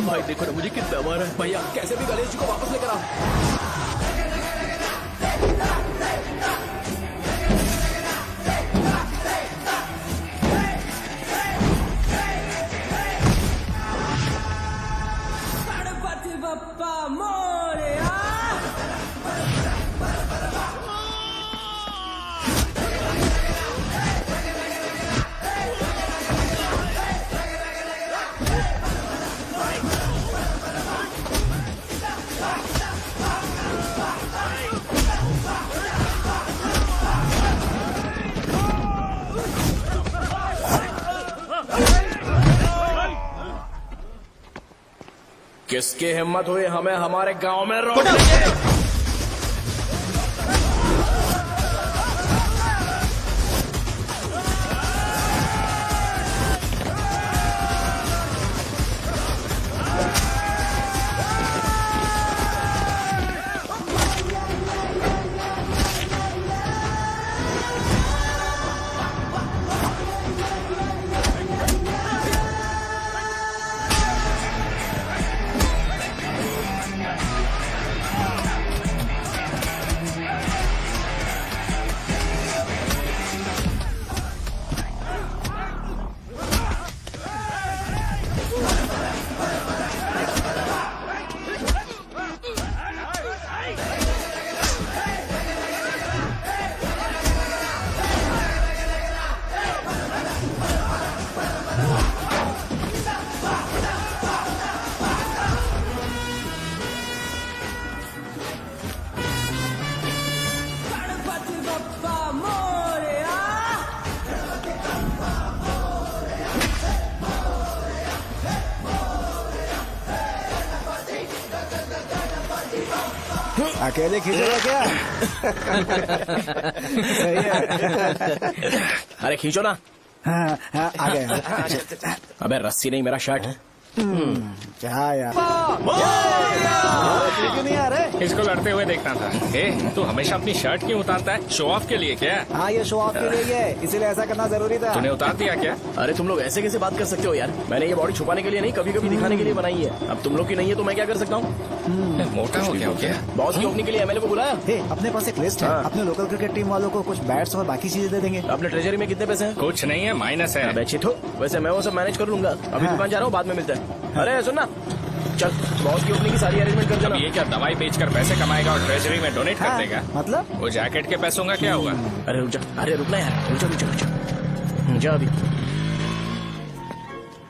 भाई देखो ना मुझे कितना मारा है। भैया कैसे भी गणेश जी को वापस लेकर आओ। गणपति बप्पा मोरया। किसकी हिम्मत हुई हमें हमारे गांव में रोकने की? अकेले खींचेगा क्या? सही है। अरे खींचो ना। हाँ, हाँ, आ गया। अबे रस्सी नहीं मेरा शर्ट। क्या यार क्यों नहीं आ रहे? इसको लड़ते हुए देखना था। ए, तू हमेशा अपनी शर्ट क्यों उतारता है? शो ऑफ के लिए क्या? हाँ ये शो ऑफ के लिए ही है, इसीलिए ऐसा करना जरूरी था। तूने उतार दिया क्या? अरे तुम लोग ऐसे कैसे बात कर सकते हो यार? मैंने ये बॉडी छुपाने के लिए नहीं, कभी कभी दिखाने के लिए बनाई है। अब तुम लोग की नहीं है तो मैं क्या कर सकता हूँ? मोटा हो गया हो क्या? बॉस की ओपनिंग के लिए एमएलए को बुलाया। हे, अपने पास एक लिस्ट है। हाँ। अपने लोकल क्रिकेट टीम वालों को कुछ बैट्स और बाकी चीजें दे देंगे। अपने ट्रेजरी में कितने पैसे हैं? कुछ नहीं है, माइनस है। अबे चिथो, वैसे मैं वो सब मैनेज कर लूंगा। अभी हाँ। दुकान जा रहा हूँ, बाद में मिलते हैं। अरे सुन ना, चल बॉस की ओपनिंग की सारी अरेंजमेंट कर अब देना। ये क्या दवाई बेचकर पैसे कमाएगा और ट्रेजरी में डोनेट कर हाँ, देगा? मतलब वो जैकेट के पैसों का क्या होगा? अरे रुक जा, अरे रुकना यार, रुक जा जा अभी।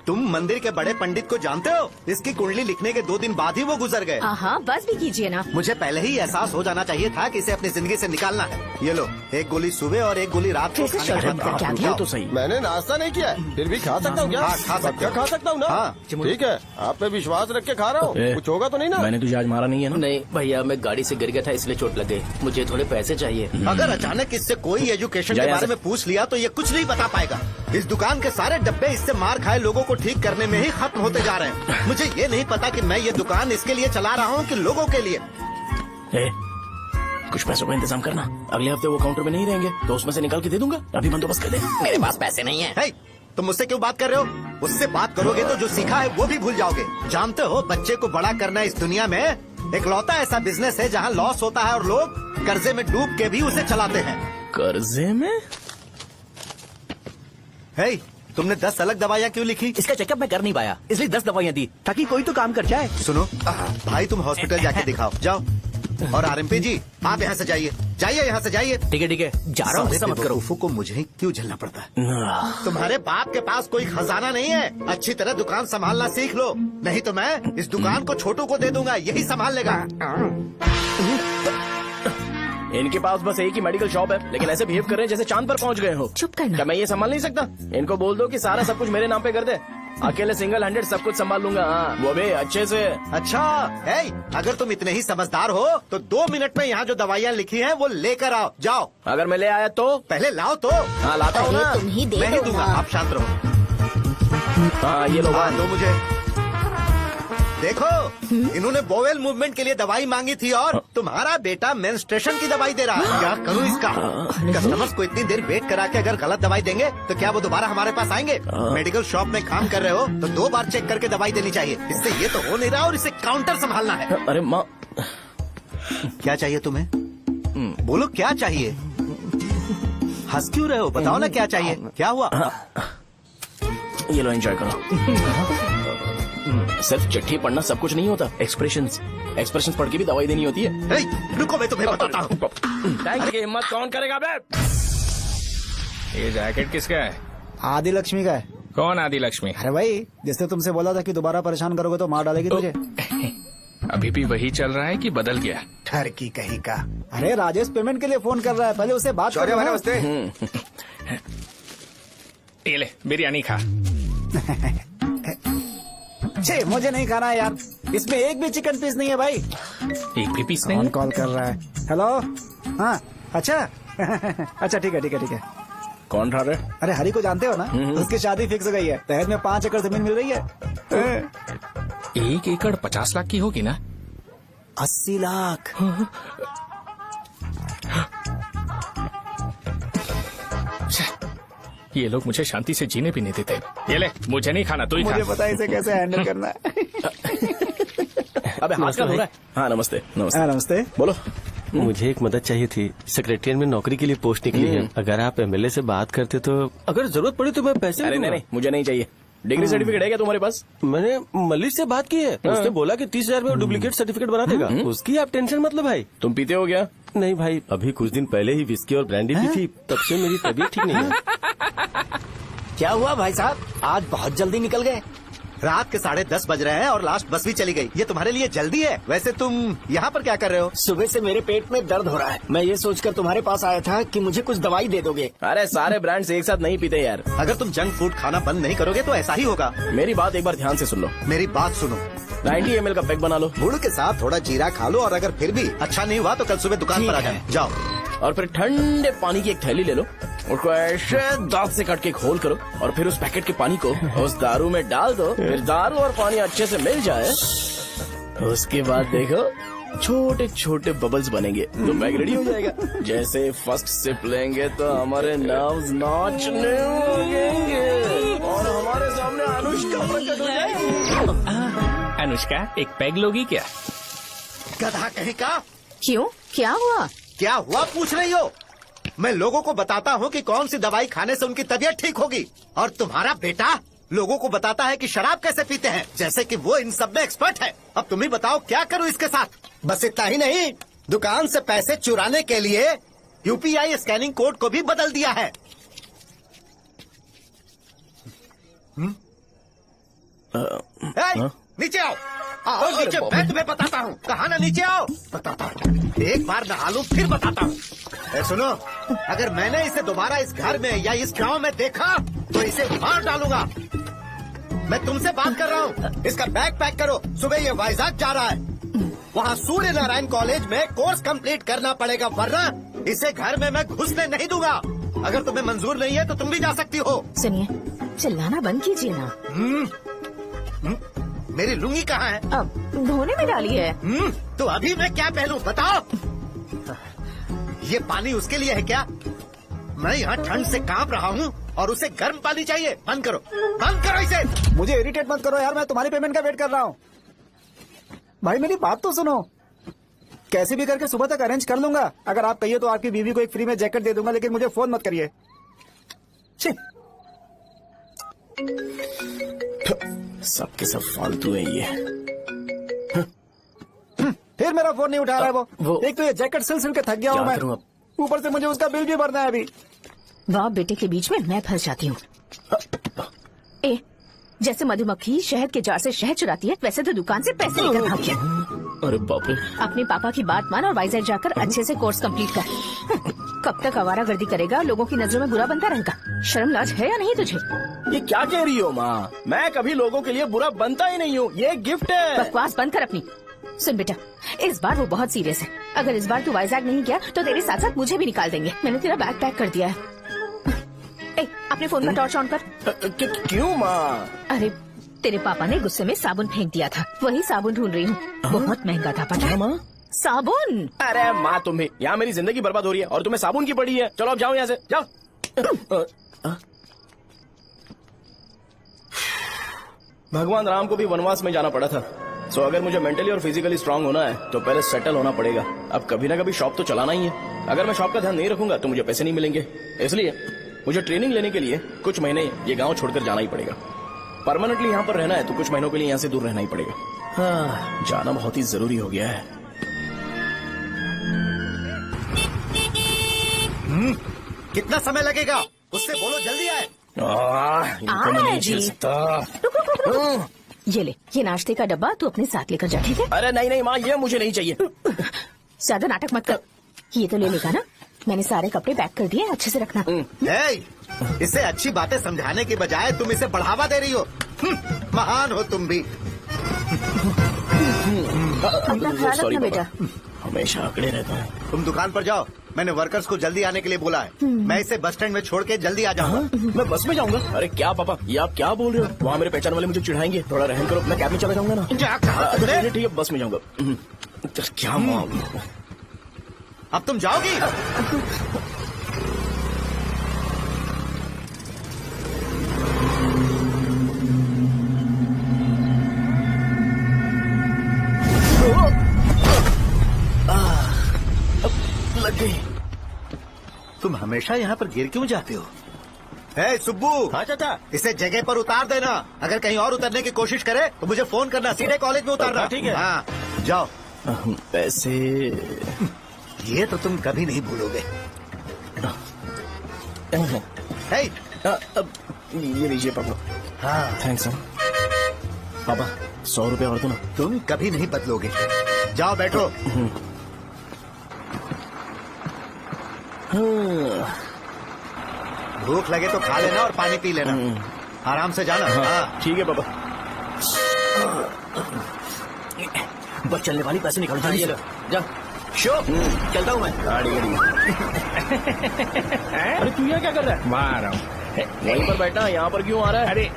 तुम मंदिर के बड़े पंडित को जानते हो? इसकी कुंडली लिखने के 2 दिन बाद ही वो गुजर गए। हाँ बस भी कीजिए ना। मुझे पहले ही एहसास हो जाना चाहिए था कि इसे अपनी जिंदगी से निकालना है। ये लो, एक गोली सुबह और एक गोली रात को कैसे खाने के शर्ट बाद। क्या ये किया? तो सही। मैंने नाश्ता नहीं किया है, फिर भी खा सकता हूँ क्या? हाँ, खा सकते हो। क्या खा सकता हूँ ना? हाँ। ठीक है, आप पे विश्वास रख के खा रहा हूँ। ए, कुछ होगा तो नहीं ना? मैंने तुझे आज मारा नहीं है ना? नहीं भैया, मैं गाड़ी से गिर गया था इसलिए चोट लग गई। मुझे थोड़े पैसे चाहिए। अगर अचानक इससे कोई एजुकेशन जा के यहाँ बारे से। में पूछ लिया तो ये कुछ नहीं बता पाएगा। इस दुकान के सारे डब्बे इससे मार खाए लोगों को ठीक करने में ही खत्म होते जा रहे हैं। मुझे ये नहीं पता कि मैं ये दुकान इसके लिए चला रहा हूँ कि लोगों के लिए। ए, कुछ पैसों का इंतजाम करना। अगले हफ्ते वो काउंटर में नहीं रहेंगे तो उसमें से निकाल के दे दूंगा। अभी बंदोबस्त कर दे। मेरे पास पैसे नहीं है। हे, तुम मुझसे क्यों बात कर रहे हो? उससे बात करोगे तो जो सीखा है वो भी भूल जाओगे। जानते हो, बच्चे को बड़ा करना इस दुनिया में इकलौता ऐसा बिजनेस है जहाँ लॉस होता है और लोग कर्जे में डूब के भी उसे चलाते हैं। कर्जे में? हे, तुमने 10 अलग दवाइयाँ क्यों लिखी? इसका चेकअप मैं कर नहीं पाया, इसलिए 10 दवाइयाँ दी ताकि कोई तो काम कर जाए। सुनो भाई, तुम हॉस्पिटल जाके दिखाओ, जाओ। और आरएमपी जी, आप यहाँ से जाइए, जाइए यहाँ से जाइए। ठीक है, जा रहा हूँ, गुस्सा मत करो। बेवकूफों को मुझे ही क्यों झेलना पड़ता है? तुम्हारे बाप के पास कोई खजाना नहीं है। अच्छी तरह दुकान संभालना सीख लो, नहीं तो मैं इस दुकान को छोटू को दे दूंगा, यही संभाल लेगा। इनके पास बस एक ही मेडिकल शॉप है, लेकिन ऐसे बिहेव कर रहे हैं जैसे चांद पर पहुंच गए हो। चुप करना। क्या मैं ये संभाल नहीं सकता? इनको बोल दो कि सारा सब कुछ मेरे नाम पे कर दे। अकेले सिंगल हैंडेड सब कुछ संभाल लूंगा। हाँ, वो भी अच्छे से। अच्छा, हे, अगर तुम इतने ही समझदार हो तो 2 मिनट में यहाँ जो दवाइयाँ लिखी हैं वो लेकर आओ, जाओ। अगर मैं ले आया तो? पहले लाओ तो। हाँ लाता हूँ ना। अरे तुम ही दे मैं ही दो दूंगा, ना। आप शांत रहो। हाँ ये लो हाँ, बात। दो मुझे। देखो इन्होंने बोवेल मूवमेंट के लिए दवाई मांगी थी और तुम्हारा बेटा मेंस्ट्रुएशन की दवाई दे रहा है। क्या करूँ इसका? कस्टमर्स को इतनी देर वेट करा के अगर गलत दवाई देंगे तो क्या वो दोबारा हमारे पास आएंगे? मेडिकल शॉप में काम कर रहे हो तो 2 बार चेक करके दवाई देनी चाहिए। इससे ये तो हो नहीं रहा और इसे काउंटर संभालना है। अरे माँ, क्या चाहिए तुम्हें? बोलो क्या चाहिए? हंस क्यों रहे हो? बताओ ना क्या चाहिए? क्या हुआ? ये लो एंजॉय करो। सिर्फ चिट्ठी पढ़ना सब कुछ नहीं होता। एक्सप्रेशंस पढ़ के भी दवाई देनी होती है। हे, रुको मैं तुम्हें बताता हूँ। बैंक की हिम्मत कौन करेगा बे? ये जैकेट किसका है? आदि लक्ष्मी का है। कौन आदि लक्ष्मी? अरे भाई, जिसने तुमसे बोला था कि दोबारा परेशान करोगे तो मार डालेगी तुझे। अभी भी वही चल रहा है कि बदल गया? ठर की कहीं का। अरे राजेश पेमेंट के लिए फोन कर रहा है, पहले उसे बात करो। नमस्ते। ये ले बिरयानी खा। छे, मुझे नहीं खाना है यार, इसमें एक भी चिकन पीस नहीं है भाई। एक भी पीस कौन नहीं? कॉल कर रहा है? हेलो, हाँ अच्छा अच्छा ठीक है। कौन ठा रहे? अरे हरी को जानते हो ना, उसकी शादी फिक्स हो गई है। शहर में 5 एकड़ जमीन मिल रही है। 1 एकड़ 50 लाख की होगी ना? 80 लाख। ये लोग मुझे शांति से जीने भी नहीं देते। ये ले, मुझे नहीं खाना, तू ही खा। मुझे पता है इसे कैसे हैंडल करना है। अबे हाथ का हो रहा है। हाँ नमस्ते। हाँ, नमस्ते। बोलो। मुझे एक मदद चाहिए थी। सेक्रेटरिएट में नौकरी के लिए पोस्ट निकली है। अगर आप एमएलए से बात करते तो अगर जरूरत पड़ी तो मैं पैसे अरे नहीं, मुझे नहीं चाहिए। डिग्री सर्टिफिकेट है क्या तुम्हारे पास? मैंने मलिक से बात की है। उसने बोला कि 30,000 में डुप्लीकेट सर्टिफिकेट बना देगा। उसकी आप टेंशन मत लो भाई। तुम पीते हो क्या? नहीं भाई, अभी कुछ दिन पहले ही विस्की और ब्रांडी पी थी, तब से मेरी तबीयत ठीक नहीं है। क्या हुआ भाई साहब, आज बहुत जल्दी निकल गए? रात के 10:30 बज रहे हैं और लास्ट बस भी चली गई। ये तुम्हारे लिए जल्दी है? वैसे तुम यहाँ पर क्या कर रहे हो? सुबह से मेरे पेट में दर्द हो रहा है। मैं ये सोचकर तुम्हारे पास आया था कि मुझे कुछ दवाई दे दोगे। अरे सारे ब्रांड्स एक साथ नहीं पीते यार। अगर तुम जंक फूड खाना बंद नहीं करोगे तो ऐसा ही होगा। मेरी बात एक बार ध्यान से सुन लो। मेरी बात सुनो। 90 ml का पैक बना लो। गुड़ के साथ थोड़ा जीरा खा लो और अगर फिर भी अच्छा नहीं हुआ तो कल सुबह दुकान पर आ जाओ। जाओ। और फिर ठंडे पानी की एक थैली ले लो, उसको ऐसे दांत से काट के खोल करो और फिर उस पैकेट के पानी को उस दारू में डाल दो। फिर दारू और पानी अच्छे से मिल जाए, उसके बाद देखो छोटे छोटे बबल्स बनेंगे तो पैक रेडी हो जाएगा। जैसे फर्स्ट सिप लेंगे तो हमारे नर्व्स नाचने लगेंगे और हमारे सामने अनुष्का प्रकट हो जाएगी। अनुष्का, एक पैग लोगी क्या? गधा कहीं का। क्यों, क्या हुआ? क्या हुआ पूछ रही हो? मैं लोगों को बताता हूँ कि कौन सी दवाई खाने से उनकी तबीयत ठीक होगी और तुम्हारा बेटा लोगों को बताता है कि शराब कैसे पीते हैं, जैसे कि वो इन सब में एक्सपर्ट है। अब तुम ही बताओ क्या करूँ इसके साथ? बस इतना ही नहीं, दुकान से पैसे चुराने के लिए यूपीआई स्कैनिंग कोड को भी बदल दिया है। नीचे आओ। आओ नीचे, मैं तुम्हें बताता हूँ। कहा ना नीचे आओ, बताता हूँ। एक बार नहा लूं फिर बताता हूँ। सुनो, अगर मैंने इसे दोबारा इस घर में या इस गांव में देखा तो इसे मार डालूंगा। मैं तुमसे बात कर रहा हूँ। इसका बैग पैक करो, सुबह ये वाइजाग जा रहा है। वहाँ सूर्य नारायण कॉलेज में कोर्स कंप्लीट करना पड़ेगा, वरना इसे घर में मैं घुसने नहीं दूंगा। अगर तुम्हें मंजूर नहीं है तो तुम भी जा सकती हो। सुनिए, चिल्लाना बंद कीजिए ना। मेरी लुंगी कहाँ है? अब धोने में डाली है। तो अभी मैं क्या पहनूं बताओ? ये पानी उसके लिए है क्या? मैं यहाँ ठंड से कांप रहा हूँ और उसे गर्म पानी चाहिए। बंद करो, बंद करो इसे। मुझे इरिटेट मत करो यार, मैं तुम्हारी पेमेंट का वेट कर रहा हूँ। भाई मेरी बात तो सुनो, कैसे भी करके सुबह तक अरेंज कर लूंगा। अगर आप कहिए तो आपकी बीवी को एक फ्री में जैकेट दे दूंगा, लेकिन मुझे फोन मत करिए। सबके सब फालतू है ये। फिर मेरा फोन नहीं उठा रहा है वो। एक तो ये जैकेट सिल के थक गया हूँ मैं, करूं अब? ऊपर से मुझे उसका बिल भी भरना है अभी। बाप बेटे के बीच में मैं फंस जाती हूँ। ए, जैसे मधुमक्खी शहद के जार से शहद चुराती है, वैसे तो दुकान से पैसे लेकर भाग गया। अरे बाप रे। अपने पापा की बात मान और वाइजैक जाकर अच्छे से कोर्स कंप्लीट कर। कब तक आवारागर्दी करेगा, लोगों की नजरों में बुरा बनता रहेगा। शर्म लाज है या नहीं तुझे? ये क्या कह रही हो माँ? मैं कभी लोगों के लिए बुरा बनता ही नहीं हूँ, ये गिफ्ट है। बकवास बंद कर अपनी। सुन बेटा, इस बार वो बहुत सीरियस है। अगर इस बार तू वाइजैक नहीं गया तो तेरे साथ साथ मुझे भी निकाल देंगे। मैंने तेरा बैग पैक कर दिया है। ए, अपने फोन का टॉर्च ऑन कर। क्यों माँ? अरे तेरे पापा ने गुस्से में साबुन फेंक दिया था, वही साबुन ढूंढ रही हूँ। बहुत महंगा था पता है? माँ? साबुन। अरे माँ तुम भी, यहाँ मेरी जिंदगी बर्बाद हो रही है और तुम्हें साबुन की पड़ी है। चलो अब जाओ यहाँ से, जाओ। भगवान राम को भी वनवास में जाना पड़ा था। सो अगर मुझे मेंटली और फिजिकली स्ट्रांग होना है तो पहले सेटल होना पड़ेगा। अब कभी ना कभी शॉप तो चलाना ही है। अगर मैं शॉप का ध्यान नहीं रखूंगा तो मुझे पैसे नहीं मिलेंगे। इसलिए मुझे ट्रेनिंग लेने के लिए कुछ महीने ये गांव छोड़कर जाना ही पड़ेगा। परमानेंटली यहाँ पर रहना है तो कुछ महीनों के लिए यहाँ से दूर रहना ही पड़ेगा। हाँ, जाना बहुत ही जरूरी हो गया है। कितना समय लगेगा? उससे बोलो जल्दी आए। इनको मैं नहीं झेल सकता। ये ले, ये नाश्ते का डब्बा तू अपने साथ लेकर जा, ठीक है? अरे नहीं नहीं माँ, ये मुझे नहीं चाहिए। ज्यादा नाटक मत कर। ये तो ले लेगा ना? मैंने सारे कपड़े पैक कर दिए, अच्छे से रखना। इसे अच्छी बातें समझाने के बजाय तुम इसे बढ़ावा दे रही हो। महान हो तुम भी। अपना ख्याल रखना बेटा। हमेशा अकड़े रहता है। तुम दुकान पर जाओ, मैंने वर्कर्स को जल्दी आने के लिए बोला है। मैं इसे बस स्टैंड में छोड़ के जल्दी आ जाऊंगा। मैं बस में जाऊंगा? अरे क्या पापा, ये आप क्या बोल रहे हो? वहाँ मेरे पहचान वाले मुझे चिढ़ाएंगे। थोड़ा रहम करो, मैं कैब में चला जाऊंगा ना। ठीक है, बस में जाऊंगा। क्या मामला? अब तुम जाओगी? लग गई। तुम हमेशा यहाँ पर गिर क्यों जाते हो? हे सुब्बू। हाँ चाचा। इसे जगह पर उतार देना। अगर कहीं और उतरने की कोशिश करे तो मुझे फोन करना। सीधे कॉलेज में उतारना। ठीक है। हाँ, जाओ। पैसे? ये तो तुम कभी नहीं भूलोगे। हे, अब ये लीजिए पापा। हाँ, थैंक्स पापा। 100 रुपए और दो ना। तुम कभी नहीं बदलोगे। जाओ बैठो। भूख लगे तो खा लेना और पानी पी लेना। आराम से जाना। हाँ। ठीक है पापा। बस चलने वाली पैसे निकाल जल्दी से। जा शो, चलता हूँ मैं। गाड़ी अरे तू यहाँ क्या कर रहा है? वहाँ आ रहा हूँ। वहीं पर बैठना, यहाँ पर क्यों आ रहा है? अरे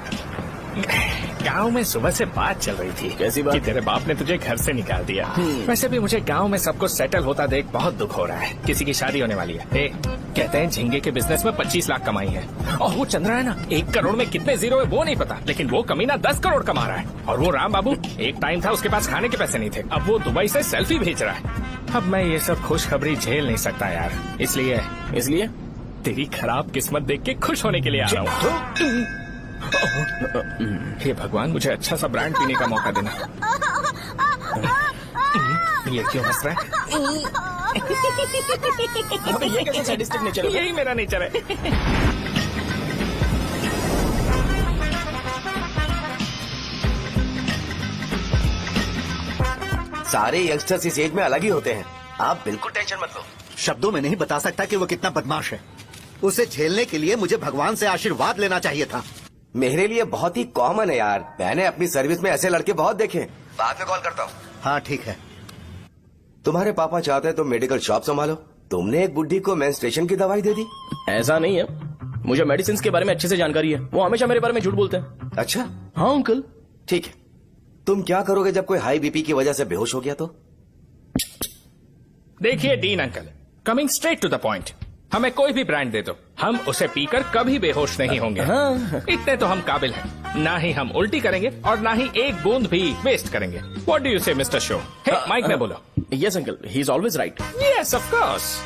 गांव में सुबह से बात चल रही थी। कैसी बात? कि तेरे बाप ने तुझे घर से निकाल दिया। वैसे भी मुझे गांव में सब कुछ सेटल होता देख बहुत दुख हो रहा है। किसी की शादी होने वाली है। कहते हैं झींगे के बिजनेस में 25 लाख कमाई है। और वो चंद्रा है ना, 1 करोड़ में कितने जीरो है वो नहीं पता, लेकिन वो कमीना 10 करोड़ कमा रहा है। और वो राम बाबू, एक टाइम था उसके पास खाने के पैसे नहीं थे, अब वो दुबई से सेल्फी भेज रहा है। अब मैं ये सब खुशखबरी झेल नहीं सकता यार, इसलिए तेरी खराब किस्मत देख के खुश होने के लिए आ रहा हूँ। हे भगवान, मुझे अच्छा सा ब्रांड पीने का मौका देना। ये क्यों हंस रहा है? ये कैसे सैडिस्टिक नेचर है? यही मेरा नेचर है। सारे यंगस्टर्स इस एज में अलग ही होते हैं। आप बिल्कुल टेंशन मत लो। शब्दों में नहीं बता सकता कि वो कितना बदमाश है। उसे झेलने के लिए मुझे भगवान से आशीर्वाद लेना चाहिए था। मेरे लिए बहुत ही कॉमन है यार। मैंने अपनी सर्विस में ऐसे लड़के बहुत देखे। बाद में कॉल करता हूँ। हाँ ठीक है। तुम्हारे पापा चाहते हैं तुम मेडिकल शॉप संभालो। तुमने एक बुढ़ी को मेंस्ट्रुएशन की दवाई दे दी। ऐसा नहीं है, मुझे मेडिसिन के बारे में अच्छे से जानकारी है। वो हमेशा मेरे बारे में झूठ बोलते हैं। अच्छा हाँ अंकल। ठीक है, तुम क्या करोगे जब कोई हाई बीपी की वजह से बेहोश हो गया तो? देखिए Dean uncle, coming straight to the point, हमें कोई भी ब्रांड दे दो, हम उसे पीकर कभी बेहोश नहीं होंगे। इतने तो हम काबिल हैं। ना ही हम उल्टी करेंगे और ना ही एक बूंद भी वेस्ट करेंगे। व्हाट डू यू से मिस्टर शो? माइक में बोलो। Yes uncle, he is always right. Yes of course.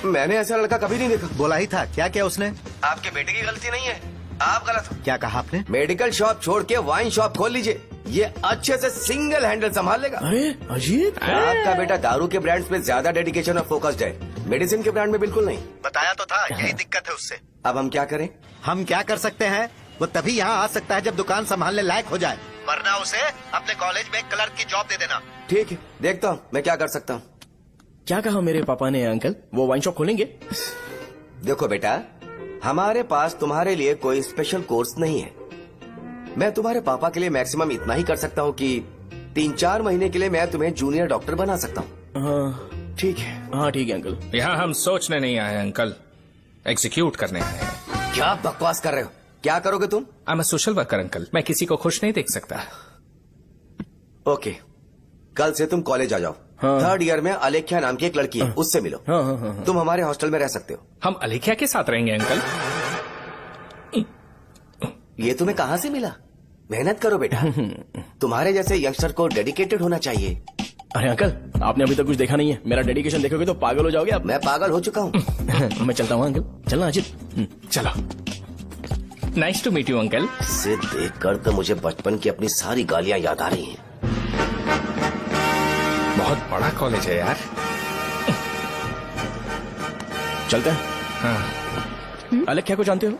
मैंने ऐसा लड़का कभी नहीं देखा। बोला ही था। क्या क्या उसने? आपके बेटे की गलती नहीं है, आप गलत हो। क्या कहा आपने? मेडिकल शॉप छोड़ के वाइन शॉप खोल लीजिए, ये अच्छे से सिंगल हैंडल संभाल लेगा। अरे अजीब। आपका बेटा दारू के ब्रांड्स पे ज्यादा डेडिकेशन और फोकस्ड है, मेडिसिन के ब्रांड में बिल्कुल नहीं। बताया तो था, यही दिक्कत है उससे। अब हम क्या करें? हम क्या कर सकते हैं? वो तभी यहाँ आ सकता है जब दुकान संभालने लायक हो जाए, वरना उसे अपने कॉलेज में क्लर्क की जॉब दे देना। ठीक है, देखता हूँ मैं क्या कर सकता हूँ। क्या कहा मेरे पापा ने अंकल? वो वाइन शॉप खोलेंगे? देखो बेटा, हमारे पास तुम्हारे लिए कोई स्पेशल कोर्स नहीं है। मैं तुम्हारे पापा के लिए मैक्सिमम इतना ही कर सकता हूँ कि 3-4 महीने के लिए मैं तुम्हें जूनियर डॉक्टर बना सकता हूँ। हाँ ठीक है। हाँ ठीक है अंकल। यहाँ हम सोचने नहीं आए अंकल, एग्जीक्यूट करने आए हैं। क्या बकवास कर रहे हो? क्या करोगे तुम? I am a social worker uncle, मैं किसी को खुश नहीं देख सकता। ओके, कल से तुम कॉलेज आ जाओ। हाँ। 3rd ईयर में अलेख्या नाम की एक लड़की है, उससे मिलो। हाँ। तुम हमारे हॉस्टल में रह सकते हो। हम अलेख्या के साथ रहेंगे अंकल। ये तुम्हें कहाँ से मिला? मेहनत करो बेटा। तुम्हारे जैसे यंगस्टर को डेडिकेटेड होना चाहिए। अरे अंकल, आपने अभी तक कुछ देखा नहीं है। मेरा डेडिकेशन देखोगे तो पागल हो जाओगे आप। मैं पागल हो चुका हूँ। मैं चलता हूँ अंकल। चलना अजित। चलो, nice to meet you uncle. इसे देखकर तो मुझे बचपन की अपनी सारी गालियाँ याद आ रही हैं। बहुत बड़ा कॉलेज है यार। चलते हैं। हाँ। अलेख्या को जानते हो?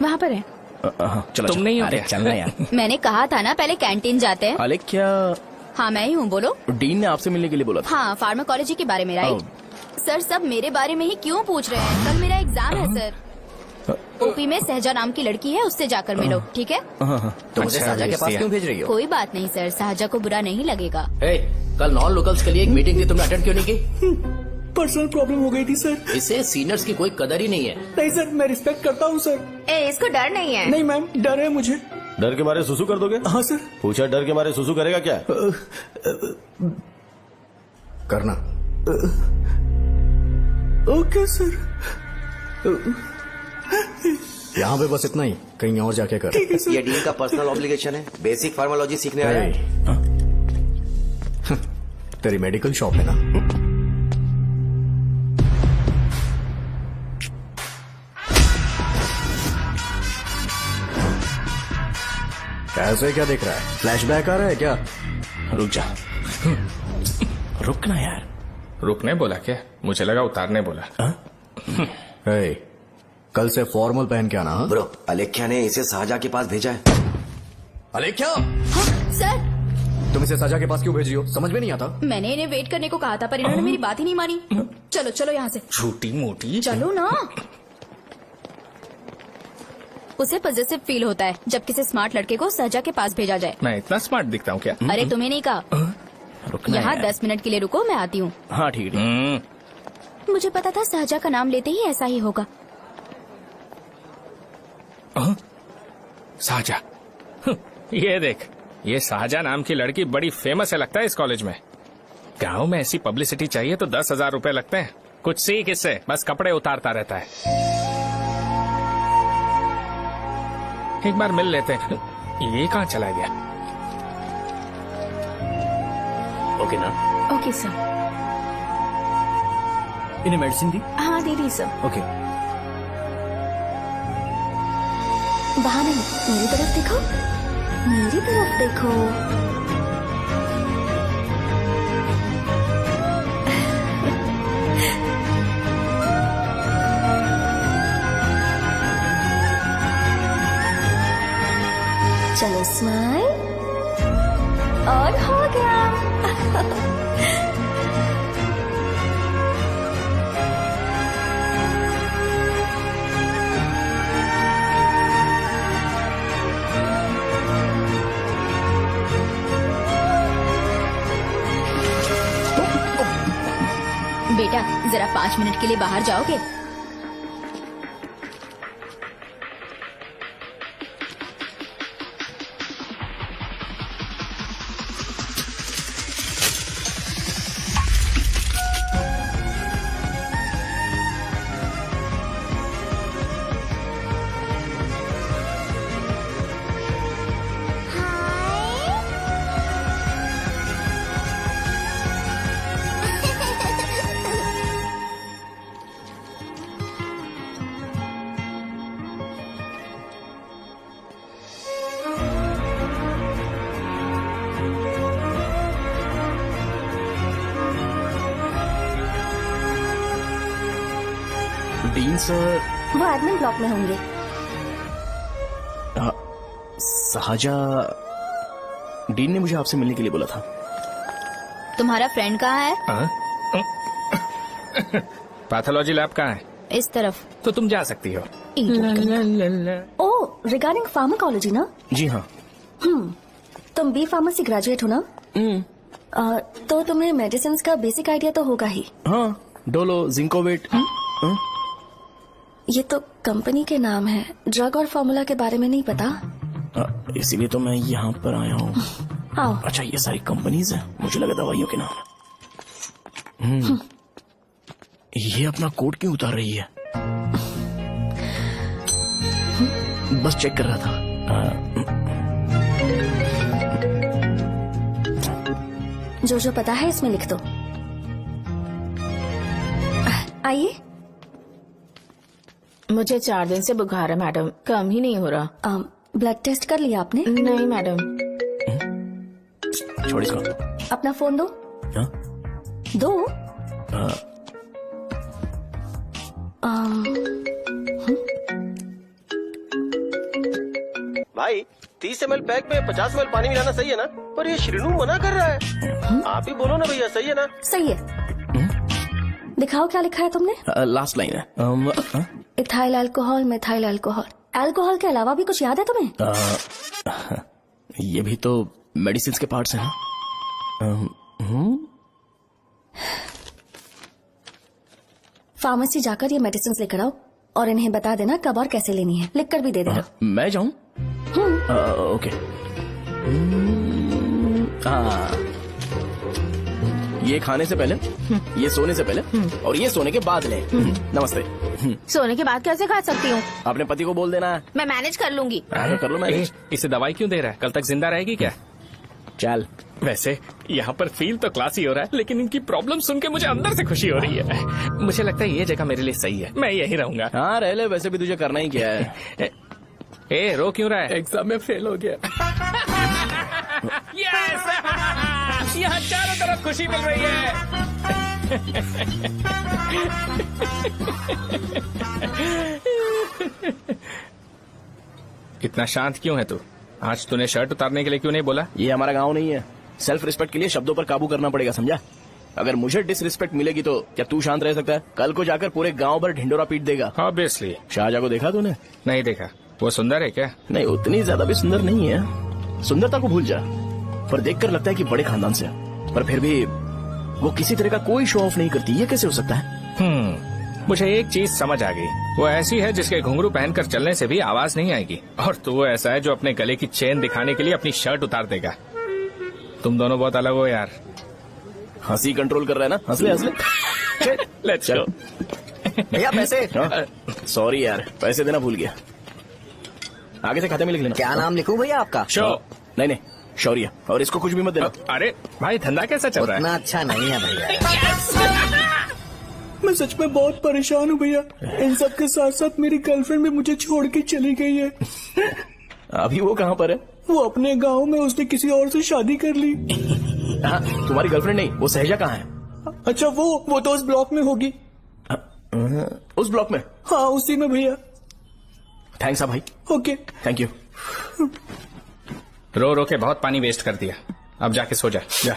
वहाँ पर है। चलो, तुम नहीं हो अरे क्या? चलना यार। मैंने कहा था ना पहले कैंटीन जाते हैं। अलेख्या, हाँ मैं ही हूँ, बोलो। डीन ने आपसे मिलने के लिए बोला था। हाँ, फार्माकोलॉजी के बारे में, राइट? सर सब मेरे बारे में ही क्यों पूछ रहे हैं? कल मेरा एग्जाम है सर। ओपी में सहजा नाम की लड़की है, उससे जाकर मिलो, ठीक है? तो मुझे अच्छा, साजा के पास भेज क्यों भेज रही हो? कोई बात नहीं सर, सहजा को बुरा नहीं लगेगा। कल नॉन लोकल्स के लिए एक मीटिंग थी, तुमने अटेंड क्यों नहीं की? पर्सनल प्रॉब्लम हो गई थी सर। इसे सीनियर्स की कोई कदर ही नहीं है। नहीं सर, मैं रिस्पेक्ट करता हूँ सर। इसको डर नहीं है? नहीं मैम, डर है मुझे। डर के मारे सुसु कर दोगे? हाँ सर। पूछा डर के मारे सुसु करेगा क्या? करना। Okay sir. यहाँ पे बस इतना ही, कहीं और जाके कर। ये डीन का पर्सनल ऑब्लिगेशन है। बेसिक फार्माकोलॉजी सीखने आया है। तेरी मेडिकल शॉप है ना? ऐसे क्या देख रहा है? फ्लैशबैक आ रहा है क्या? रुक जा। रुकना यार। रुकने बोला क्या? मुझे लगा उतारने बोला। हे, कल से फॉर्मल पहन के आना। हाँ? ब्रो, अलेख्या ने इसे साजा के पास भेजा है। अलेख्या, हाँ, सर तुम इसे साजा के पास क्यों भेज रही हो? समझ में नहीं आता। मैंने इन्हें वेट करने को कहा था, पर इन्होंने मेरी बात ही नहीं मानी। चलो चलो यहाँ से, छोटी मोटी। चलो ना। उसे पॉजिटिव फील होता है जब किसी स्मार्ट लड़के को सहजा के पास भेजा जाए। मैं इतना स्मार्ट दिखता हूँ क्या? अरे तुम्हें नहीं कहा। रुकना यहाँ यार। 10 मिनट के लिए रुको, मैं आती हूँ। हाँ ठीक है। मुझे पता था सहजा का नाम लेते ही ऐसा ही होगा। साजा। ये देख, ये साजा नाम की लड़की बड़ी फेमस है लगता है इस कॉलेज में। गांव में ऐसी पब्लिसिटी चाहिए तो 10,000 रुपए लगते हैं। कुछ सीख इससे, बस कपड़े उतारता रहता है। एक बार मिल लेते हैं। ये कहाँ चला गया? ओके ना? Okay sir. इन्हें मेडिसिन दी? हाँ दे दी सर। ओके। वहाँ नहीं, मेरी तरफ देखो, मेरी तरफ देखो। चलो स्माइल, और हो गया। बेटा जरा 5 मिनट के लिए बाहर जाओगे? Dean sir. वो एडमिन ब्लॉक में होंगे। सहजा, डीन ने मुझे आपसे मिलने के लिए बोला था। तुम्हारा फ्रेंड कहाँ है? पैथोलॉजी लैब कहाँ है? इस तरफ। तो तुम जा सकती हो। ओ, रिगार्डिंग फार्माकोलॉजी ना? जी हाँ। तुम बी फार्मेसी ग्रेजुएट हो ना? तो तुम्हें मेडिसिन का बेसिक आइडिया तो होगा ही। हाँ, डोलो, जिंकोवेट। ये तो कंपनी के नाम है, ड्रग और फॉर्मूला के बारे में नहीं पता। इसीलिए तो मैं यहाँ पर आया हूँ। आओ। अच्छा, ये सारी कंपनीज है, मुझे लगा दवाइयों के नाम है। ये अपना कोट क्यों उतार रही है? बस चेक कर रहा था। जो जो पता है इसमें लिख दो। आइए। मुझे 4 दिन से बुखार है मैडम, कम ही नहीं हो रहा। ब्लड टेस्ट कर लिया आपने? नहीं मैडम। छोड़ इसको। अपना फोन दो। हाँ? दो। भाई 30 ml पैक में 50 ml पानी मिलाना सही है ना? पर ये श्रीनू मना कर रहा है। आप ही बोलो ना भैया, सही है ना? सही है। दिखाओ क्या लिखा है तुमने? लास्ट लाइन है। Ethyl alcohol, methyl alcohol. Alcohol के अलावा भी कुछ याद है तुम्हें? ये भी तो मेडिसिन के पार्ट्स हैं। फार्मेसी जाकर ये मेडिसिन लेकर आओ और इन्हें बता देना कब और कैसे लेनी है, लिख कर भी दे देना। मैं जाऊं? ओके। ये खाने से पहले, ये सोने से पहले और ये सोने के बाद ले। नमस्ते। सोने के बाद कैसे खा सकती हूँ? अपने पति को बोल देना। मैं मैनेज कर लूंगी। कर लो मैनेज। इसे दवाई क्यों दे रहा है? कल तक जिंदा रहेगी क्या? चल। वैसे यहाँ पर फील तो क्लासी हो रहा है, लेकिन इनकी प्रॉब्लम सुन के मुझे अंदर से खुशी हो रही है। मुझे लगता है ये जगह मेरे लिए सही है, मैं यही रहूंगा। हाँ रह ले, वैसे भी तुझे करना ही क्या है। ए रो क्यों रहा है? एग्जाम में फेल हो गया। यस! यहाँ चारों तरफ खुशी मिल रही है। इतना शांत क्यों है तू? आज तूने शर्ट उतारने के लिए क्यों नहीं बोला? ये हमारा गांव नहीं है। सेल्फ रिस्पेक्ट के लिए शब्दों पर काबू करना पड़ेगा, समझा? अगर मुझे डिसरिस्पेक्ट मिलेगी तो क्या तू शांत रह सकता है? कल को जाकर पूरे गांव भर ढिंडोरा पीट देगा। ऑब्वियसली। शाहजहां को देखा तूने? नहीं देखा। वो सुंदर है क्या? नहीं, उतनी ज्यादा भी सुंदर नहीं है। सुंदरता को भूल जा, पर देखकर लगता है कि बड़े खानदान से है। पर फिर भी वो किसी तरह का कोई शो ऑफ नहीं करती। ये कैसे हो सकता है? मुझे एक चीज समझ आ गई। वो ऐसी है जिसके घुंघरू पहनकर चलने से भी आवाज नहीं आएगी, और तू ऐसा है जो अपने गले की चेन दिखाने के लिए अपनी शर्ट उतार देगा। तुम दोनों बहुत अलग हो यार। हंसी कंट्रोल कर रहा है ना? हंस ले हंस ले। Let's go. भैया पैसे। सॉरी यार, पैसे देना भूल गया। आगे से खाते में लिख लेना। क्या नाम लिखूं भैया आपका? शो। नहीं, शौर्य। और इसको कुछ भी मत देना। अरे भाई, धंधा कैसा चल रहा है? उतना अच्छा नहीं है भैया। मैं सच में बहुत परेशान हूँ भैया। इन सब के साथ साथ मेरी गर्लफ्रेंड भी मुझे छोड़ के चली गई है। अभी वो कहाँ पर है? वो अपने गांव में, उसने किसी और से शादी कर ली। हाँ, तुम्हारी गर्लफ्रेंड नहीं, वो सहजा कहाँ है? अच्छा, वो तो उस ब्लॉक में होगी। उस ब्लॉक में? हाँ, उसी में भैया। थैंक्स भाई। Okay, thank you. रो रो के बहुत पानी वेस्ट कर दिया, अब जाके सो जा। जा।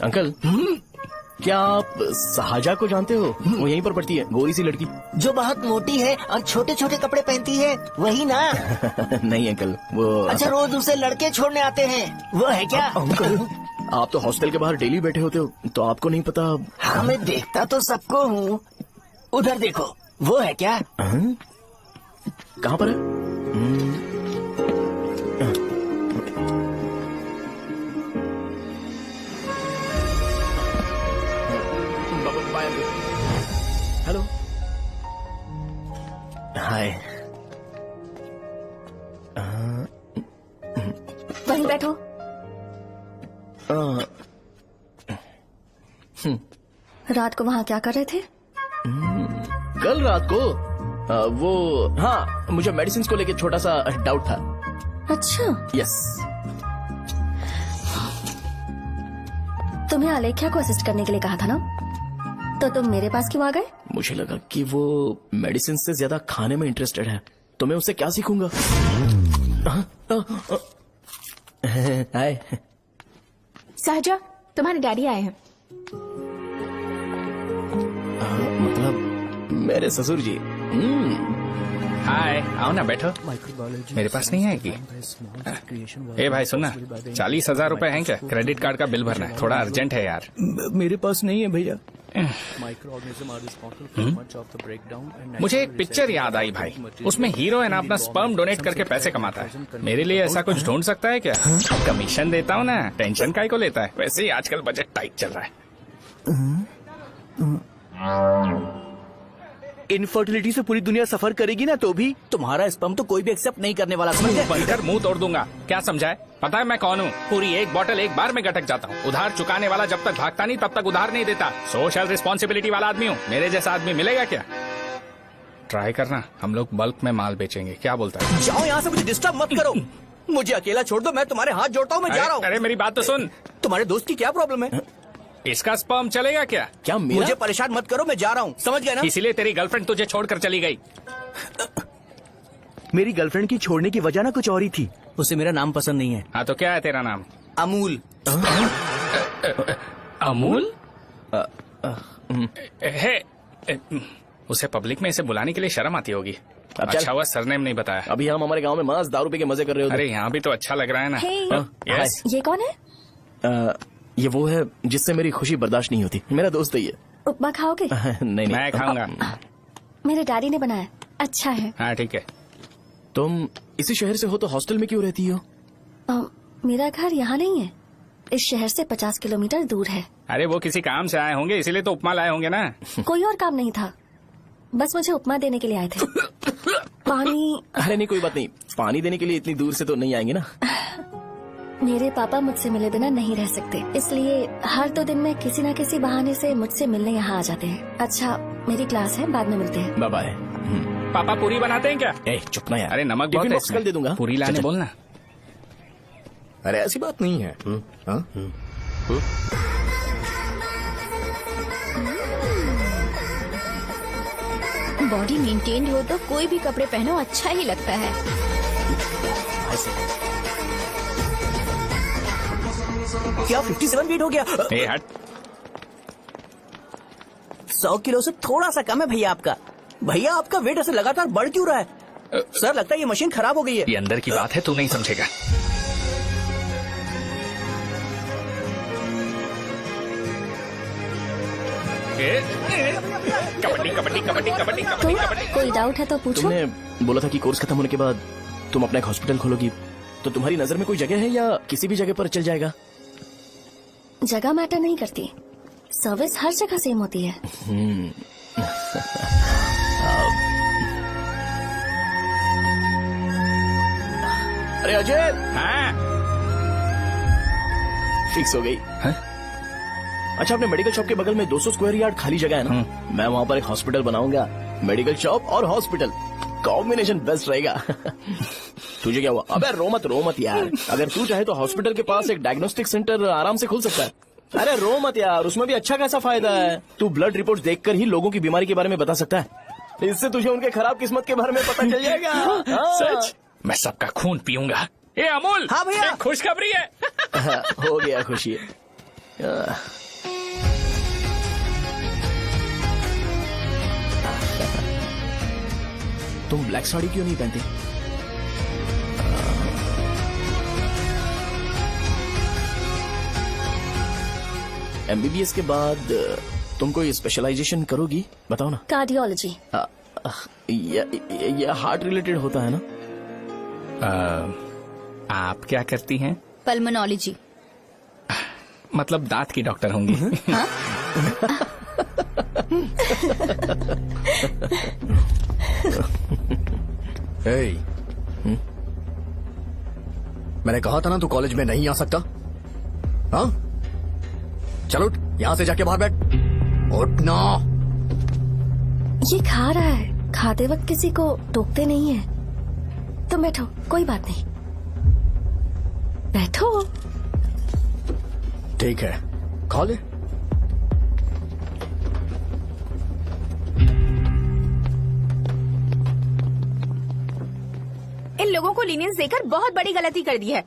अंकल, क्या आप शाहजहां को जानते हो? वो यहीं पर पढ़ती है, गोरी सी लड़की जो बहुत मोटी है और छोटे छोटे कपड़े पहनती है, वही ना? नहीं अंकल, वो अच्छा, रोज उसे लड़के छोड़ने आते हैं, वो है क्या? अंकल, आप तो हॉस्टल के बाहर डेली बैठे होते हो, तो आपको नहीं पता? हाँ, मैं देखता तो सबको हूँ। उधर देखो, वो है क्या? कहाँ पर है? हेलो, हाय। वहीं बैठो। रात को वहाँ क्या कर रहे थे? कल रात को वो, हाँ, मुझे मेडिसिन को लेके छोटा सा डाउट था। अच्छा। यस। तुम्हें अलेख्या को असिस्ट करने के लिए कहा था ना, तो तुम मेरे पास क्यों आ गए? मुझे लगा कि वो मेडिसिन से ज्यादा खाने में इंटरेस्टेड है, तो मैं उससे क्या सीखूंगा। हाय। सहजा, तुम्हारे डैडी आए हैं। मतलब मेरे ससुर जी। हाय, आओ ना बैठो। मेरे पास नहीं है कि ए भाई सुनना, 40,000 रुपए हैं क्या? क्रेडिट कार्ड का बिल भरना है, थोड़ा अर्जेंट है यार। मेरे पास नहीं है भैया। मुझे एक पिक्चर याद आई भाई, उसमें हीरो है ना अपना स्पर्म डोनेट करके पैसे कमाता है। मेरे लिए ऐसा कुछ ढूंढ सकता है क्या? कमीशन देता हूँ ना, टेंशन काहे को लेता है? वैसे ही आजकल बजट टाइट चल रहा है। इनफर्टिलिटी से पूरी दुनिया सफर करेगी ना, तो भी तुम्हारा स्पर्म तो कोई भी एक्सेप्ट नहीं करने वाला, समझ गए? बनकर मुंह तोड़ दूंगा। क्या समझाए? पता है मैं कौन हूँ? पूरी एक बोतल एक बार में गटक जाता हूँ। उधार चुकाने वाला जब तक भागता नहीं तब तक उधार नहीं देता। सोशल रिस्पॉन्सिबिलिटी वाला आदमी हूँ। मेरे जैसा आदमी मिलेगा क्या? ट्राई करना, हम लोग बल्क में माल बेचेंगे। क्या बोलता है? जाओ यहाँ से, मुझे डिस्टर्ब मत करो। मुझे अकेला छोड़ दो, मैं तुम्हारे हाथ जोड़ता हूँ, मैं जा रहा हूँ। अरे मेरी बात तो सुन। तुम्हारे दोस्त की क्या प्रॉब्लम है? इसका स्पर्म चलेगा क्या? क्या मेरा? मुझे परेशान मत करो, मैं जा रहा हूँ, समझ गए ना? इसीलिए तेरी गर्लफ्रेंड तुझे छोड़कर चली गई। मेरी गर्लफ्रेंड की छोड़ने की वजह ना कुछ और ही थी। उसे मेरा नाम पसंद नहीं है। हाँ तो क्या है तेरा नाम? अमूल। अमूल? उसे पब्लिक में इसे बुलाने के लिए शर्म आती होगी। अच्छा हुआ सरनेम नहीं बताया। अभी हम हमारे गांव में मस्त दारू पी के मजे कर रहे हो। अरे यहाँ भी तो अच्छा लग रहा है ना। यस। ये कौन है? ये वो है जिससे मेरी खुशी बर्दाश्त नहीं होती। मेरा दोस्त है ये। उपमा खाओगे? नहीं मैं खाऊंगा। मेरे डैडी ने बनाया, अच्छा है। हाँ ठीक है। तुम इसी शहर से हो तो हॉस्टल में क्यों रहती हो? मेरा घर यहाँ नहीं है, इस शहर से 50 किलोमीटर दूर है। अरे वो किसी काम से आए होंगे, इसीलिए तो उपमा लाए होंगे ना। कोई और काम नहीं था, बस मुझे उपमा देने के लिए आए थे। पानी? अरे नहीं, कोई बात नहीं। पानी देने के लिए इतनी दूर से तो नहीं आएंगे ना। मेरे पापा मुझसे मिले बिना नहीं रह सकते, इसलिए हर 2 दिन में किसी न किसी बहाने से मुझसे मिलने यहाँ आ जाते हैं। अच्छा, मेरी क्लास है, बाद में मिलते हैं। Bye bye. पापा पूरी बनाते हैं क्या? चुप ना यार। अरे नमक बहुत है इसमें। दे दूंगा। पूरी लाने बोलना। अरे ऐसी बात नहीं है। बॉडी मेंटेन्ड हो तो कोई भी कपड़े पहनो अच्छा ही लगता है। क्या 57 वेट हो गया? हट। 100 किलो से थोड़ा सा कम है भैया आपका। भैया आपका वेट ऐसे लगातार बढ़ क्यों रहा है? सर लगता है ये मशीन खराब हो गई है। ये अंदर की बात है, तू नहीं समझेगा। कबड्डी कबड्डी कबड्डी कबड्डी कबड्डी कबड्डी। कोई डाउट है तो पूछो। तुमने बोला था कि कोर्स खत्म होने के बाद तुम अपना एक हॉस्पिटल खोलोगी, तो तुम्हारी नजर में कोई जगह है या किसी भी जगह पर चल जाएगा? जगह मैटर नहीं करती, सर्विस हर जगह सेम होती है। अरे अजय। हाँ? फिक्स हो गई। अच्छा, अपने मेडिकल शॉप के बगल में 200 स्क्वायर यार्ड खाली जगह है ना, मैं वहाँ पर एक हॉस्पिटल बनाऊंगा। मेडिकल शॉप और हॉस्पिटल कॉम्बिनेशन बेस्ट रहेगा। तुझे क्या हुआ? अबे रो मत यार। अगर तू चाहे तो हॉस्पिटल के पास एक डायग्नोस्टिक सेंटर आराम से खुल सकता है। अरे रो मत यार, उसमें भी अच्छा खासा फायदा है। तू ब्लड रिपोर्ट देखकर ही लोगों की बीमारी के बारे में बता सकता है। इससे तुझे उनके खराब किस्मत के बारे में पता चल जाएगा। सच? मैं सबका खून पीऊंगा। ये अमूल। हाँ भैया। खुशखबरी है। हो गया खुशी। तुम ब्लैक साड़ी क्यों नहीं पहनती? MBBS के बाद तुम कोई स्पेशलाइजेशन करोगी? बताओ ना। कार्डियोलॉजी। ये हार्ट रिलेटेड होता है ना? आप क्या करती हैं? पल्मोनोलॉजी। मतलब दांत की डॉक्टर होंगी। हाँ? मैंने कहा था ना तू कॉलेज में नहीं आ सकता। हाँ, चलो यहाँ से जाके बाहर बैठ। उठना। ये खा रहा है, खाते वक्त किसी को टोकते नहीं है। तुम बैठो, कोई बात नहीं, बैठो। ठीक है, खा ले। इन लोगों को लीनियंस देकर बहुत बड़ी गलती कर दी है।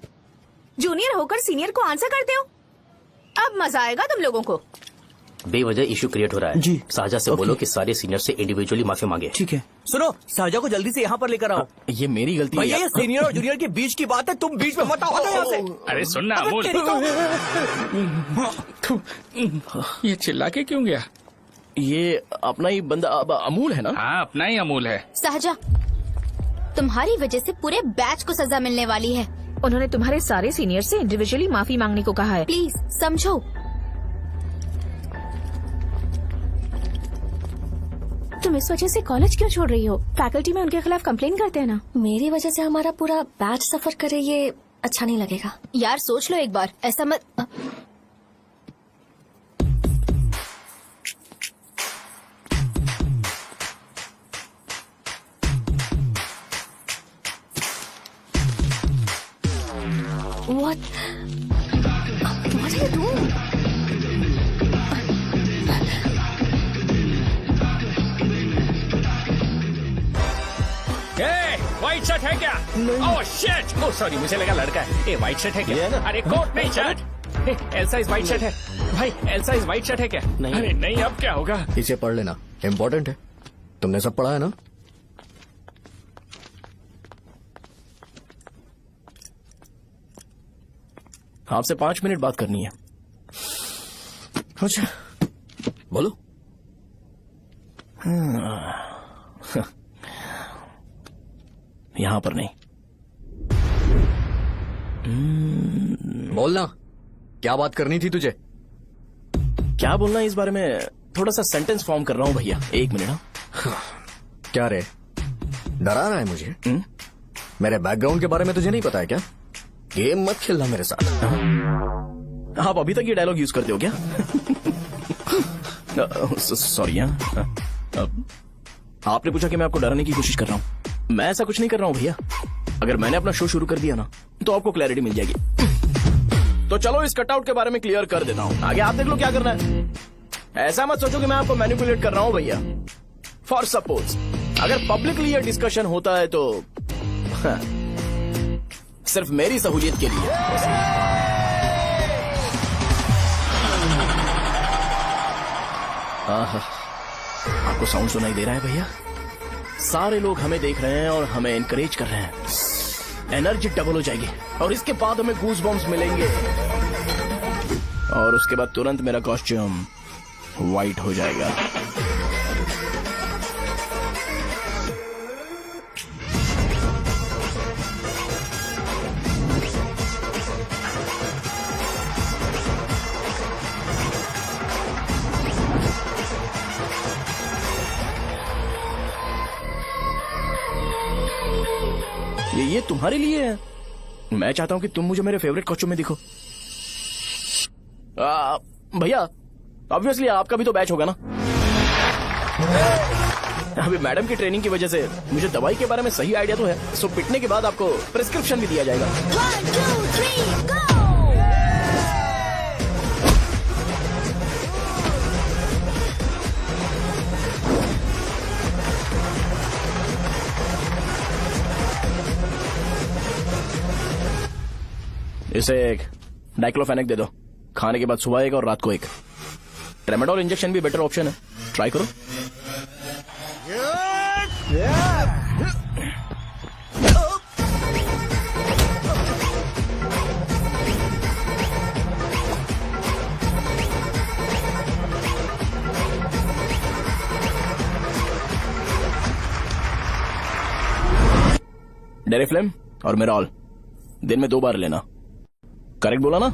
जूनियर होकर सीनियर को आंसर करते हो। अब मजा आएगा तुम लोगों को। बेवजह इशू क्रिएट हो रहा है जी। साजा से बोलो कि सारे सीनियर से इंडिविजुअली माफी मांगे। ठीक है। सुनो, सहजा को जल्दी से यहाँ पर लेकर आओ। ये मेरी गलती भैया, है। ये सीनियर और जूनियर के बीच की बात है, तुम बीच में मत आओ। हटो यहाँ से। अरे सुनना अमूल, ये चिल्ला के क्यों गया? ये अपना ही बंदा अमूल है ना? हाँ, अपना ही अमूल है। सहजा, तुम्हारी वजह से पूरे बैच को सजा मिलने वाली है। उन्होंने तुम्हारे सारे सीनियर से इंडिविजुअली माफी मांगने को कहा है। प्लीज समझो। तुम इस वजह से कॉलेज क्यों छोड़ रही हो? फैकल्टी में उनके खिलाफ कंप्लेन करते हैं ना। मेरी वजह से हमारा पूरा बैच सफर करे, ये अच्छा नहीं लगेगा। यार सोच लो एक बार, ऐसा मत। What are you doing? White shirt है क्या? Oh shit! ओह सॉरी, मुझे लगा लड़का है। व्हाइट शर्ट है क्या? अरे कोट नहीं, shirt. L size white shirt है भाई। एल साइज व्हाइट शर्ट है क्या? नहीं। अरे नहीं, अब क्या होगा? इसे पढ़ लेना, इम्पोर्टेंट है। तुमने सब पढ़ा है ना? आपसे 5 मिनट बात करनी है। अच्छा, बोलो। यहाँ पर नहीं। बोलना, क्या बात करनी थी तुझे? क्या बोलना है इस बारे में? थोड़ा सा सेंटेंस फॉर्म कर रहा हूँ भैया, 1 मिनट। क्या रे, डरा रहा है मुझे? मेरे बैकग्राउंड के बारे में तुझे नहीं पता है क्या? गेम मत खेलना मेरे साथ। आप अभी तक ये डायलॉग यूज करते हो क्या? सॉरी। आपने पूछा कि मैं आपको डराने की कोशिश कर रहा हूँ। मैं ऐसा कुछ नहीं कर रहा हूँ भैया। अगर मैंने अपना शो शुरू कर दिया ना, तो आपको क्लैरिटी मिल जाएगी। तो चलो इस कटआउट के बारे में क्लियर कर देता हूँ, आगे आप देख लो क्या करना है। ऐसा मत सोचो कि मैं आपको मैनिपुलेट कर रहा हूँ भैया। फॉर सपोज अगर पब्लिकली ये डिस्कशन होता है तो सिर्फ मेरी सहूलियत के लिए। आपको साउंड सुनाई दे रहा है भैया? सारे लोग हमें देख रहे हैं और हमें एनकरेज कर रहे हैं। एनर्जी डबल हो जाएगी और इसके बाद हमें गूज बम्स मिलेंगे और उसके बाद तुरंत मेरा कॉस्ट्यूम व्हाइट हो जाएगा। ये तुम्हारे लिए है। मैं चाहता हूं कि तुम मुझे मेरे फेवरेट कॉस्ट्यूम में दिखो। भैया ऑब्वियसली आपका भी तो बैच होगा ना। अभी मैडम की ट्रेनिंग की वजह से मुझे दवाई के बारे में सही आइडिया तो है। सो पिटने के बाद आपको प्रिस्क्रिप्शन भी दिया जाएगा। 1 2 3 गो। इसे एक डाइक्लोफेनेक दे दो। खाने के बाद सुबह एक और रात को एक। ट्रेमाडोल इंजेक्शन भी बेटर ऑप्शन है, ट्राई करो। डेरिफ्लेम और मेरॉल दिन में 2 बार लेना। करेक्ट बोला ना?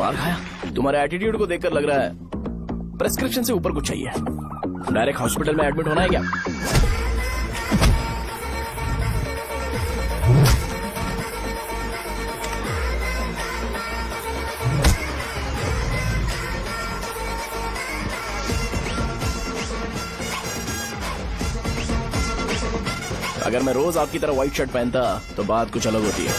मार खाया। तुम्हारे एटीट्यूड को देखकर लग रहा है प्रेस्क्रिप्शन से ऊपर कुछ चाहिए। डायरेक्ट हॉस्पिटल में एडमिट होना है क्या? अगर मैं रोज आपकी तरह व्हाइट शर्ट पहनता तो बात कुछ अलग होती है।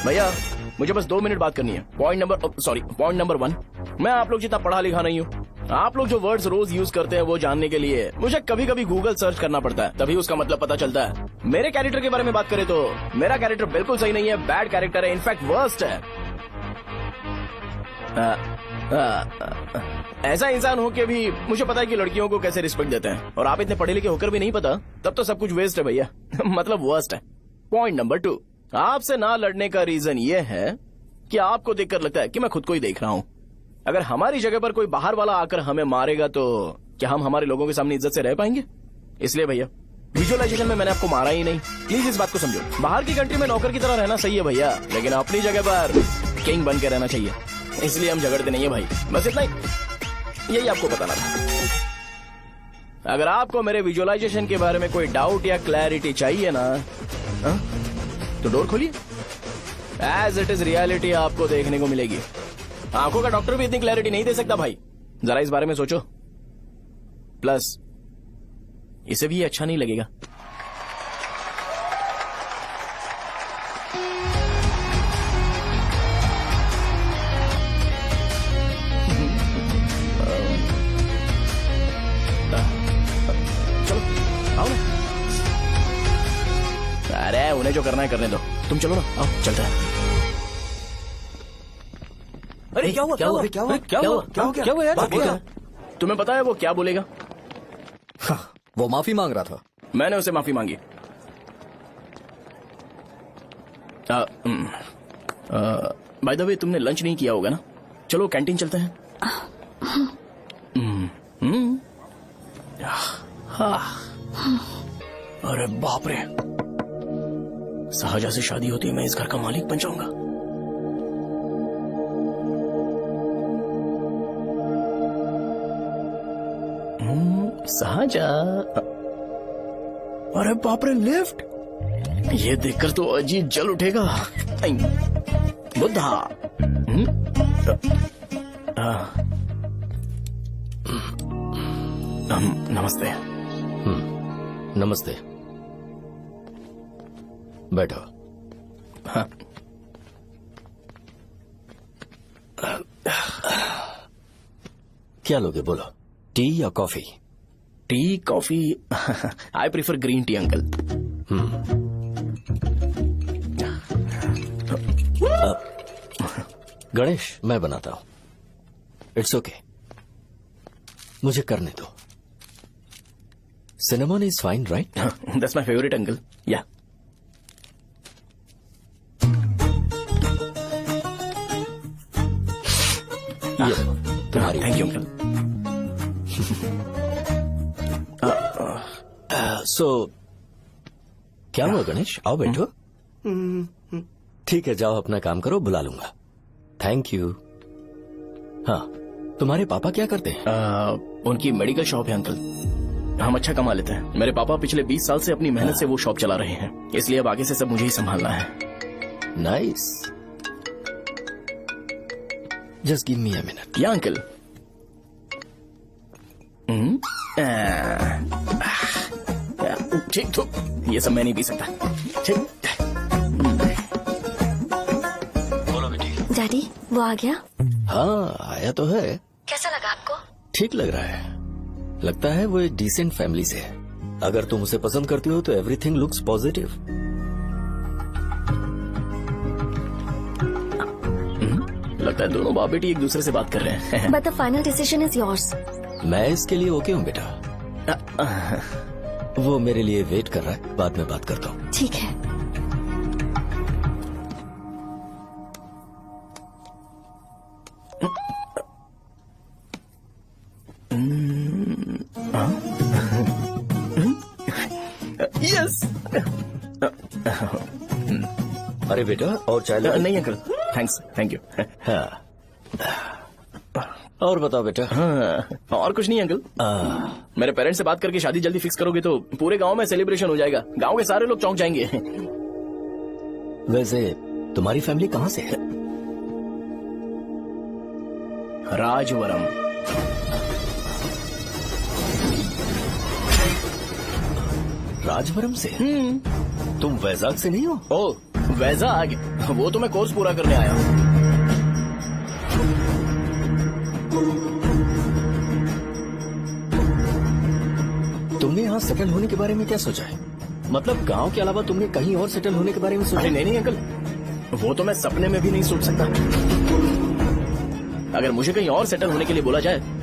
भैया मुझे बस 2 मिनट बात करनी है। पॉइंट नंबर 1, मैं आप लोग जितना पढ़ा लिखा नहीं हूँ। आप लोग जो वर्ड्स रोज यूज करते हैं वो जानने के लिए मुझे कभी कभी गूगल सर्च करना पड़ता है, तभी उसका मतलब पता चलता है। मेरे कैरेक्टर के बारे में बात करें तो मेरा कैरेक्टर बिल्कुल सही नहीं है, बैड कैरेक्टर है, इनफैक्ट वर्स्ट है। ऐसा इंसान हो के भी मुझे पता है कि लड़कियों को कैसे रिस्पेक्ट देते हैं, और आप इतने पढ़े लिखे होकर भी नहीं पता, तब तो सब कुछ वेस्ट है भैया। मतलब वर्स्ट है। पॉइंट नंबर 2, आपसे ना लड़ने का रीजन ये है कि आपको देखकर लगता है कि मैं खुद को ही देख रहा हूँ। अगर हमारी जगह पर कोई बाहर वाला आकर हमें मारेगा तो क्या हम हमारे लोगों के सामने इज्जत से रह पाएंगे? इसलिए भैया विजुअलाइजेशन में मैंने आपको मारा ही नहीं, प्लीज इस बात को समझो। बाहर की कंट्री में नौकर की तरह रहना सही है भैया, लेकिन अपनी जगह पर किंग बन के रहना चाहिए। इसलिए हम झगड़ते नहीं है भाई, बस इतना ही, यही आपको बताना था। अगर आपको मेरे विजुअलाइजेशन के बारे में कोई डाउट या क्लैरिटी चाहिए ना, तो डोर खोलिए। एज इट इज रियलिटी आपको देखने को मिलेगी। आंखों का डॉक्टर भी इतनी क्लैरिटी नहीं दे सकता भाई, जरा इस बारे में सोचो। प्लस इसे भी अच्छा नहीं लगेगा। चलो आओ ना। अरे उन्हें जो करना है करने दो, तुम चलो ना, आओ चलते हैं। अरे क्या हुआ क्या हुआ क्या हुआ क्या हुआ क्या हुआ यार? तुम्हें पता है वो क्या बोलेगा? वो माफी मांग रहा था। मैंने उसे माफी मांगी। बाय द वे तुमने लंच नहीं किया होगा ना? चलो कैंटीन चलते हैं। अरे बाप रे, शाहजहां से शादी होती है मैं इस घर का मालिक बन जाऊंगा। शाहजहां, अरे बाप रे लिफ्ट, ये देखकर तो अजीब जल उठेगा। बुद्धा, नमस्ते। नमस्ते, बैठो। हाँ। क्या लोगे बोलो, टी या coffee? Tea coffee, I prefer green tea uncle. Ganesh मैं बनाता हूं, इट्स ओके, मुझे करने दो। Cinnamon is fine right? That's my favourite uncle. या तुम्हारी। Thank you uncle. सो क्या हुआ गणेश, आओ बैठो। ठीक है जाओ अपना काम करो, बुला लूंगा। Thank you. हाँ तुम्हारे पापा क्या करते हैं? उनकी मेडिकल शॉप है अंकल। हम अच्छा कमा लेते हैं। मेरे पापा पिछले 20 साल से अपनी मेहनत से वो शॉप चला रहे हैं, इसलिए अब आगे से सब मुझे ही संभालना है। Nice, just give me a minute. या अंकल। ठीक तो ये सब मैं नहीं पी सकता। ठीक। बोलो बेटी। डैडी वो आ गया? हाँ आया तो है। कैसा लगा आपको? ठीक लग रहा है, लगता है वो एक डिसेंट फैमिली से है। अगर तुम उसे पसंद करती हो तो एवरीथिंग लुक्स पॉजिटिव। लगता है दोनों बाप बेटी एक दूसरे से बात कर रहे हैं। But the final decision is yours. मैं इसके लिए ओके हूँ बेटा। वो मेरे लिए वेट कर रहा है, बाद में बात करता हूँ। ठीक है। यस। अरे बेटा, और चाय लो। नहीं अंकल, थैंक्स, थैंक यू। हाँ, और बताओ बेटा। हाँ, और कुछ नहीं अंकल। मेरे पेरेंट्स से बात करके शादी जल्दी फिक्स करोगे तो पूरे गांव में सेलिब्रेशन हो जाएगा। गांव के सारे लोग चौंक जाएंगे। वैसे तुम्हारी फैमिली कहाँ से है? राजवरम। राजवरम से? तुम वैजाग से नहीं हो? ओ, वैजाग? वो तो मैं कोर्स पूरा करने आया हूँ। तुमने यहाँ सेटल होने के बारे में क्या सोचा है? मतलब गांव के अलावा तुमने कहीं और सेटल होने के बारे में सोचा? नहीं अंकल, वो तो मैं सपने में भी नहीं सोच सकता। अगर मुझे कहीं और सेटल होने के लिए बोला जाए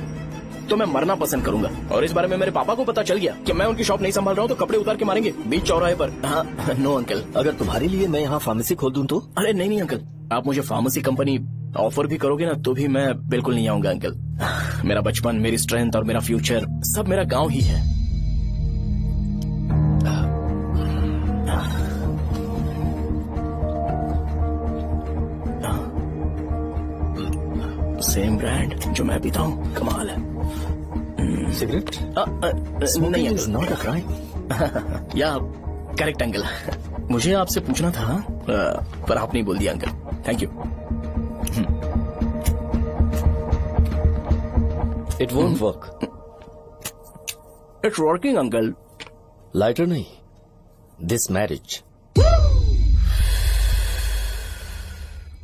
तो मैं मरना पसंद करूंगा। और इस बारे में मेरे पापा को पता चल गया कि मैं उनकी शॉप नहीं संभाल रहा हूँ तो कपड़े उतार के मारेंगे बीच चौराहे पर। हाँ, नो अंकल। अगर तुम्हारे लिए मैं यहाँ फार्मेसी खोल दूं तो? अरे नहीं अंकल, आप मुझे फार्मेसी कंपनी ऑफर भी करोगे ना तो भी मैं बिल्कुल नहीं आऊंगा अंकल। मेरा बचपन, मेरी स्ट्रेंथ और मेरा फ्यूचर सब मेरा गाँव ही है। सेम ब्रांड जो मैं पीता हूँ, कमाल है। सिगरेट? नहीं इज नॉट अ क्राइम। या करेक्ट अंकल। मुझे आपसे पूछना था पर आप नहीं बोल दिया uncle. Thank you. It won't work. It's working uncle. Lighter नहीं, दिस मैरिज।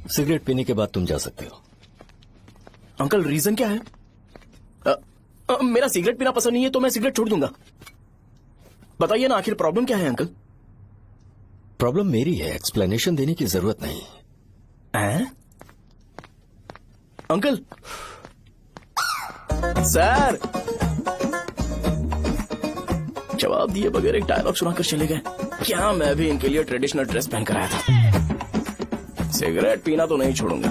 सिगरेट पीने के बाद तुम जा सकते हो। अंकल रीजन क्या है? मेरा सिगरेट पीना पसंद नहीं है तो मैं सिगरेट छोड़ दूंगा। बताइए ना, आखिर प्रॉब्लम क्या है अंकल? प्रॉब्लम मेरी है, एक्सप्लेनेशन देने की जरूरत नहीं है। अंकल सर, जवाब दिए बगैर एक डायलॉग सुनाकर चले गए। क्या मैं भी इनके लिए ट्रेडिशनल ड्रेस पहन कर आया था। सिगरेट पीना तो नहीं छोड़ूंगा।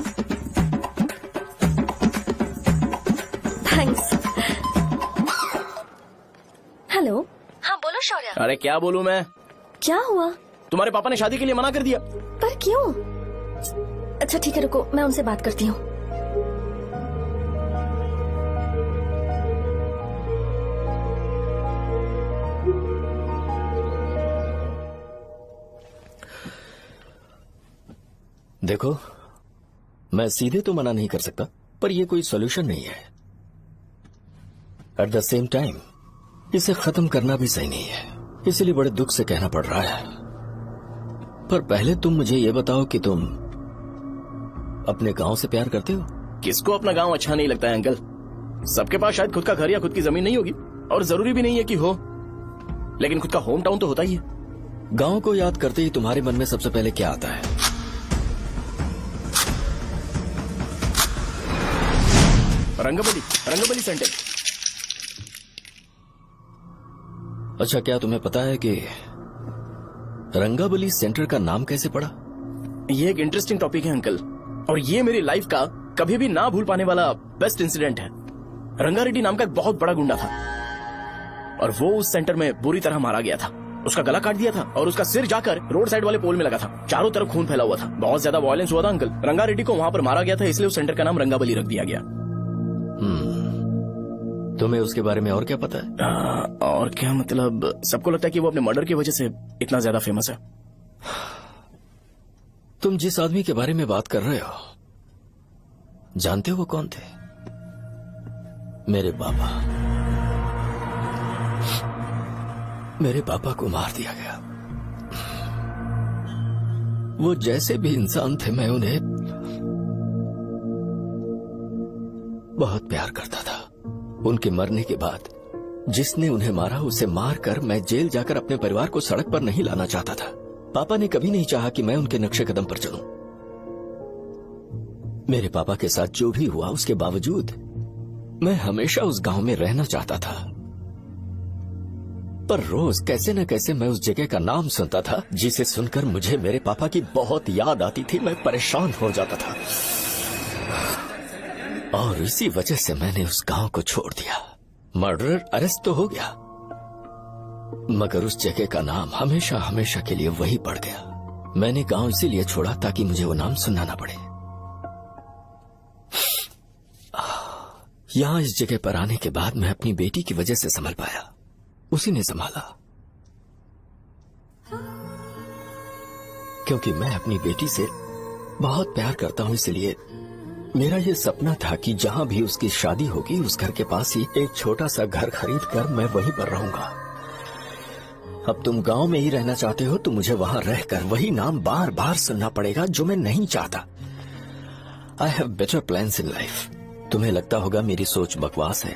थैंक्स। हेलो। हाँ बोलो शौर्य। अरे क्या बोलूं मैं? क्या हुआ? तुम्हारे पापा ने शादी के लिए मना कर दिया। पर क्यों? अच्छा ठीक है, रुको मैं उनसे बात करती हूँ। देखो, मैं सीधे तो मना नहीं कर सकता, पर यह कोई सॉल्यूशन नहीं है। एट द सेम टाइम इसे खत्म करना भी सही नहीं है, इसलिए बड़े दुख से कहना पड़ रहा है। पर पहले तुम मुझे ये बताओ कि तुम अपने गांव से प्यार करते हो? किसको अपना गांव अच्छा नहीं लगता है अंकल? सबके पास शायद खुद का घर या खुद की जमीन नहीं होगी, और जरूरी भी नहीं है कि हो, लेकिन खुद का होम टाउन तो होता ही है। गांव को याद करते ही तुम्हारे मन में सबसे पहले क्या आता है? रंगबली सेंटर। अच्छा, क्या तुम्हें पता है कि रंगाबली सेंटर का नाम कैसे पड़ा? ये एक इंटरेस्टिंग टॉपिक है अंकल, और ये मेरी लाइफ का कभी भी ना भूल पाने वाला बेस्ट इंसिडेंट है। रंगारेड्डी नाम का एक बहुत बड़ा गुंडा था, और वो उस सेंटर में बुरी तरह मारा गया था। उसका गला काट दिया था और उसका सिर जाकर रोड साइड वाले पोल में लगा था। चारों तरफ खून फैला हुआ था, बहुत ज्यादा वायलेंस हुआ था अंकल। रंगारेड्डी को वहां पर मारा गया था, इसलिए उस सेंटर का नाम रंगाबली रख दिया गया। तुम्हें उसके बारे में और क्या पता है? और क्या मतलब, सबको लगता है कि वो अपने मर्डर की वजह से इतना ज्यादा फेमस है। तुम जिस आदमी के बारे में बात कर रहे हो, जानते हो वो कौन थे? मेरे पापा। मेरे पापा को मार दिया गया। वो जैसे भी इंसान थे, मैं उन्हें बहुत प्यार करता था। उनके मरने के बाद जिसने उन्हें मारा उसे मारकर मैं जेल जाकर अपने परिवार को सड़क पर नहीं लाना चाहता था। पापा ने कभी नहीं चाहा कि मैं उनके नक्शे कदम पर चलूं। मेरे पापा के साथ जो भी हुआ उसके बावजूद मैं हमेशा उस गांव में रहना चाहता था। पर रोज कैसे न कैसे मैं उस जगह का नाम सुनता था, जिसे सुनकर मुझे मेरे पापा की बहुत याद आती थी। मैं परेशान हो जाता था, और इसी वजह से मैंने उस गांव को छोड़ दिया। मर्डरर अरेस्ट तो हो गया, मगर उस जगह का नाम हमेशा हमेशा के लिए वही पड़ गया। मैंने गांव इसीलिए छोड़ा ताकि मुझे वो नाम सुनना ना पड़े। यहां इस जगह पर आने के बाद मैं अपनी बेटी की वजह से संभल पाया, उसी ने संभाला। क्योंकि मैं अपनी बेटी से बहुत प्यार करता हूं, इसलिए मेरा ये सपना था कि जहां भी उसकी शादी होगी उस घर के पास ही एक छोटा सा घर खरीद कर मैं वहीं पर रहूंगा। अब तुम गांव में ही रहना चाहते हो तो मुझे वहां रहकर वही नाम बार बार सुनना पड़ेगा जो मैं नहीं चाहता। I have better plans in life. तुम्हें लगता होगा मेरी सोच बकवास है।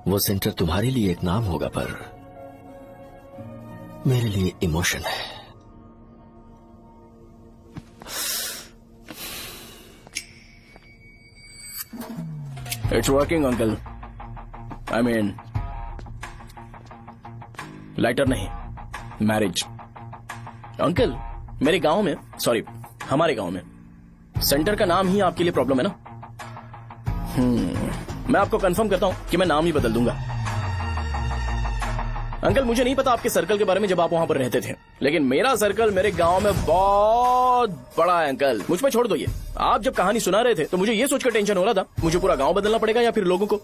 वो सेंटर तुम्हारे लिए एक नाम होगा पर मेरे लिए इमोशन है। It's working uncle. I mean lighter नहीं, मैरिज। अंकल मेरे गांव में, सॉरी हमारे गांव में सेंटर का नाम ही आपके लिए प्रॉब्लम है ना? मैं आपको कंफर्म करता हूं कि मैं नाम ही बदल दूंगा। अंकल मुझे नहीं पता आपके सर्कल के बारे में जब आप वहां पर रहते थे, लेकिन मेरा सर्कल मेरे गांव में बहुत बड़ा है अंकल। मुझ पे छोड़ दो ये। आप जब कहानी सुना रहे थे तो मुझे ये सोचकर टेंशन हो रहा था मुझे पूरा गांव बदलना पड़ेगा या फिर लोगों को।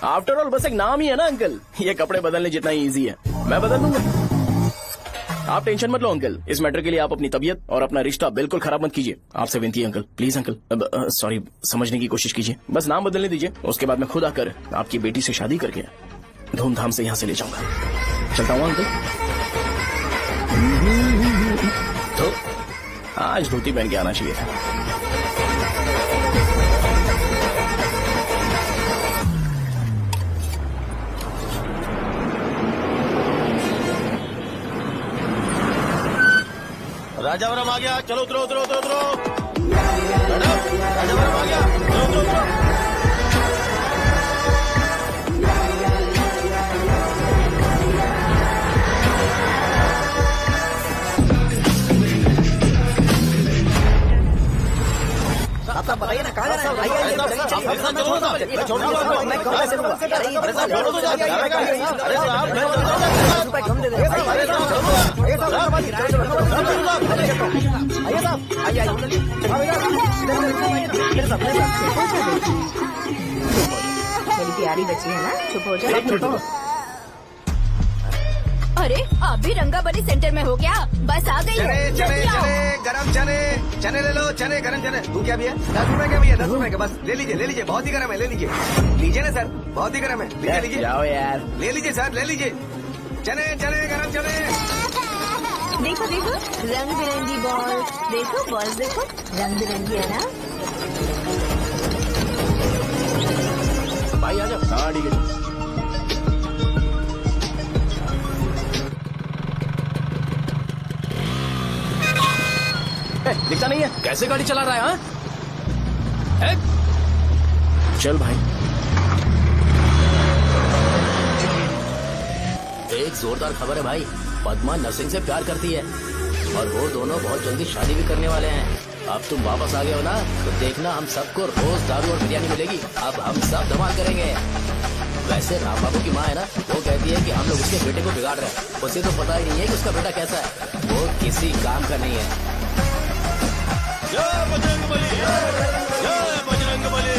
आफ्टर ऑल बस एक नाम ही है ना अंकल, ये कपड़े बदलने जितना ही ईजी है, मैं बदल दूंगा। आप टेंशन मत लो अंकल, इस मैटर के लिए आप अपनी तबीयत और अपना रिश्ता बिल्कुल खराब मत कीजिए। आपसे विनती है अंकल, प्लीज अंकल, सॉरी समझने की कोशिश कीजिए। बस नाम बदलने दीजिए, उसके बाद मैं खुद आकर आपकी बेटी से शादी करके धूमधाम से यहाँ से ले जाऊंगा। चलता हूँ अंकल। तो आज धोती पहन के आना चाहिए था। राजावरम आ गया, चलो उतरो उतरो उतरो उतरो। राजावरम आ गया, चलो उतरो उतरो। साहब बताइए ना, कहाँ जा रहे हैं? मेरी प्यारी बच्ची है ना, चुप हो जाओ। अरे आप भी रंगाबली सेंटर में हो क्या? बस आ गई है। चने गरम चने ले लो, चने गरम चने। तू क्या भैया? 10 रुपए का भैया, 10 रुपए का। बस ले लीजिए, बहुत ही गरम है, ले लीजिए ना सर, बहुत ही गरम है, लीजिए जाओ यार, ले लीजिए सर, ले लीजिए। चने गरम चने। देखो रंग बिरंगी बॉल, देखो बॉल देखो रंग बिरंगी है ना। भाई आ जाओ। हाँ ठीक है। दिखता नहीं है, कैसे गाड़ी चला रहा है? हाँ? चल भाई। एक जोरदार खबर है भाई, पद्मा नरसिंह से प्यार करती है और वो दोनों बहुत जल्दी शादी भी करने वाले हैं। अब तुम वापस आ गए हो ना, तो देखना हम सबको रोज दारू और बिरयानी मिलेगी। अब हम सब धमाल करेंगे। वैसे राम बाबू की माँ है ना, वो कहती है कि हम लोग उसके बेटे को बिगाड़ रहे हैं। उसे तो पता ही नहीं है कि उसका बेटा कैसा है, वो किसी काम का नहीं है। जय बजरंगबली, जय बजरंगबली,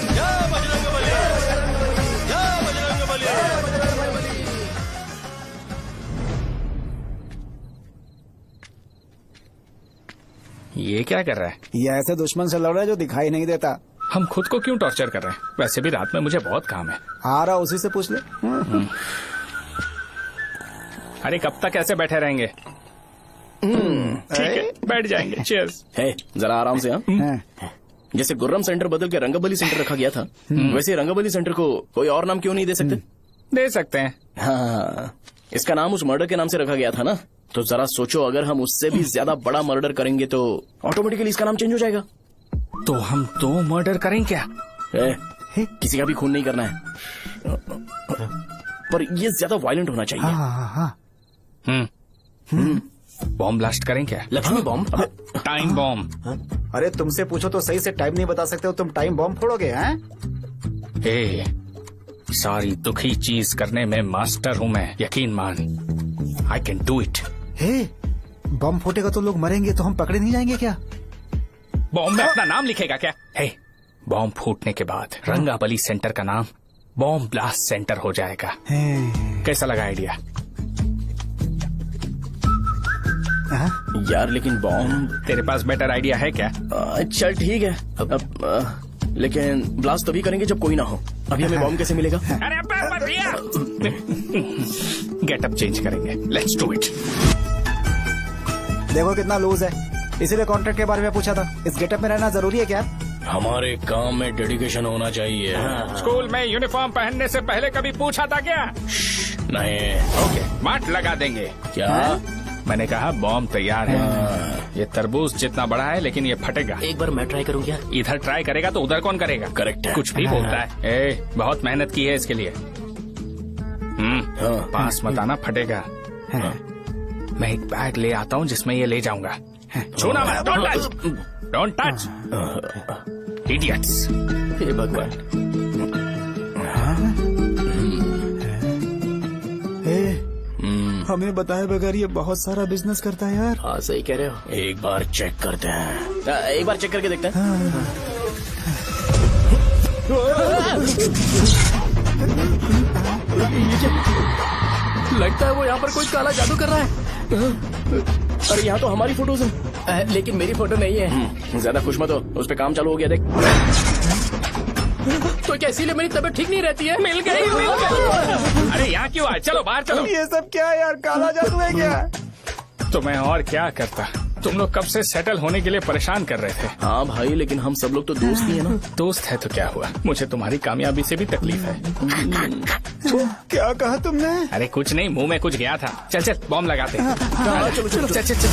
जय बजरंगबली, जय बजरंगबली। ये क्या कर रहा है? ये ऐसे दुश्मन से लड़ रहा है जो दिखाई नहीं देता। हम खुद को क्यों टॉर्चर कर रहे हैं? वैसे भी रात में मुझे बहुत काम है। आ रहा उसी से पूछ ले। अरे कब तक ऐसे बैठे रहेंगे? ठीक है, बैठ जाएंगे। चीयर्स। है जरा आराम से। हाँ जैसे गुर्रम सेंटर बदल के रंगाबली सेंटर रखा गया था, वैसे रंगाबली सेंटर को कोई और नाम क्यों नहीं दे सकते? दे सकते हैं। हाँ, इसका नाम उस मर्डर के नाम से रखा गया था ना, तो जरा सोचो अगर हम उससे भी ज्यादा बड़ा मर्डर करेंगे तो ऑटोमेटिकली इसका नाम चेंज हो जाएगा। तो हम 2 मर्डर करें क्या? किसी का भी खून नहीं करना है, पर ये ज्यादा वायलेंट होना चाहिए। बॉम्ब ब्लास्ट करें क्या? Lakshmi bomb, time bomb. अरे तुमसे पूछो तो सही से टाइम नहीं बता सकते हो, तुम टाइम बॉम्ब फोड़ोगे? हैं? ए, सारी दुखी चीज करने में मास्टर हूँ मैं, यकीन मान। I can do it. Hey, bomb फूटेगा तो लोग मरेंगे, तो हम पकड़े नहीं जाएंगे क्या? बॉम्ब में अपना नाम लिखेगा क्या? हे, बॉम्ब फूटने के बाद रंगाबली सेंटर का नाम बॉम्ब ब्लास्ट सेंटर हो जाएगा। कैसा लगा आइडिया? यार लेकिन बॉम्ब, तेरे पास बेटर आइडिया है क्या? चल ठीक है, अब लेकिन ब्लास्ट तभी करेंगे जब कोई ना हो। अभी हमें बॉम्ब कैसे मिलेगा? अरे भैया, गेटअप चेंज करेंगे। Let's do it. देखो कितना लूज है, इसीलिए कॉन्ट्रैक्ट के बारे में पूछा था। इस गेटअप में रहना जरूरी है क्या? हमारे काम में डेडिकेशन होना चाहिए। स्कूल में यूनिफॉर्म पहनने से पहले कभी पूछा था क्या? नहीं। ओके, मार्ट लगा देंगे। क्या? मैंने कहा बॉम्ब तैयार है। ये तरबूज जितना बड़ा है, लेकिन ये फटेगा। एक बार मैं ट्राई करूँ क्या? इधर ट्राई करेगा तो उधर कौन करेगा? करेक्ट है। कुछ भी बोलता है। ए, बहुत मेहनत की है इसके लिए। पास मत आना, फटेगा। मैं एक बैग ले आता हूँ जिसमें ये ले जाऊंगा। छूना मत, don't touch, don't touch, idiots. हे भगवान। हमें बताए बगैर ये बहुत सारा बिजनेस करता है यार। हाँ सही कह रहे हो। एक बार चेक करते हैं। एक बार चेक करके देखते हैं। लगता है वो यहाँ पर कोई काला जादू कर रहा है। अरे यहाँ तो हमारी फोटोज हैं, लेकिन मेरी फोटो नहीं है। ज्यादा खुश मत हो, उस पे काम चालू हो गया देख। तो क्या इसीलिए मेरी तबीयत ठीक नहीं रहती है? मिल गई, मिल गई। अरे यहाँ क्यों आए? चलो बाहर चलो। ये सब क्या है यार, काला जादू है क्या? तो मैं और क्या करता? तुम लोग कब से सेटल होने के लिए परेशान कर रहे थे। हाँ भाई, लेकिन हम सब लोग तो दोस्त ही है ना। दोस्त है तो क्या हुआ? मुझे तुम्हारी कामयाबी से भी तकलीफ है। क्या कहा तुमने? अरे कुछ नहीं, मुंह में कुछ गया था। चल चल बॉम्ब लगाते हैं। चलो चलो चल चल चल।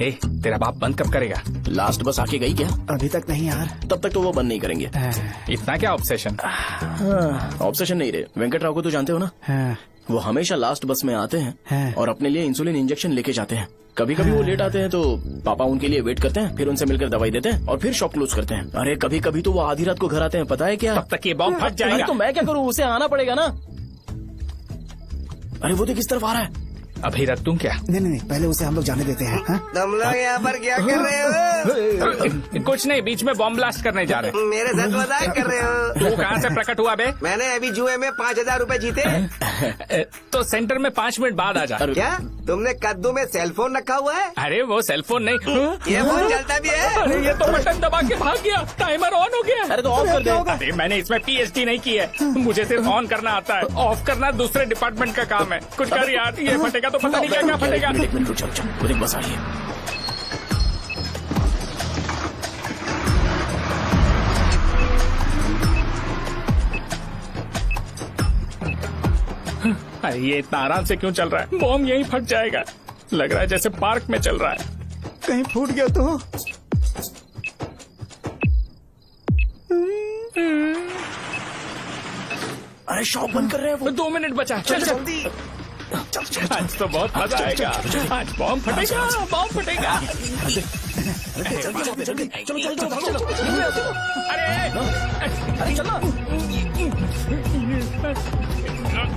ए, तेरा बाप बंद कब करेगा? लास्ट बस आके गई क्या? अभी तक नहीं यार। तब तक तो वो बंद नहीं करेंगे। इतना क्या ऑब्सेशन? ऑब्सेशन नहीं रे, वेंकट राव को तो जानते हो ना? वो हमेशा लास्ट बस में आते हैं और अपने लिए इंसुलिन इंजेक्शन लेके जाते हैं। कभी कभी वो लेट आते हैं तो पापा उनके लिए वेट करते हैं, फिर उनसे मिलकर दवाई देते हैं और फिर शॉप क्लोज करते हैं। अरे कभी कभी तो वो आधी रात को घर आते हैं, पता है क्या? तब तक ये बॉम्ब फट जाएगा। तो मैं क्या करूँ, उसे आना पड़ेगा ना। अरे वो देख किस तरफ आ रहा है। अभी रख दूं क्या? नहीं, पहले उसे हम लोग जाने देते हैं। तुम लोग यहाँ पर क्या कर रहे हो? कुछ नहीं, बीच में बॉम्ब ब्लास्ट करने जा रहे हैं। मेरे साथ मजाक कर रहे हो? तू कहाँ से प्रकट हुआ बे? मैंने अभी जुए में 5,000 रूपए जीते। तो सेंटर में 5 मिनट बाद आ जा। क्या तुमने कद्दू में सेलफोन रखा हुआ है? अरे वो सेलफोन नहीं, ये फोन चलता भी है। अरे ये तो बटन दबा के भाग गया, टाइमर ऑन हो गया। अरे तो ऑफ कर दे। अरे मैंने इसमें PhD नहीं की है, मुझे सिर्फ ऑन करना आता है। ऑफ करना दूसरे डिपार्टमेंट का काम है। कुछ कर यार, ये फटेगा तो पता नहीं क्या क्या फटेगा। एक मिनट रुक जाओ, वो देख बस आ रही है। अरे ये इतना आराम से क्यों चल रहा है? बॉम्ब यहीं फट जाएगा। लग रहा है जैसे पार्क में चल रहा है। कहीं फूट गया तो? अरे शॉप बंद कर रहे हैं वो। 2 मिनट बचा, चल जल्दी। आज तो बहुत मजा आएगा। आज बॉम्ब फटेगा, बॉम्ब फटेगा। चलो। अरे चलो,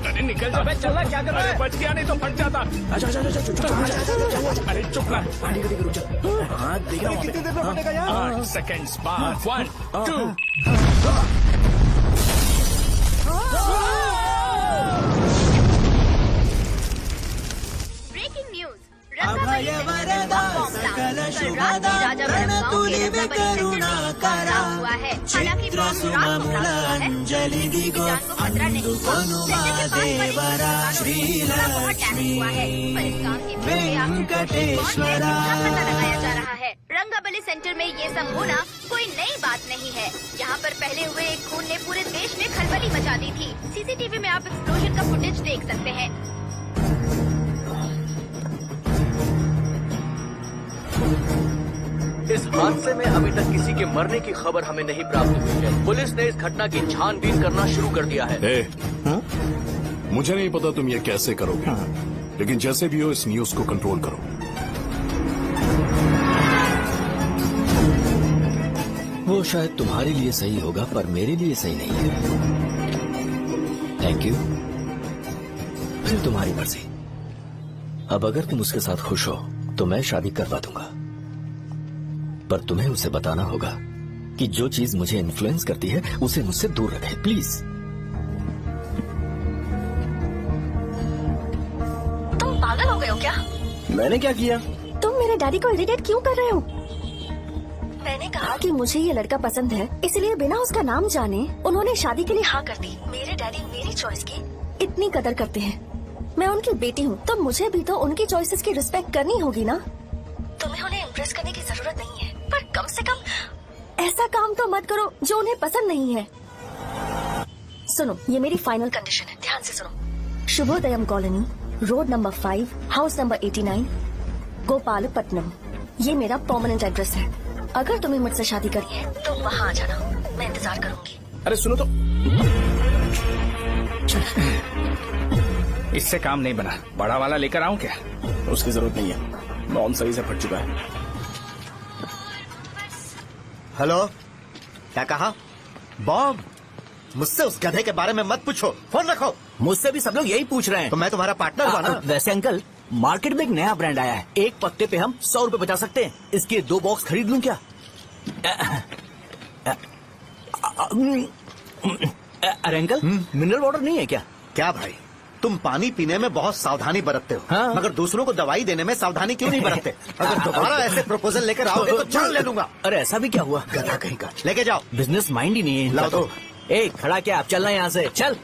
अरे निकल जा। चलना क्या कर रहा है? बच गया, नहीं तो फट जाता। अरे चुप ना। हाँ देख रहा हूँ। कितनी देर में फटेगा यार? 8 सेकेंड्स बाद 1 2। ब्रेकिंग न्यूज, रंगाबली सेंटर में बॉम्ब ब्लास्ट। कल रात में राजा गांव के रंगाबली सेंटर में बड़ा हुआ है। हालांकि बॉम्ब रात को ब्लास्ट हुआ है, किसी की जान को खतरा नहीं हुआ। सेंटर के पास बड़ी थोड़ा बहुत डैमेज हुआ है, पर इस काम की प्रक्रिया कौन है इसका पता लगाया जा रहा है। रंगाबली सेंटर में ये सब होना कोई नई बात नहीं है। यहाँ पर पहले हुए एक खून ने पूरे देश में खलबली मचा दी थी। CCTV में आप एक्सप्लोजन का फुटेज देख सकते हैं। इस हादसे में अभी तक किसी के मरने की खबर हमें नहीं प्राप्त हुई है। पुलिस ने इस घटना की छानबीन करना शुरू कर दिया है। मुझे नहीं पता तुम ये कैसे करोगे, लेकिन जैसे भी हो इस न्यूज को कंट्रोल करो। वो शायद तुम्हारे लिए सही होगा, पर मेरे लिए सही नहीं है। Thank you. फिर तुम्हारी मर्जी। अब अगर तुम उसके साथ खुश हो तो मैं शादी करवा दूंगा, पर तुम्हें उसे बताना होगा कि जो चीज मुझे इन्फ्लुएंस करती है उसे मुझसे दूर रखे, प्लीज। तुम पागल हो गए हो क्या? मैंने क्या किया? तुम मेरे डैडी को इरिटेट क्यों कर रहे हो? मैंने कहा कि मुझे ये लड़का पसंद है, इसलिए बिना उसका नाम जाने उन्होंने शादी के लिए हाँ कर दी। मेरे डैडी मेरी चॉइस की इतनी कदर करते हैं। मैं उनकी बेटी हूँ, तो मुझे भी तो उनकी चॉइसेस की रिस्पेक्ट करनी होगी ना। तुम्हें उन्हें इम्प्रेस करने की जरूरत नहीं है, पर कम से कम ऐसा काम तो मत करो जो उन्हें पसंद नहीं है। सुनो, ये मेरी फाइनल कंडीशन है, ध्यान से सुनो। Shubhodayam colony, road number 5, house number 89, Gopalapatnam. ये मेरा परमानेंट एड्रेस है। अगर तुम्हें मुझसे शादी करनी है तो वहाँ आ जाना, मैं इंतजार करूंगी। अरे सुनो तो, इससे काम नहीं बना, बड़ा वाला लेकर आऊं क्या? उसकी जरूरत नहीं है, नॉन सही से फट चुका है। हेलो, क्या कहा? बॉब, मुझसे उस गधे के बारे में मत पूछो, फोन रखो। मुझसे भी सब लोग यही पूछ रहे हैं। तो मैं तुम्हारा पार्टनर हुआ ना। वैसे अंकल, मार्केट में एक नया ब्रांड आया है, एक पत्ते पे हम 100 रुपए बचा सकते हैं। इसके 2 बॉक्स खरीद लूं क्या? अरे अंकल, मिनरल वाटर नहीं है क्या? क्या भाई, तुम पानी पीने में बहुत सावधानी बरतते हो, हाँ। मगर दूसरों को दवाई देने में सावधानी क्यों नहीं बरतते? अगर दोबारा ऐसे प्रपोजल लेकर आओगे तो जान ले लूंगा। अरे ऐसा भी क्या हुआ? गधा कहीं का, लेके जाओ। बिजनेस माइंड ही नहीं है इनका लाओ तो। दो। ए, खड़ा क्या? आप चलना यहाँ से, चल।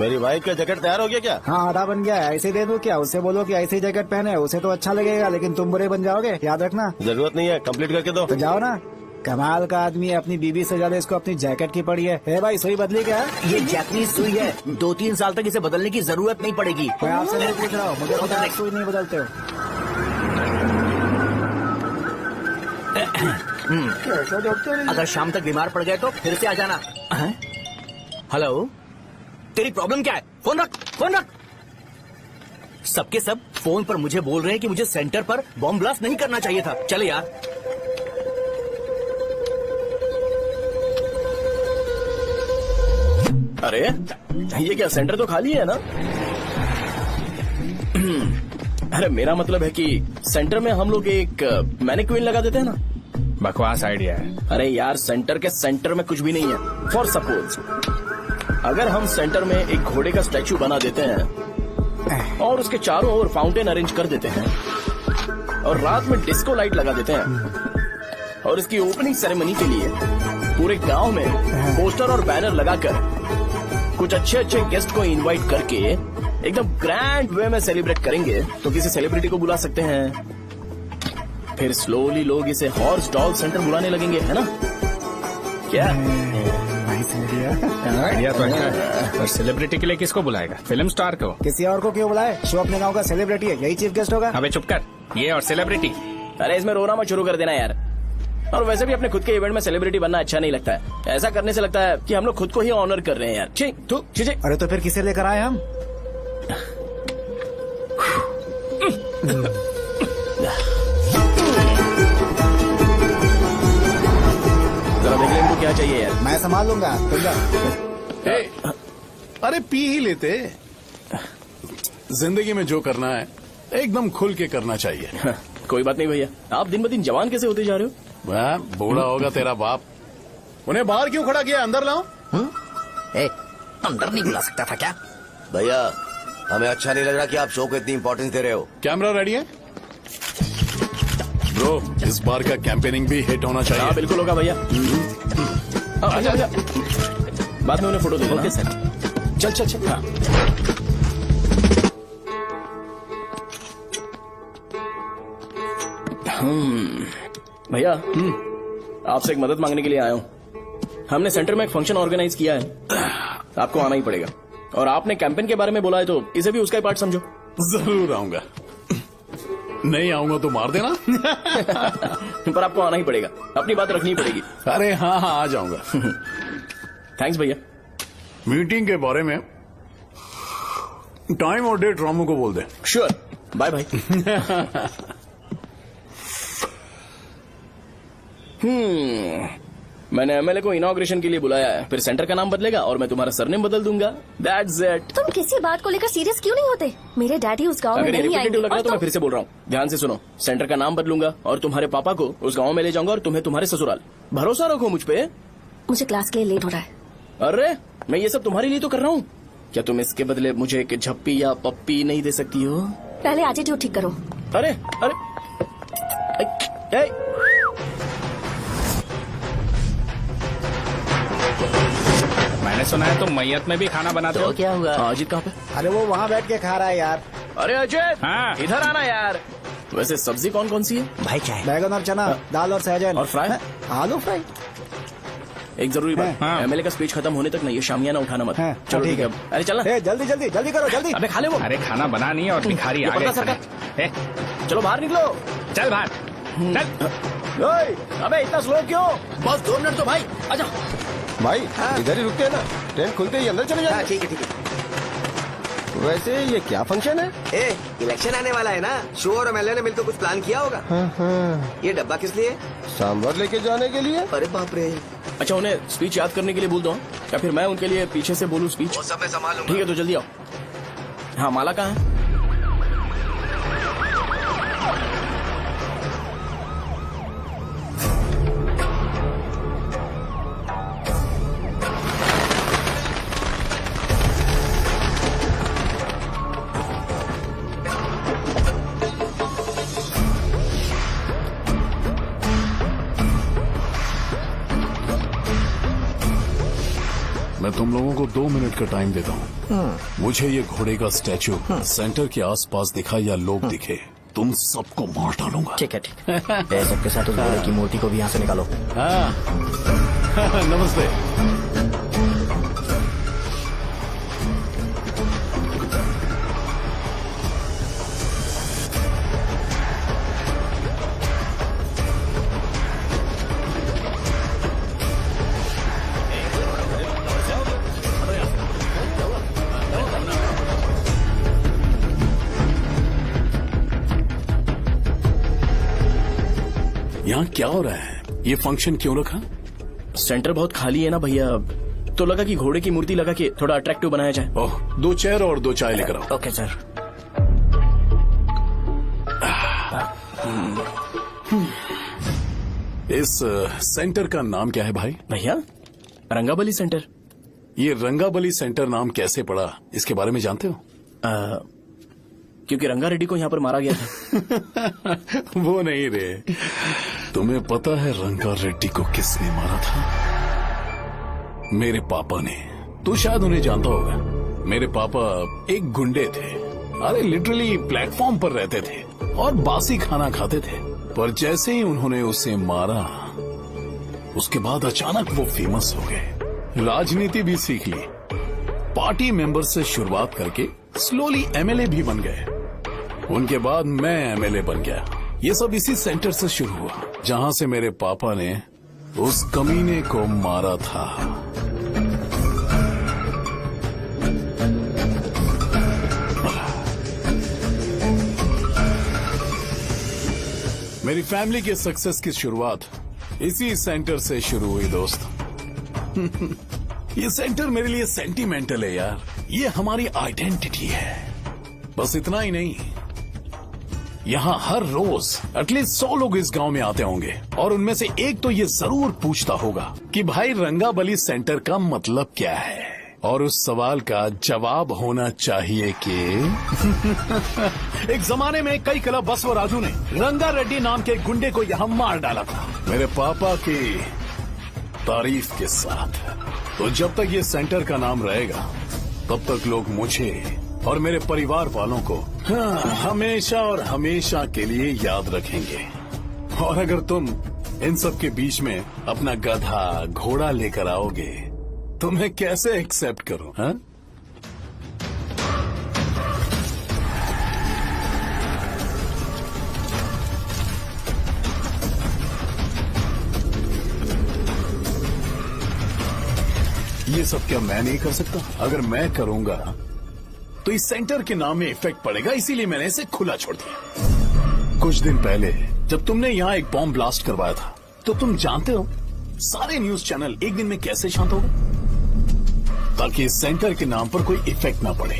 मेरी वाइफ का जैकेट तैयार हो गया क्या? हाँ, आधा बन गया है। ऐसे दे दो क्या? उससे बोलो कि ऐसे ही जैकेट पहने, उसे तो अच्छा लगेगा, लेकिन तुम बुरे बन जाओगे, याद रखना। जरूरत नहीं है, कंप्लीट करके दो। तो जाओ ना। कमाल का आदमी है, अपनी बीवी से ज्यादा इसको अपनी जैकेट की पड़ी है। ए भाई, सुई बदली क्या? ये जैपनीज सुई है, 2-3 साल तक इसे बदलने की जरूरत नहीं पड़ेगी। मैं आपसे नहीं पूछ रहा हूँ, मुझे पता है आप सुई नहीं बदलते हो। अगर शाम तक बीमार पड़ गए तो फिर से आ जाना। हेलो, तेरी प्रॉब्लम क्या है? फोन रख, फोन रख। सबके सब फोन पर मुझे बोल रहे हैं कि मुझे सेंटर पर बॉम्ब ब्लास्ट नहीं करना चाहिए था। चले यार। अरे ये क्या, सेंटर तो खाली है ना? अरे मेरा मतलब है कि सेंटर में हम लोग एक मैनिक्विन लगा देते हैं ना। बकवास आइडिया है। अरे यार, सेंटर के सेंटर में कुछ भी नहीं है। फॉर सपोज अगर हम सेंटर में एक घोड़े का स्टैचू बना देते हैं और उसके चारों ओर फाउंटेन अरेंज कर देते हैं और रात में डिस्को लाइट लगा देते हैं और इसकी ओपनिंग सेरेमनी के लिए पूरे गांव में पोस्टर और बैनर लगाकर कुछ अच्छे अच्छे गेस्ट को इनवाइट करके एकदम ग्रैंड वे में सेलिब्रेट करेंगे, तो किसी सेलिब्रिटी को बुला सकते हैं। फिर स्लोली लोग इसे हॉर्स डॉल सेंटर बुलाने लगेंगे, है ना? क्या आइडिया तो अच्छा है, पर सेलिब्रिटी के लिए किसको बुलाएगा? फिल्म स्टार को? किसी और को क्यों बुलाए? शो अपने गांव का सेलिब्रिटी है, यही चीफ गेस्ट होगा। अबे चुप कर, ये और सेलिब्रिटी। अरे इसमें रोना मत शुरू कर देना यार। और वैसे भी अपने खुद के इवेंट में सेलिब्रिटी बनना अच्छा नहीं लगता है। ऐसा करने से लगता है कि हम लोग खुद को ही ऑनर कर रहे हैं यार। ठीक। अरे तो फिर किसे लेकर आए हम? जरा देख ले इनको क्या चाहिए यार। मैं संभाल लूंगा, तुम जा। अरे पी ही लेते। जिंदगी में जो करना है एकदम खुल के करना चाहिए। कोई बात नहीं भैया, आप दिन ब दिन जवान कैसे होते जा रहे हो? वह बूढ़ा होगा तेरा बाप। उन्हें बाहर क्यों खड़ा किया? अंदर लाओ। अंदर नहीं बुला सकता था क्या? भैया, हमें अच्छा नहीं लग रहा कि आप शो को इतनी इंपॉर्टेंस दे रहे हो। कैमरा रेडी है ब्रो? इस बार का कैंपेनिंग भी हिट होना चाहिए। हाँ बिल्कुल होगा भैया। आजा। बाद में उन्हें फोटो दे देना। Okay sir. चल। हाँ। भैया, आपसे एक मदद मांगने के लिए आया हूँ। हमने सेंटर में एक फंक्शन ऑर्गेनाइज किया है, आपको आना ही पड़ेगा। और आपने कैंपेन के बारे में बोला है तो इसे भी उसका ही पार्ट समझो। जरूर आऊंगा। नहीं आऊंगा तो मार देना। पर आपको आना ही पड़ेगा, अपनी बात रखनी पड़ेगी। अरे हाँ आ जाऊंगा। थैंक्स भैया। मीटिंग के बारे में टाइम और डेट रामू को बोल दे। Sure, bye bye. मैंने एमएलए को इनॉग्रेशन के लिए बुलाया है, फिर सेंटर का नाम बदलेगा और मैं तुम्हारा सरनेम बदल दूंगा। That's it. तुम किसी बात को लेकर सीरियस क्यों नहीं होते? मेरे डैडी उस गांव में अगर ये नहीं आएंगे। रिपीटेटिव लग रहा है तो और मैं फिर से बोल रहा हूँ, ध्यान से सुनो। सेंटर का नाम बदलूंगा और तुम्हारे पापा को उस गाँव में ले जाऊंगा और तुम्हें तुम्हारे ससुराल। भरोसा रखो मुझ पे। मुझे क्लास के लिए लेट हो रहा है। अरे मैं ये सब तुम्हारे लिए तो कर रहा हूँ, क्या तुम इसके बदले मुझे एक झप्पी या पप्पी नहीं दे सकती हो? पहले एटीट्यूड ठीक करो। अरे अरे ए, मैंने सुना है तुम मैयत में भी खाना बनाते हो। क्या हुआ? अजीत कहाँ पे? अरे वो वहाँ बैठ के खा रहा है यार। अरे अजय हाँ। इधर आना यार। वैसे सब्जी कौन कौन सी है? भाई क्या है? बैगन और चना, दाल और सहजन और फ्राई? आलू फ्राई। एक जरूरी बात, हाँ। एमएलए का स्पीच खत्म होने तक ना ये शामियाना उठाना मत। हाँ, चलो ठीक ठीक है। है। अरे चलना। ए, जल्दी जल्दी जल्दी करो जल्दी। अबे खा ले वो। अरे खाना बना नहीं और भिखारी ये आ गए पता सरकार। खाने। ए, चलो बाहर निकलो। चल बाहर चल। ओए, अबे इतना स्लो क्यों? बस 2 मिनट तो भाई, आजा। भाई इधर ही रुकते हैं ना, ट्रेन खुलते ही अंदर चले जाए। ठीक है ठीक है। वैसे ये क्या फंक्शन है? ए, इलेक्शन आने वाला है ना, शो और एमएलए ने मिलकर कुछ प्लान किया होगा। ये डब्बा किस लिए? सांभर लेके जाने के लिए। अरे बाप रे। अच्छा उन्हें स्पीच याद करने के लिए बोल दो या फिर मैं उनके लिए पीछे से बोलूं स्पीच? वो सब मैं संभाल लूंगा। ठीक है तो जल्दी आओ। हाँ माला कहाँ है? मैं तुम लोगों को 2 मिनट का टाइम देता हूँ। मुझे ये घोड़े का स्टैचू सेंटर के आसपास दिखा या लोग दिखे, तुम सबको मार डालूंगा। ठीक है ठीक है। सबके साथ उस घोड़े की मूर्ति को भी यहाँ से निकालो। नमस्ते। यहाँ क्या हो रहा है? ये फंक्शन क्यों रखा? सेंटर बहुत खाली है ना भैया, तो लगा कि घोड़े की मूर्ति लगा के थोड़ा अट्रैक्टिव बनाया जाए। ओह, 2 चेयर और 2 चाय लेकर आओ। Okay sir. इस सेंटर का नाम क्या है भाई? भैया रंगाबली सेंटर। ये रंगाबली सेंटर नाम कैसे पड़ा, इसके बारे में जानते हो? क्योंकि रंगा रेड्डी को यहाँ पर मारा गया था। वो नहीं रे, तुम्हें पता है रंगा रेड्डी को किसने मारा था? मेरे पापा ने। तू शायद उन्हें जानता होगा। मेरे पापा एक गुंडे थे। अरे लिटरली प्लेटफॉर्म पर रहते थे और बासी खाना खाते थे, पर जैसे ही उन्होंने उसे मारा उसके बाद अचानक वो फेमस हो गए। राजनीति भी सीख ली, पार्टी मेंबर से शुरुआत करके स्लोली एमएलए भी बन गए। उनके बाद मैं एमएलए बन गया। ये सब इसी सेंटर से शुरू हुआ जहां से मेरे पापा ने उस कमीने को मारा था। मेरी फैमिली के सक्सेस की शुरुआत इसी सेंटर से शुरू हुई दोस्त। ये सेंटर मेरे लिए सेंटिमेंटल है यार, ये हमारी आइडेंटिटी है। बस इतना ही नहीं, यहाँ हर रोज एटलीस्ट 100 लोग इस गांव में आते होंगे और उनमें से एक तो ये जरूर पूछता होगा कि भाई रंगाबली सेंटर का मतलब क्या है, और उस सवाल का जवाब होना चाहिए कि एक जमाने में कई क्लब बसवराजू ने रंगा रेड्डी नाम के गुंडे को यहाँ मार डाला था, मेरे पापा की तारीफ के साथ। तो जब तक ये सेंटर का नाम रहेगा तब तक लोग मुझे और मेरे परिवार वालों को हमेशा और हमेशा के लिए याद रखेंगे। और अगर तुम इन सब के बीच में अपना गधा घोड़ा लेकर आओगे तो मैं कैसे एक्सेप्ट करूं? हाँ? ये सब क्या मैं नहीं कर सकता? अगर मैं करूंगा तो इस सेंटर के नाम में इफेक्ट पड़ेगा, इसीलिए मैंने इसे खुला छोड़ दिया। कुछ दिन पहले जब तुमने यहाँ एक बॉम्ब ब्लास्ट करवाया था तो तुम जानते हो सारे न्यूज चैनल एक दिन में कैसे शांत हो गए? ताकि इस सेंटर के नाम पर कोई इफेक्ट ना पड़े।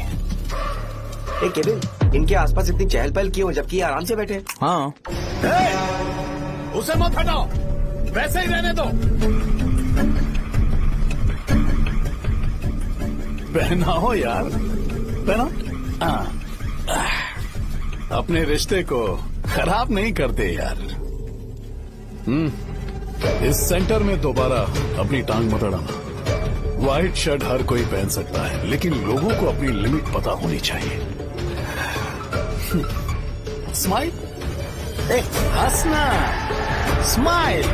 केविन, इनके आसपास इतनी चहल पहल क्यों जबकि ये आराम से बैठे? हाँ, उसे मत हटाओ, वैसे ही रहने दो। पहनाओ यार, पहना। अपने रिश्ते को खराब नहीं करते यार। इस सेंटर में दोबारा अपनी टांग मत अड़ाना। व्हाइट शर्ट हर कोई पहन सकता है, लेकिन लोगों को अपनी लिमिट पता होनी चाहिए। स्माइल, हंसना, स्माइल।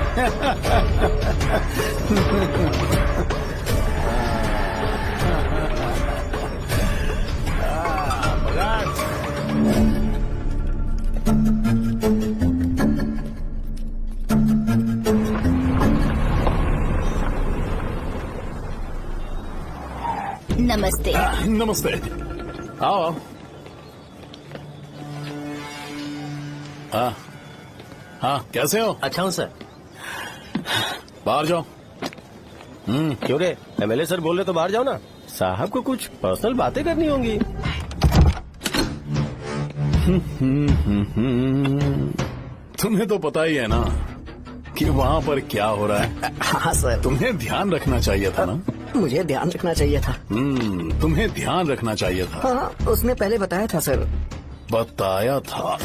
नमस्ते। नमस्ते, आओ। हाँ, कैसे हो? अच्छा हूँ सर। बाहर जाओ। क्यों रे, एमएलए सर बोल रहे तो बाहर जाओ ना। साहब को कुछ पर्सनल बातें करनी होंगी। तुम्हें तो पता ही है ना कि वहाँ पर क्या हो रहा है। हाँ सर। तुम्हें ध्यान रखना चाहिए था ना। मुझे ध्यान रखना चाहिए था। तुम्हें ध्यान रखना चाहिए था। हाँ, उसने पहले बताया था सर। बताया था।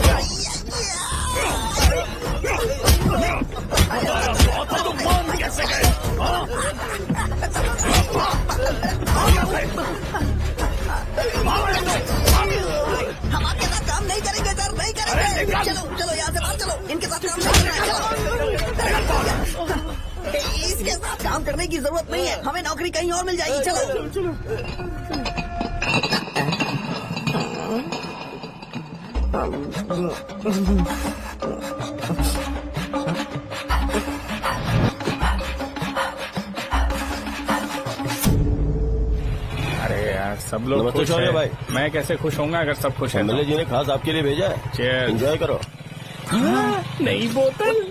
हम आपके साथ काम नहीं करेंगे सर, नहीं करेंगे। चलो चलो यहाँ से बाहर चलो, इनके साथ काम नहीं करना है। चलो, इसके साथ काम करने की जरूरत नहीं है, हमें नौकरी कहीं और मिल जाएगी। चलो। अरे यार, सब लोग नमस्ते खुश शौर्य हैं। भाई। मैं कैसे खुश होऊंगा अगर सब खुश हैं? एमएलए जी ने खास आपके लिए भेजा है। Cheers। एंजॉय करो। नई बोतल।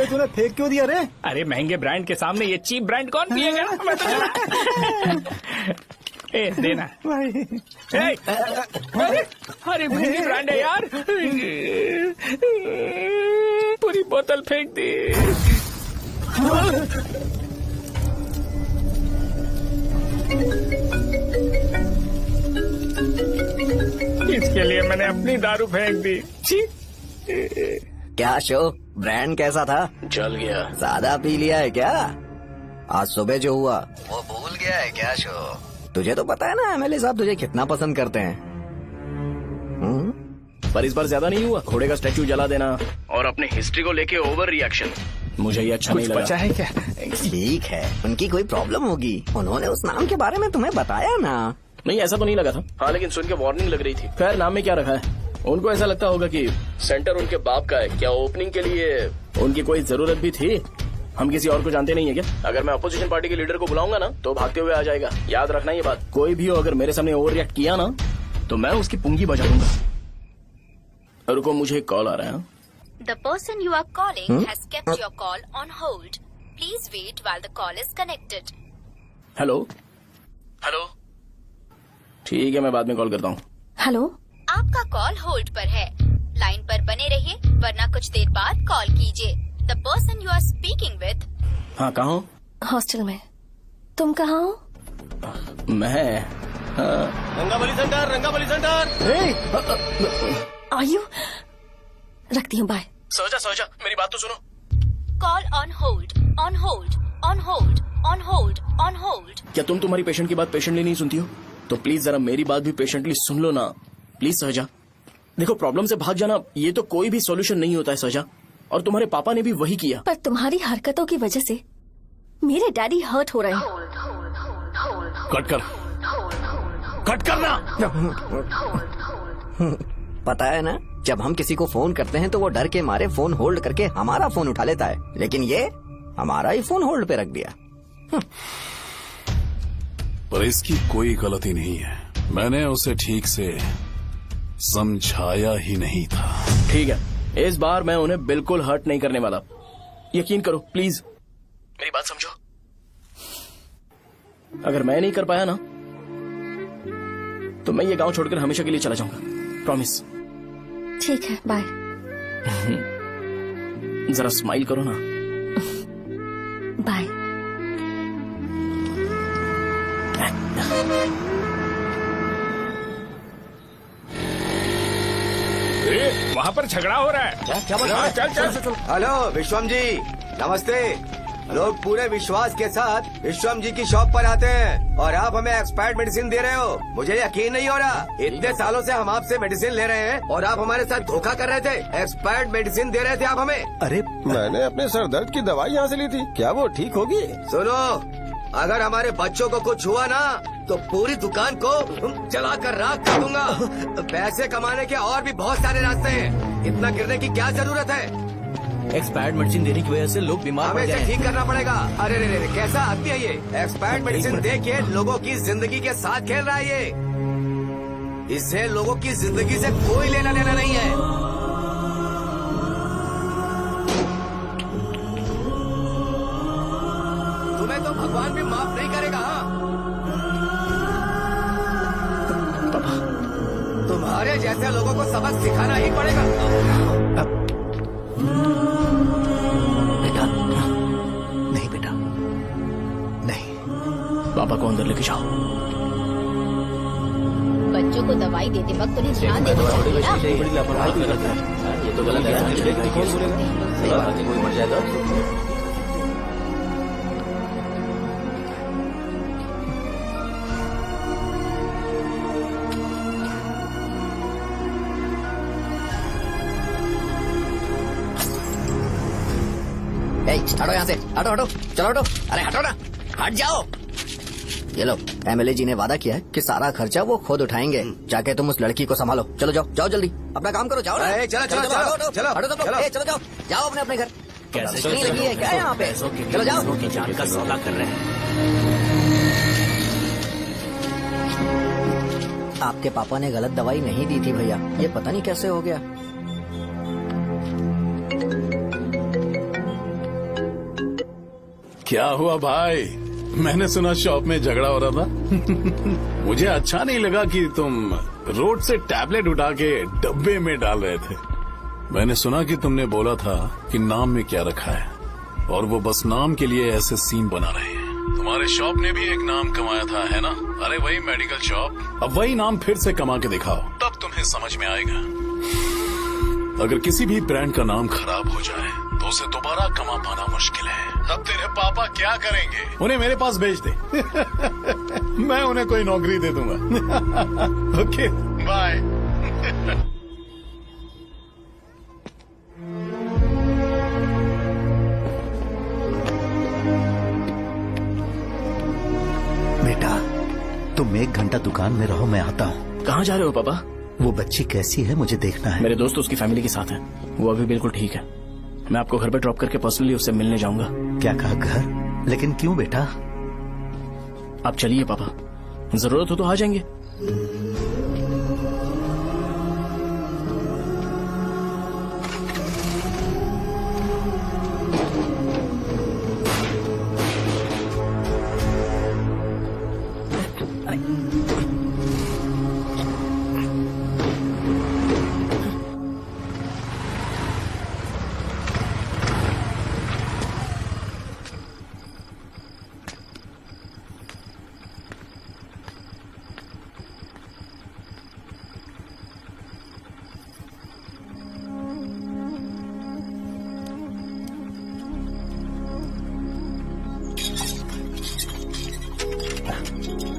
तूने फेंक क्यों दिया रे? अरे महंगे ब्रांड के सामने ये चीप ब्रांड कौन पिएगा? मैं तो ए, देना। ए, अरे महंगी ब्रांड है यार। पूरी बोतल फेंक दी। इसके लिए मैंने अपनी दारू फेंक दी। छी। क्या शो, ब्रांड कैसा था? चल गया। ज्यादा पी लिया है क्या? आज सुबह जो हुआ वो भूल गया है क्या शो? तुझे तो पता है ना एमएलए साहब तुझे कितना पसंद करते हैं। पर इस बार ज्यादा नहीं हुआ। घोड़े का स्टैचू जला देना और अपने हिस्ट्री को लेके ओवर रिएक्शन, मुझे ये अच्छा नहीं लगा। बचा है क्या? ठीक है, उनकी कोई प्रॉब्लम होगी, उन्होंने उस नाम के बारे में तुम्हें बताया ना। नहीं, ऐसा तो नहीं लगा था। हाँ, लेकिन सुन के वार्निंग लग रही थी। खैर, नाम में क्या रखा है? उनको ऐसा लगता होगा कि सेंटर उनके बाप का है। क्या ओपनिंग के लिए उनकी कोई जरूरत भी थी? हम किसी और को जानते नहीं है क्या? अगर मैं अपोजिशन पार्टी के लीडर को बुलाऊंगा ना तो भागते हुए आ जाएगा। याद रखना ये बात। कोई भी हो अगर मेरे सामने ओवर रिएक्ट किया ना तो मैं उसकी पुंगी बजा दूंगा। रुको, मुझे कॉल आ रहा है। The person you are calling has kept your call on hold. Please wait while the call is connected. Hello hello, ठीक है, मैं बाद में कॉल करता हूँ। हेलो, आपका कॉल होल्ड पर है, लाइन पर बने रहिए वरना कुछ देर बाद कॉल कीजिए। The person you are speaking with। हाँ, कहाँ हो? हॉस्टल में। तुम कहाँ हो? मैं रंगाबली सेंटर, रंगाबली सेंटर। आयु, रखती हूँ, बाय। सोचा मेरी बात तो सुनो। Call on hold, on hold, on hold, on hold, on hold. क्या तुम तुम्हारी पेशेंट की बात पेशेंटली नहीं सुनती हो? तो प्लीज जरा मेरी बात भी पेशेंटली सुन लो ना। प्लीज सहजा, देखो, प्रॉब्लम से भाग जाना ये तो कोई भी सॉल्यूशन नहीं होता है सहजा, और तुम्हारे पापा ने भी वही किया। पर तुम्हारी हरकतों की वजह से मेरे डैडी हर्ट हो रहे हैं। कट करना। पता है ना, जब हम किसी को फोन करते हैं तो वो डर के मारे फोन होल्ड करके हमारा फोन उठा लेता है, लेकिन ये हमारा ही फोन होल्ड पे रख दिया। पर इसकी कोई गलती नहीं है, मैंने उसे ठीक से समझाया ही नहीं था। ठीक है, इस बार मैं उन्हें बिल्कुल हर्ट नहीं करने वाला, यकीन करो प्लीज। मेरी बात समझो। अगर मैं नहीं कर पाया ना तो मैं ये गांव छोड़कर हमेशा के लिए चला जाऊंगा। प्रॉमिस। ठीक है, बाय। जरा स्माइल करो ना। बाय। वहाँ पर झगड़ा हो रहा है। क्या बोल रहा है? चल। हेलो विश्वम जी, नमस्ते। लोग पूरे विश्वास के साथ विश्वम जी की शॉप पर आते हैं और आप हमें एक्सपायर्ड मेडिसिन दे रहे हो। मुझे यकीन नहीं हो रहा। इतने सालों से हम आपसे मेडिसिन ले रहे हैं और आप हमारे साथ धोखा कर रहे थे। एक्सपायर्ड मेडिसिन दे रहे थे आप हमें। अरे मैंने अपने सर दर्द की दवाई यहाँ से ली थी, क्या वो ठीक होगी? सुनो, अगर हमारे बच्चों को कुछ हुआ ना तो पूरी दुकान को जला कर राख कर दूंगा। पैसे कमाने के और भी बहुत सारे रास्ते हैं, इतना गिरने की क्या जरूरत है? एक्सपायर्ड मेडिसिन देने की वजह से लोग बीमार पड़ हमें गए इसे हैं। ठीक करना पड़ेगा। अरे रे कैसा आदमी है ये? एक्सपायर्ड मेडिसिन दे के लोगों की जिंदगी के साथ खेल रहा है ये। इससे लोगों की जिंदगी से कोई लेना देना नहीं है। तुम्हें तो भगवान भी माफ नहीं करेगा। तुम्हारे जैसे लोगों को सबक सिखाना ही पड़ेगा। बेटा, नहीं बेटा, नहीं। पापा को अंदर लेके जाओ। बच्चों को दवाई देते वक्त उन्हें ध्यान देना चाहिए ना। बड़ी लापरवाही भी गलत है। ये तो गलत है। कौन बोलेगा? सही बात है, कोई मर जाए तो। हटो यहाँ से, हटो हटो, चलो हटो। अरे हटो ना, हट जाओ। ये लो, एमएलए जी ने वादा किया है कि सारा खर्चा वो खुद उठाएंगे। जाके तुम उस लड़की को संभालो। चलो जाओ, जाओ जल्दी, अपना काम करो। जाओ ना। चलो चलो हटो, चलो हटो, चलो हटो तुम लोग। चलो जाओ, जाओ अपने अपने घर। कैसे नहीं लगी है क्या यहाँ पे? चलो जाओ। की जान का सौदा कर रहे हैं। आपके पापा ने गलत दवाई नहीं दी थी भैया, ये पता नहीं कैसे हो गया। क्या हुआ भाई? मैंने सुना शॉप में झगड़ा हो रहा था। मुझे अच्छा नहीं लगा कि तुम रोड से टैबलेट उठा के डब्बे में डाल रहे थे। मैंने सुना कि तुमने बोला था कि नाम में क्या रखा है और वो बस नाम के लिए ऐसे सीन बना रहे हैं। तुम्हारे शॉप ने भी एक नाम कमाया था, है ना? अरे वही मेडिकल शॉप, अब वही नाम फिर से कमा के दिखाओ, तब तुम्हें समझ में आएगा। अगर किसी भी ब्रांड का नाम खराब हो जाए तो उसे दोबारा कमा पाना मुश्किल है। अब तेरे पापा क्या करेंगे? उन्हें मेरे पास भेज दे। मैं उन्हें कोई नौकरी दे दूंगा। Okay bye. बेटा, तुम 1 घंटा दुकान में रहो, मैं आता हूँ। कहाँ जा रहे हो पापा? वो बच्ची कैसी है मुझे देखना है। मेरे दोस्त उसकी फैमिली के साथ है, वो अभी बिल्कुल ठीक है। मैं आपको घर पे ड्रॉप करके पर्सनली उससे मिलने जाऊंगा। क्या कहा घर? लेकिन क्यों बेटा? आप चलिए पापा, जरूरत हो तो आ जाएंगे।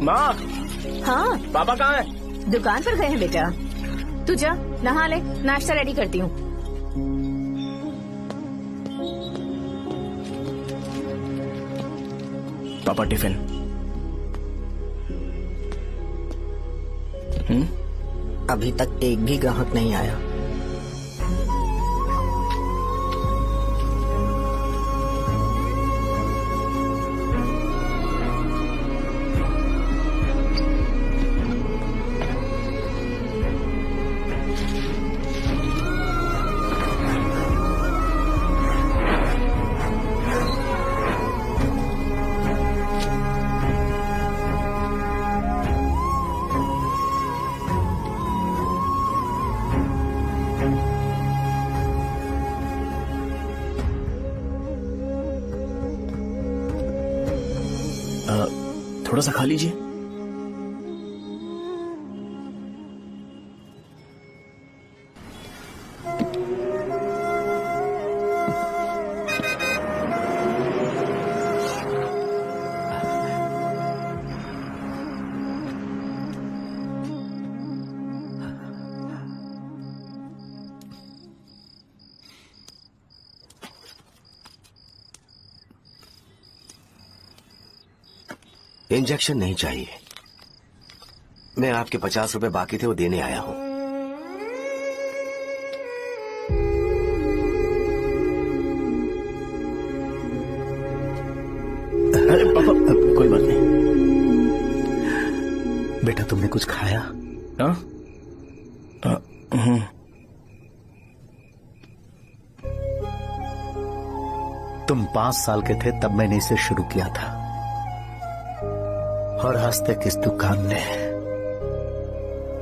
माँ, हाँ पापा कहाँ हैं? दुकान पर गए हैं बेटा। तू जा नहा ले, नाश्ता रेडी करती हूँ। पापा टिफिन। अभी तक एक भी ग्राहक नहीं आया। थोड़ा सा खा लीजिए। इंजेक्शन नहीं चाहिए। मैं आपके 50 रुपए बाकी थे वो देने आया हूं। अरे पापा, कोई बात नहीं। बेटा तुमने कुछ खाया? हाँ? तुम 5 साल के थे तब मैंने इसे शुरू किया था, और आज तक इस दुकान ने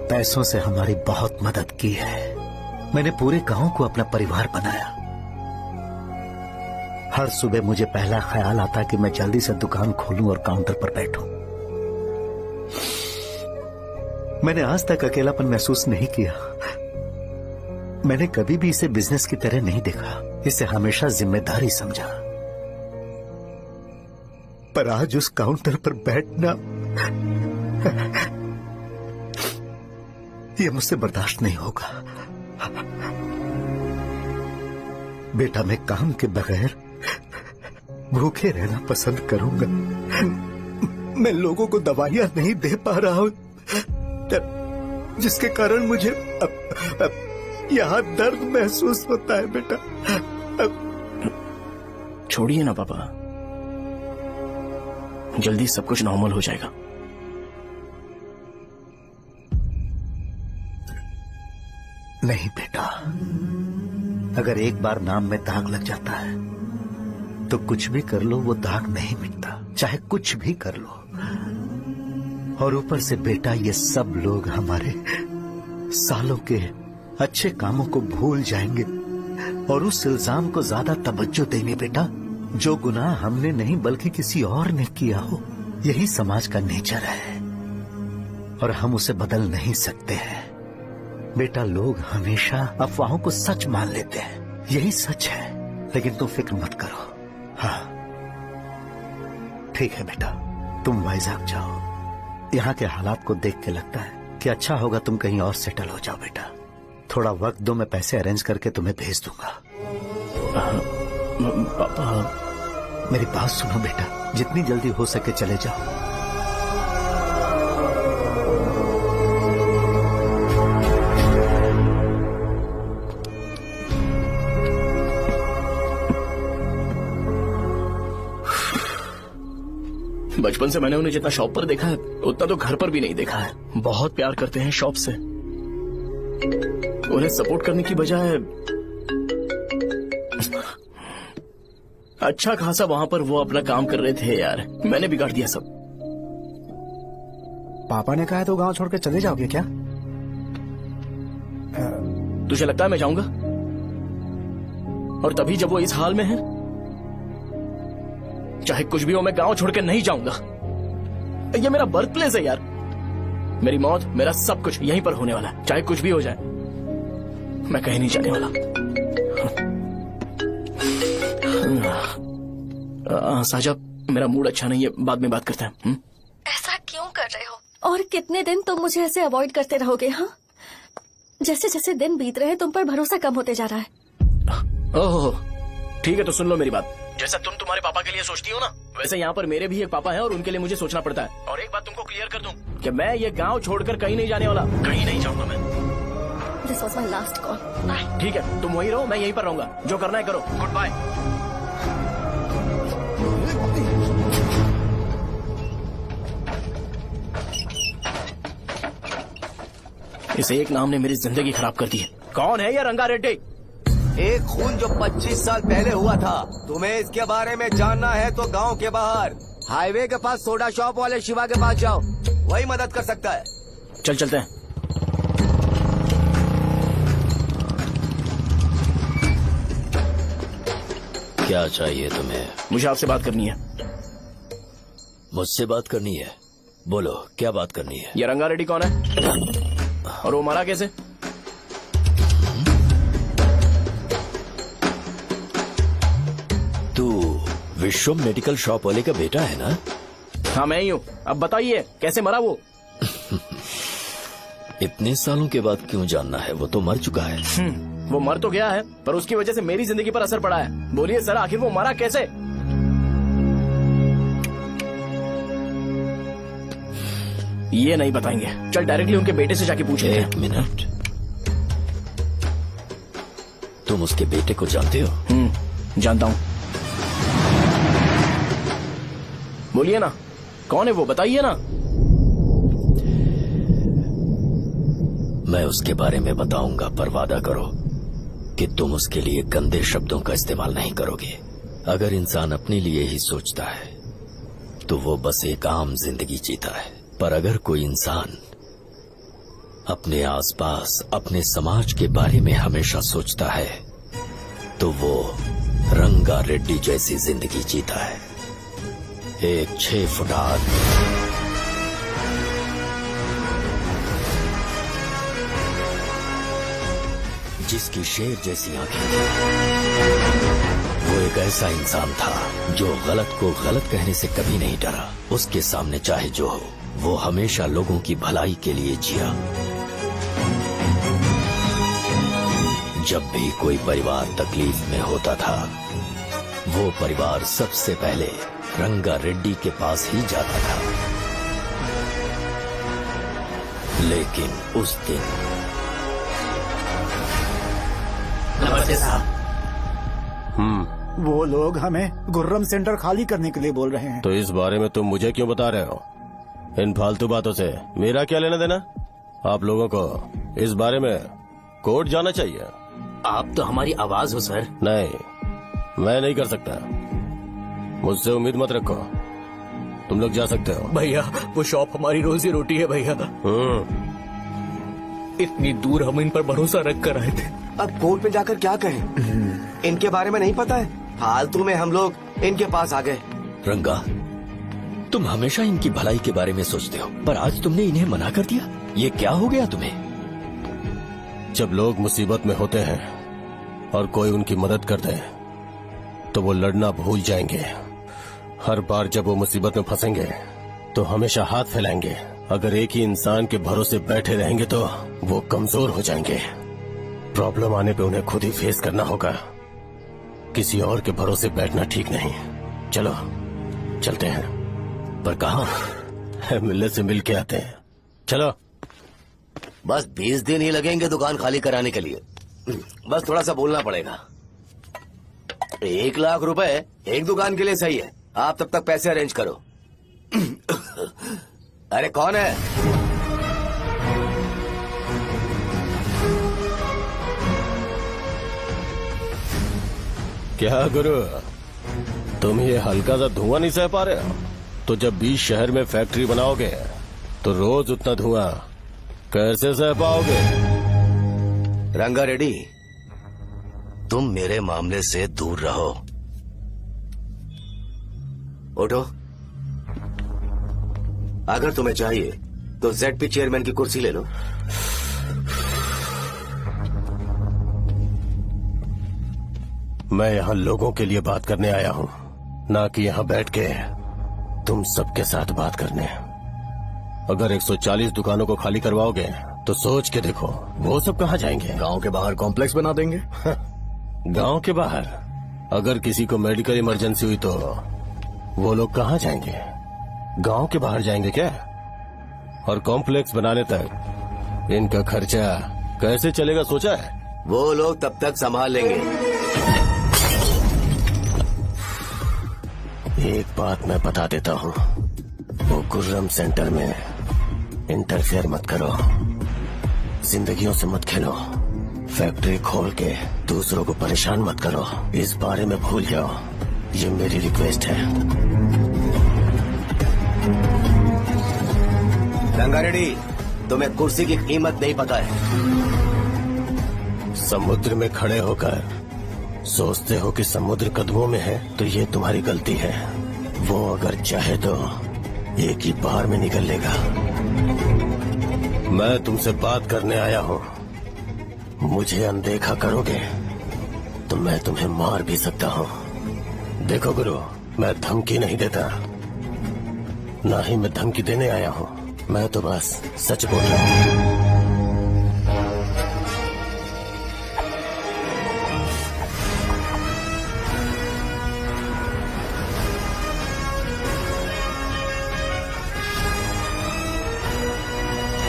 पैसों से हमारी बहुत मदद की है। मैंने पूरे गांव को अपना परिवार बनाया। हर सुबह मुझे पहला ख्याल आता कि मैं जल्दी से दुकान खोलूं और काउंटर पर बैठूं। मैंने आज तक अकेलापन महसूस नहीं किया। मैंने कभी भी इसे बिजनेस की तरह नहीं देखा, इसे हमेशा जिम्मेदारी समझा। पर आज उस काउंटर पर बैठना ये मुझसे बर्दाश्त नहीं होगा। बेटा मैं काम के बगैर भूखे रहना पसंद करूंगा। मैं लोगों को दवाइयां नहीं दे पा रहा हूं, जिसके कारण मुझे यहां दर्द महसूस होता है। बेटा छोड़िए ना पापा, जल्दी सब कुछ नॉर्मल हो जाएगा। नहीं बेटा, अगर एक बार नाम में दाग लग जाता है तो कुछ भी कर लो वो दाग नहीं मिटता, चाहे कुछ भी कर लो। और ऊपर से बेटा ये सब लोग हमारे सालों के अच्छे कामों को भूल जाएंगे और उस इल्जाम को ज्यादा तवज्जो देंगे बेटा जो गुनाह हमने नहीं बल्कि किसी और ने किया हो। यही समाज का नेचर है और हम उसे बदल नहीं सकते हैं। बेटा लोग हमेशा अफवाहों को सच मान लेते हैं, यही सच है, लेकिन तुम फिक्र मत करो। हाँ ठीक है बेटा, तुम वाइजाग जाओ। यहाँ के हालात को देख के लगता है कि अच्छा होगा तुम कहीं और सेटल हो जाओ। बेटा थोड़ा वक्त दो, मैं पैसे अरेंज करके तुम्हें भेज दूंगा। पापा मेरी बात सुनो बेटा, जितनी जल्दी हो सके चले जाओ। बचपन से मैंने उन्हें जितना शॉप पर देखा है उतना तो घर पर भी नहीं देखा है। बहुत प्यार करते हैं शॉप से। उन्हें सपोर्ट करने की बजाय अच्छा खासा वहां पर वो अपना काम कर रहे थे। यार मैंने बिगाड़ दिया सब। पापा ने कहा तो गांव छोड़ के चले जाओगे क्या? तुझे लगता है मैं जाऊंगा? और तभी जब वो इस हाल में है, चाहे कुछ भी हो मैं गांव छोड़ के नहीं जाऊंगा। ये मेरा बर्थ प्लेस है यार। मेरी मौत, मेरा सब कुछ यहीं पर होने वाला है। चाहे कुछ भी हो जाए मैं कहीं नहीं जाने वाला। साहब मेरा मूड अच्छा नहीं है, बाद में बात करते हैं। ऐसा क्यों कर रहे हो? और कितने दिन तुम मुझे ऐसे अवॉइड करते रहोगे? हाँ, जैसे जैसे दिन बीत रहे हैं तुम पर भरोसा कम होते जा रहा है। ओहो ठीक है, तो सुन लो मेरी बात। जैसा तुम तुम्हारे पापा के लिए सोचती हो ना, वैसे यहाँ पर मेरे भी एक पापा हैं और उनके लिए मुझे सोचना पड़ता है। और एक बात तुमको क्लियर कर दूं कि मैं ये गांव छोड़कर कहीं नहीं जाने वाला, कहीं नहीं जाऊंगा मैं। This was my last call. Bye. ठीक है, तुम वहीं रहो, मैं यहीं पर रहूंगा। जो करना है करो। Goodbye. इस एक नाम ने मेरी जिंदगी खराब कर दी है। कौन है ये रंगा रेड्डी? एक खून जो 25 साल पहले हुआ था। तुम्हें इसके बारे में जानना है तो गांव के बाहर हाईवे के पास सोडा शॉप वाले शिवा के पास जाओ, वही मदद कर सकता है। चल चलते हैं। क्या चाहिए तुम्हें? मुझे आपसे बात करनी है। मुझसे बात करनी है? बोलो, क्या बात करनी है? ये रंगा रेड्डी कौन है और वो मरा कैसे? तू विश्वम मेडिकल शॉप वाले का बेटा है ना? हाँ मैं ही हूँ। अब बताइए कैसे मरा वो? इतने सालों के बाद क्यों जानना है? वो तो मर चुका है। वो मर तो गया है पर उसकी वजह से मेरी जिंदगी पर असर पड़ा है। बोलिए सर, आखिर वो मरा कैसे? ये नहीं बताएंगे। चल डायरेक्टली उनके बेटे से जाके पूछ लेते हैं। 1 मिनट, तुम उसके बेटे को जानते हो? जानता हूँ। बोलिए ना, कौन है वो? बताइए ना। मैं उसके बारे में बताऊंगा, पर वादा करो कि तुम उसके लिए गंदे शब्दों का इस्तेमाल नहीं करोगे। अगर इंसान अपने लिए ही सोचता है तो वो बस एक आम जिंदगी जीता है, पर अगर कोई इंसान अपने आसपास, अपने समाज के बारे में हमेशा सोचता है तो वो रंगा रेड्डी जैसी जिंदगी जीता है। एक 6 फुट आदमी, जिसकी शेर जैसी आंखें थी। वो एक ऐसा इंसान था जो गलत को गलत कहने से कभी नहीं डरा। उसके सामने चाहे जो हो, वो हमेशा लोगों की भलाई के लिए जिया। जब भी कोई परिवार तकलीफ में होता था, वो परिवार सबसे पहले रंगा रेड्डी के पास ही जाता था। लेकिन उस दिन नमस्ते साहब। वो लोग हमें गुर्रम सेंटर खाली करने के लिए बोल रहे हैं। तो इस बारे में तुम मुझे क्यों बता रहे हो? इन फालतू बातों से मेरा क्या लेना देना? आप लोगों को इस बारे में कोर्ट जाना चाहिए। आप तो हमारी आवाज हो सर। नहीं, मैं नहीं कर सकता। मुझसे उम्मीद मत रखो। तुम लोग जा सकते हो। भैया, वो शॉप हमारी रोजी रोटी है भैया। इतनी दूर हम इन पर भरोसा रख कर आए थे। अब कोर्ट में जाकर क्या कहें? इनके बारे में नहीं पता है। फालतू में हम लोग इनके पास आ गए। रंगा, तुम हमेशा इनकी भलाई के बारे में सोचते हो, पर आज तुमने इन्हें मना कर दिया। ये क्या हो गया तुम्हें? जब लोग मुसीबत में होते हैं और कोई उनकी मदद कर दे तो वो लड़ना भूल जाएंगे। हर बार जब वो मुसीबत में फंसेंगे तो हमेशा हाथ फैलाएंगे। अगर एक ही इंसान के भरोसे बैठे रहेंगे तो वो कमजोर हो जाएंगे। प्रॉब्लम आने पे उन्हें खुद ही फेस करना होगा। किसी और के भरोसे बैठना ठीक नहीं। चलो चलते हैं। पर कहाँ? मिलने से मिल के आते हैं। चलो। बस 20 दिन ही लगेंगे दुकान खाली कराने के लिए। बस थोड़ा सा बोलना पड़ेगा। 1 लाख रुपए एक दुकान के लिए सही है। आप तब तक पैसे अरेंज करो। अरे कौन है? क्या गुरु, तुम ये हल्का सा धुआं नहीं सह पा रहे हो? तो जब 20 शहर में फैक्ट्री बनाओगे तो रोज उतना धुआं कैसे सह पाओगे? रंगा रेड्डी, तुम मेरे मामले से दूर रहो। उठो। अगर तुम्हें चाहिए तो ZP चेयरमैन की कुर्सी ले लो। मैं यहाँ लोगों के लिए बात करने आया हूँ, ना कि यहाँ बैठ के तुम सबके साथ बात करने। अगर 140 दुकानों को खाली करवाओगे तो सोच के देखो वो सब कहाँ जाएंगे? गांव के बाहर कॉम्प्लेक्स बना देंगे। गांव के बाहर? अगर किसी को मेडिकल इमरजेंसी हुई तो वो लोग कहाँ जाएंगे? गांव के बाहर जाएंगे क्या? और कॉम्प्लेक्स बनाने तक इनका खर्चा कैसे चलेगा सोचा है? वो लोग तब तक संभाल लेंगे। एक बात मैं बता देता हूँ, वो गुर्रम सेंटर में इंटरफेयर मत करो। जिंदगियों से मत खेलो। फैक्ट्री खोल के दूसरों को परेशान मत करो। इस बारे में भूल जाओ। ये मेरी रिक्वेस्ट है। रंगा रेड्डी, तुम्हें कुर्सी की कीमत नहीं पता है। समुद्र में खड़े होकर सोचते हो कि समुद्र कदमों में है तो ये तुम्हारी गलती है। वो अगर चाहे तो एक ही बार में निकल लेगा। मैं तुमसे बात करने आया हूँ। मुझे अनदेखा करोगे तो मैं तुम्हें मार भी सकता हूँ। देखो गुरु, मैं धमकी नहीं देता, ना ही मैं धमकी देने आया हूँ। मैं तो बस सच बोल रहा हूँ।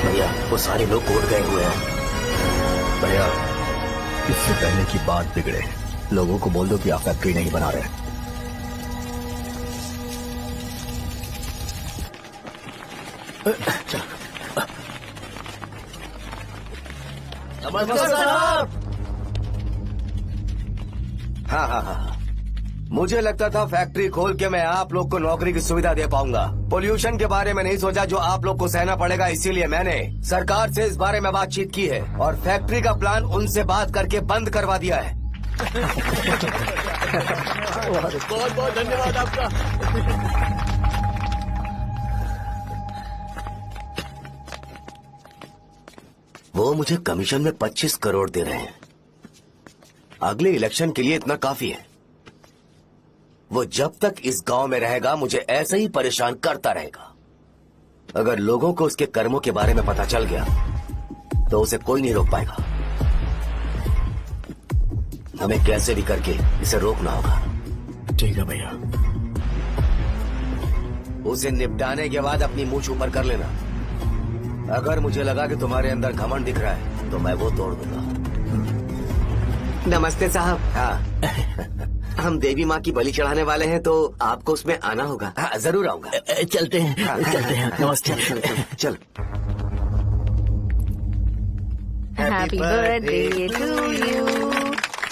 भैया, वो सारे लोग कोर्ट गए हुए हैं। भैया, इससे पहले की बात बिगड़े, लोगों को बोल दो कि आप फैक्ट्री नहीं बना रहे। हाँ। मुझे लगता था फैक्ट्री खोल के मैं आप लोग को नौकरी की सुविधा दे पाऊंगा। पोल्यूशन के बारे में नहीं सोचा जो आप लोग को सहना पड़ेगा, इसीलिए मैंने सरकार से इस बारे में बातचीत की है और फैक्ट्री का प्लान उनसे बात करके बंद करवा दिया है। बहुत बहुत धन्यवाद आपका। वो मुझे कमीशन में 25 करोड़ दे रहे हैं। अगले इलेक्शन के लिए इतना काफी है। वो जब तक इस गांव में रहेगा मुझे ऐसे ही परेशान करता रहेगा। अगर लोगों को उसके कर्मों के बारे में पता चल गया तो उसे कोई नहीं रोक पाएगा। हमें कैसे भी करके इसे रोकना होगा। ठीक है भैया। उसे निपटाने के बाद अपनी मूंछ ऊपर कर लेना। अगर मुझे लगा कि तुम्हारे अंदर घमंड दिख रहा है तो मैं वो तोड़ दूंगा। नमस्ते साहब। हाँ, हम देवी माँ की बलि चढ़ाने वाले हैं तो आपको उसमें आना होगा। हाँ, जरूर आऊंगा। चलते हैं, चलते हैं। नमस्ते। चल। Happy birthday to you,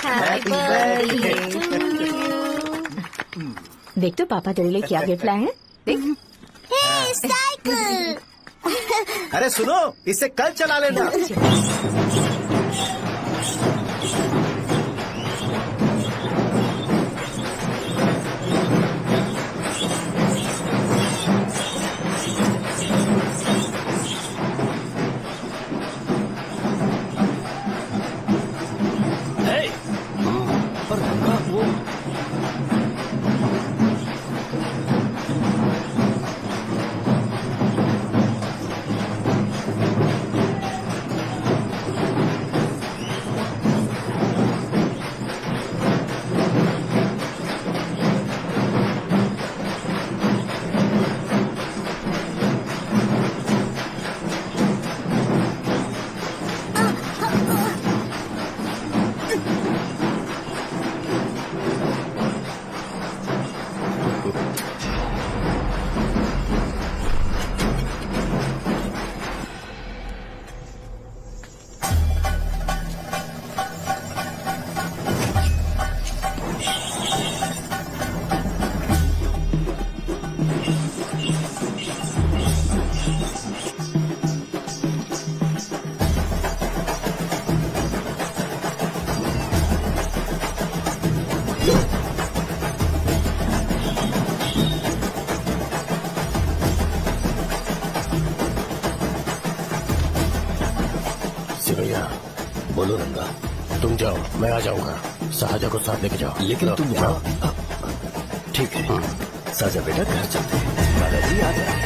happy birthday to you. देख तो पापा तेरे लिए क्या गिफ्ट लाए हैं। देख। साइकिल। अरे सुनो, इसे कल चला लेना। बोलो रंगा, तुम जाओ, मैं आ जाऊंगा। साजा को साथ लेके जाओ। लेकिन तुम जाओ। ठीक है साजा बेटा, घर चलते हैं। दादाजी आ जाओ।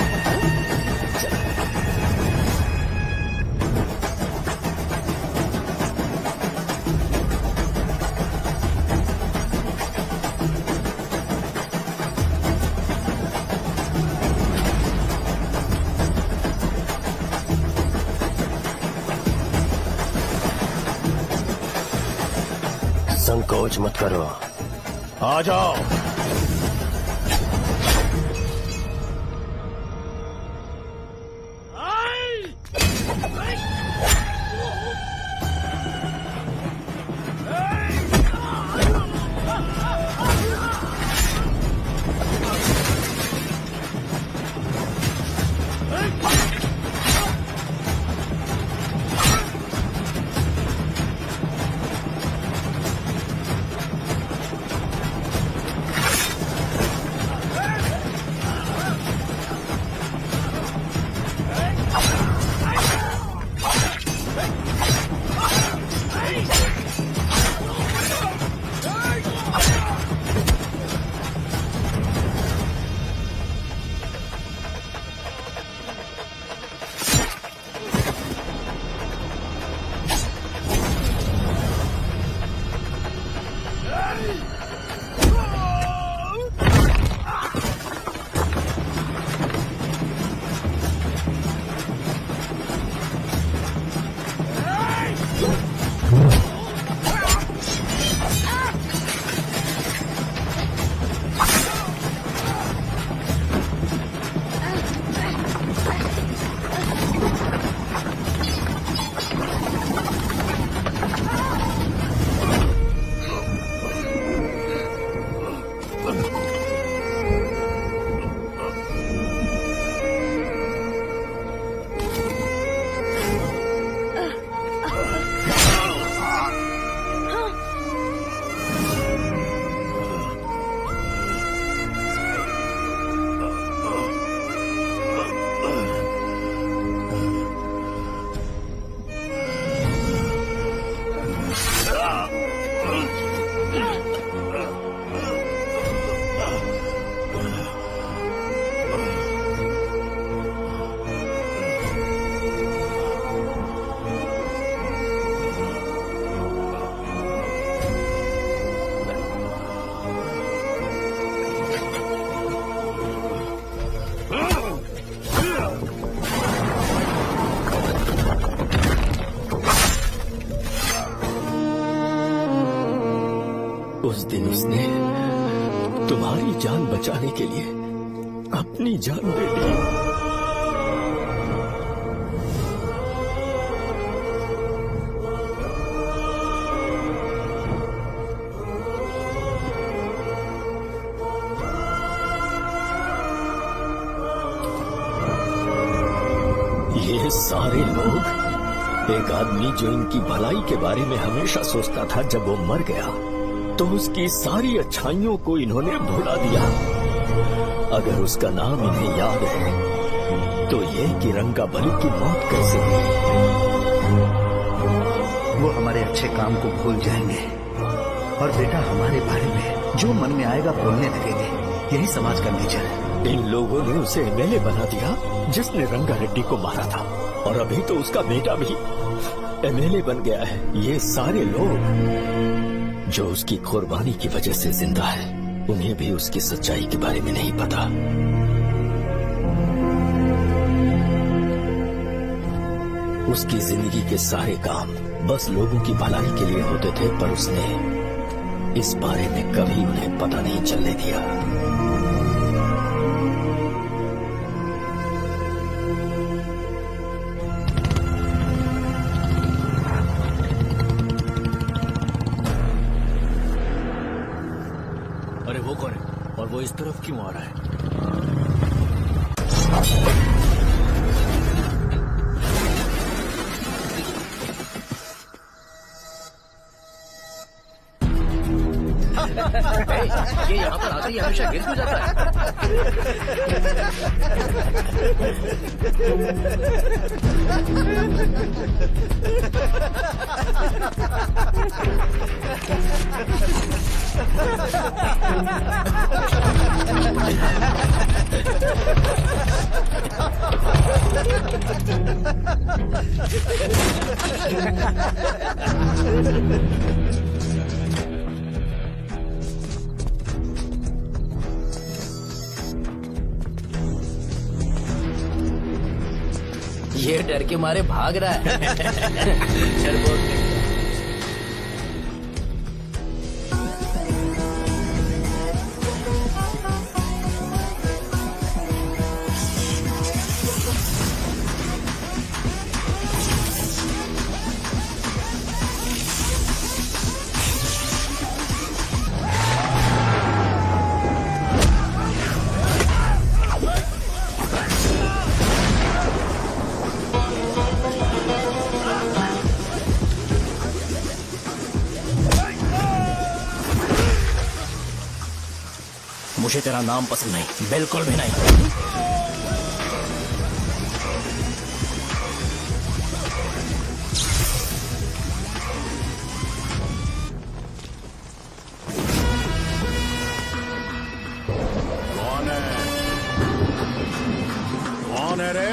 संकोच मत करो, आ जाओ। उस दिन उसने तुम्हारी जान बचाने के लिए अपनी जान दे दी। ये सारे लोग, एक आदमी जो इनकी भलाई के बारे में हमेशा सोचता था, जब वो मर गया तो उसकी सारी अच्छाइयों को इन्होंने भुला दिया। अगर उसका नाम इन्हें याद है तो ये कि रंगाबली की मौत कैसे हुई। वो हमारे अच्छे काम को भूल जाएंगे और बेटा हमारे बारे में जो मन में आएगा बोलने लगेंगे। यही समाज का नेचर है। इन लोगों ने उसे एमएलए बना दिया जिसने रंगा रेड्डी को मारा था, और अभी तो उसका बेटा भी एमएलए बन गया है। ये सारे लोग जो उसकी कुर्बानी की वजह से जिंदा है, उन्हें भी उसकी सच्चाई के बारे में नहीं पता। उसकी जिंदगी के सारे काम बस लोगों की भलाई के लिए होते थे, पर उसने इस बारे में कभी उन्हें पता नहीं चलने दिया। अरे वो कौन है और वो इस तरफ क्यों आ रहा है? ये यहाँ पर आते ही हमेशा गिर क्यों जाता ये डर के मारे भाग रहा है। डरपोक नहीं। मुझे तेरा नाम पसंद नहीं, बिल्कुल भी नहीं। कौन है? कौन है रे?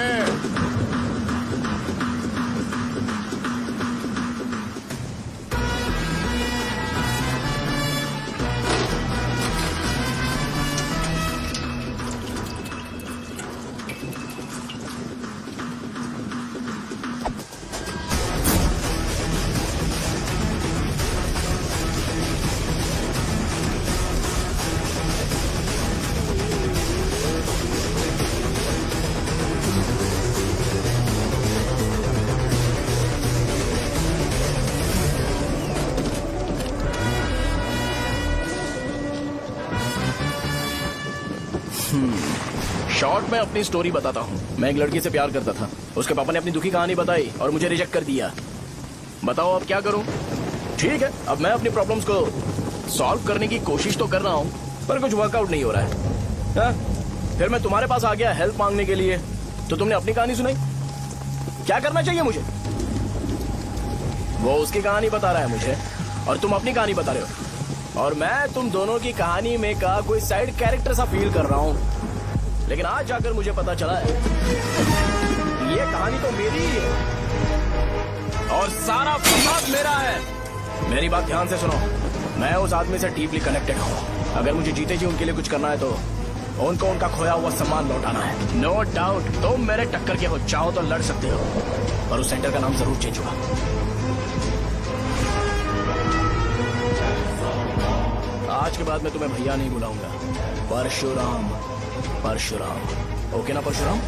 शॉर्ट में अपनी स्टोरी बताता हूँ। मैं एक लड़की से प्यार करता था। उसके पापा ने अपनी दुखी कहानी बताई और मुझे रिजेक्ट कर दिया। बताओ अब क्या करूँ? ठीक है, अब मैं अपनी प्रॉब्लम्स को सॉल्व करने की कोशिश तो कर रहा हूँ, पर कुछ वर्कआउट नहीं हो रहा है। फिर मैं तुम्हारे पास आ गया हेल्प मांगने के लिए, तो तुमने अपनी कहानी सुनाई। क्या करना चाहिए मुझे? वो उसकी कहानी बता रहा है मुझे और तुम अपनी कहानी बता रहे हो, और मैं तुम दोनों की कहानी में का कोई साइड कैरेक्टर सा फील कर रहा हूँ। लेकिन आज जाकर मुझे पता चला है ये कहानी तो मेरी ही है और सारा फसाद मेरा है। मेरी बात ध्यान से सुनो, मैं उस आदमी से डीपली कनेक्टेड हूँ। अगर मुझे जीते जी उनके लिए कुछ करना है तो उनको उनका खोया हुआ सम्मान लौटाना है। नो डाउट तुम मेरे टक्कर के हो, चाहो तो लड़ सकते हो, पर उस सेंटर का नाम जरूर चेंज होगा। आज के बाद मैं तुम्हें भैया नहीं बुलाऊंगा, परशुराम। परशुराम, ओके ना परशुराम?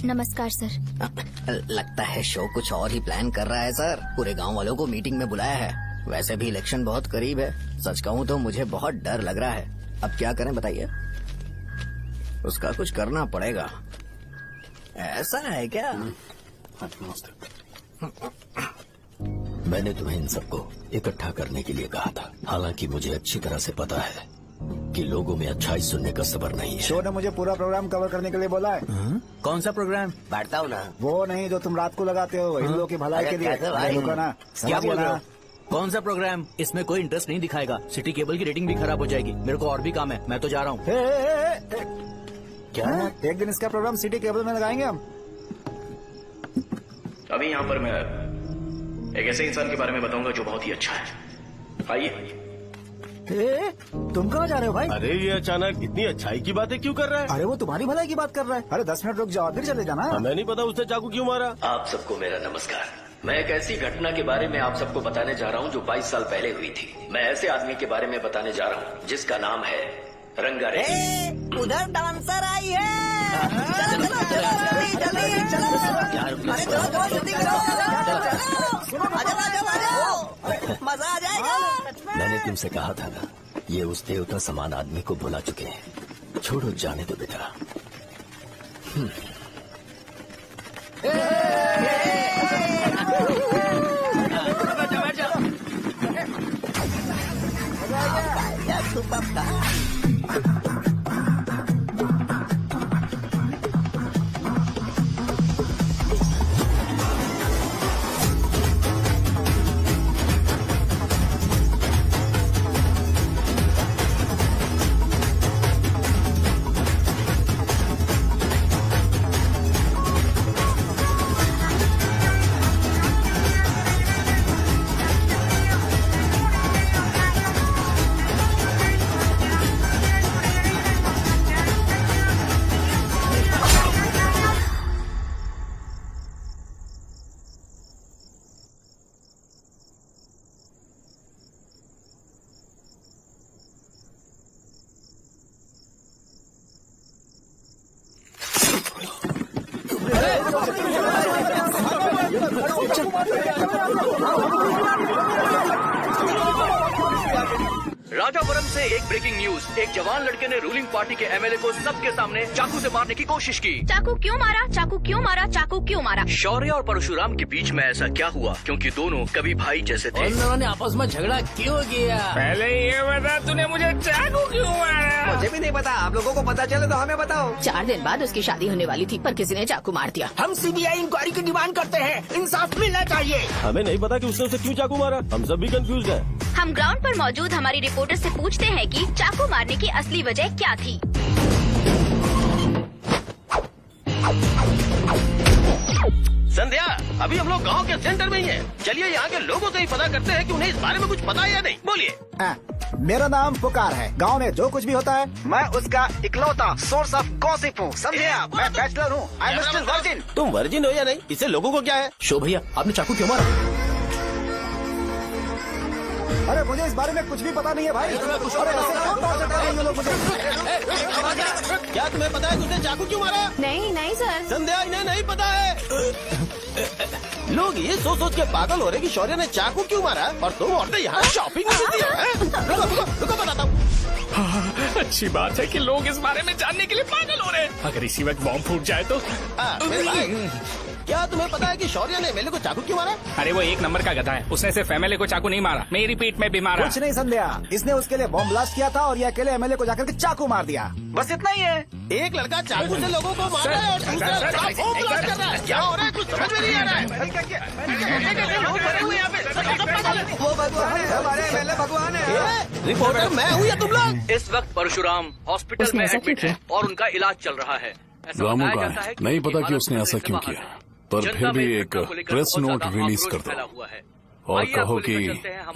नमस्कार सर। लगता है शो कुछ और ही प्लान कर रहा है सर। पूरे गांव वालों को मीटिंग में बुलाया है। वैसे भी इलेक्शन बहुत करीब है। सच कहूँ तो मुझे बहुत डर लग रहा है। अब क्या करें बताइए? उसका कुछ करना पड़ेगा। ऐसा है क्या? मैंने तुम्हें इन सबको इकट्ठा करने के लिए कहा था। हालांकि मुझे अच्छी तरह से पता है कि लोगों में अच्छाई सुनने का सब्र नहीं है। शो ने मुझे पूरा प्रोग्राम कवर करने के लिए बोला है। कौन सा प्रोग्राम? बैठता हूँ ना। वो नहीं जो तुम रात को लगाते हो, इन लोगों की भलाई के लिए। रुको ना, क्या बोल रहे हो? कौन सा प्रोग्राम? इसमें कोई इंटरेस्ट नहीं दिखाएगा। सिटी केबल की रेटिंग भी खराब हो जाएगी। मेरे को और भी काम है, मैं तो जा रहा हूँ। क्या? एक दिन इसका प्रोग्राम सिटी केबल में लगाएंगे हम। अभी यहाँ पर मैं एक ऐसे इंसान के बारे में बताऊंगा जो बहुत ही अच्छा है। आइए। तुम कहाँ जा रहे हो भाई? अरे ये अचानक इतनी अच्छाई की बातें क्यों कर रहा है? अरे वो तुम्हारी भलाई की बात कर रहा है। अरे 10 मिनट रुक जाओ फिर चले जाना। हमें नहीं पता उसने चाकू क्यों मारा। आप सबको मेरा नमस्कार। मैं एक ऐसी घटना के बारे में आप सबको बताने जा रहा हूँ जो 22 साल पहले हुई थी। मैं ऐसे आदमी के बारे में बताने जा रहा हूँ जिसका नाम है रंगारेड्डी। उधर डांसर आई है। चलो चलो चलो जल्दी चलो। मजा आ जाएगा। मैंने तुमसे कहा था ना, ये उस देवता समान आदमी को भुला चुके हैं। छोड़ो, जाने दो बेटा। राजापुरम से एक ब्रेकिंग न्यूज। एक जवान लड़के ने रूलिंग पार्टी के एमएलए को सबके सामने चाकू से मारने की कोशिश की। चाकू क्यों मारा? चाकू क्यों मारा? चाकू क्यों मारा? शौर्य और परशुराम के बीच में ऐसा क्या हुआ? क्योंकि दोनों कभी भाई जैसे थे। उन दोनों ने आपस में झगड़ा क्यों किया? पहले ये बता, तूने मुझे चाकू क्यों मारा? मुझे भी नहीं पता। आप लोगों को पता चले तो हमें बताओ। 4 दिन बाद उसकी शादी होने वाली थी पर किसी ने चाकू मार दिया। हम सीबीआई इंक्वायरी की डिमांड करते हैं। इंसाफ मिलना चाहिए। हमें नहीं पता कि उसने उसे क्यों चाकू मारा। हम सब भी कंफ्यूज हैं। हम ग्राउंड पर मौजूद हमारी रिपोर्टर से पूछते हैं कि चाकू मारने की असली वजह क्या थी। संध्या, अभी हम लोग गांव के सेंटर में ही हैं। चलिए यहाँ के लोगों से ही पता करते हैं कि उन्हें इस बारे में कुछ पता है या नहीं। बोलिए। मेरा नाम पुकार है। गांव में जो कुछ भी होता है मैं उसका इकलौता सोर्स ऑफ गॉसिप हूँ। समझे आप? मैं बैचलर हूँ। I am still virgin. तुम वर्जिन हो या नहीं, इससे लोगों को क्या है? शो भैया, आपने चाकू क्यों मारा? अरे मुझे इस बारे में कुछ भी पता नहीं है भाई। अरे ऐसे कौन टॉर्चर कर रहे हैं ये लोग मुझे? क्या तुम्हें पता है कि उसने चाकू क्यों मारा? नहीं नहीं सर। संध्या, इन्हें नहीं पता है। लोग ये सोच सोच के पागल हो रहे कि शौर्य ने चाकू क्यों मारा और तुम औरतें यहाँ शॉपिंग में बिजी हैं। रुको बताता हूँ। अच्छी बात है कि लोग इस बारे में जानने के लिए पागल हो रहे हैं। अगर इसी वक्त बॉम्ब फूट जाए तो। मेरे भाई, क्या तुम्हें पता है कि शौर्य ने एमएलए को चाकू क्यों मारा? अरे वो एक नंबर का गधा है। उसने सिर्फ एमएलए को चाकू नहीं मारा, मेरी पीठ में भी मारा। कुछ नहीं संध्या, इसने उसके लिए बॉम्ब ब्लास्ट किया था और ये अकेले एमएलए को जाकर के चाकू मार दिया। बस इतना ही है। एक लड़का चाकू से लोगों को मार रहा है और दूसरा लड़का बॉम्ब ब्लास्ट कर रहा है। क्या हो रहा है? कुछ समझ में नहीं आ रहा है। वो भगवान है, हमारे एमएलए भगवान है। रिपोर्टर मैं हूँ या तुम लोग? इस वक्त परशुराम हॉस्पिटल में एडमिट है और उनका इलाज चल रहा है। रामू का है, नहीं पता कि उसने ऐसा क्यों किया। पर फिर भी एक प्रेस नोट रिलीज कर दो और कहो कि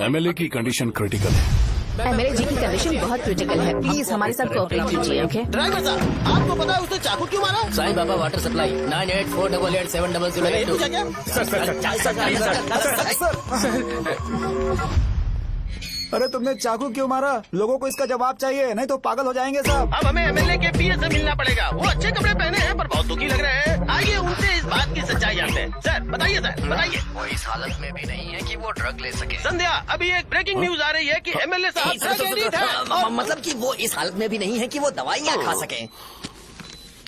एमएलए की कंडीशन क्रिटिकल है। एमएलए जी की कंडीशन बहुत क्रिटिकल है, प्लीज हमारे साथ कोऑपरेट कीजिए। ओके ड्राइवर साहब, आपको पता है उसने चाकू क्यों मारा? Sai Baba water supply 9848780082। अरे तुमने चाकू क्यों मारा? लोगों को इसका जवाब चाहिए, नहीं तो पागल हो जाएंगे साहब। अब हमें एमएलए के पीए से मिलना पड़ेगा। वो अच्छे कपड़े पहने हैं पर बहुत दुखी लग रहे हैं। आइए उनसे इस बात की सच्चाई जानते हैं। सर बताइए, सर बताइए। वो इस हालत में भी नहीं है कि वो ड्रग ले सके। संध्या, अभी एक ब्रेकिंग न्यूज आ रही है कि एमएलए साहब ड्रग एडिक्ट हैं और मतलब कि वो इस हालत में भी नहीं है कि वो दवाइयाँ खा सके।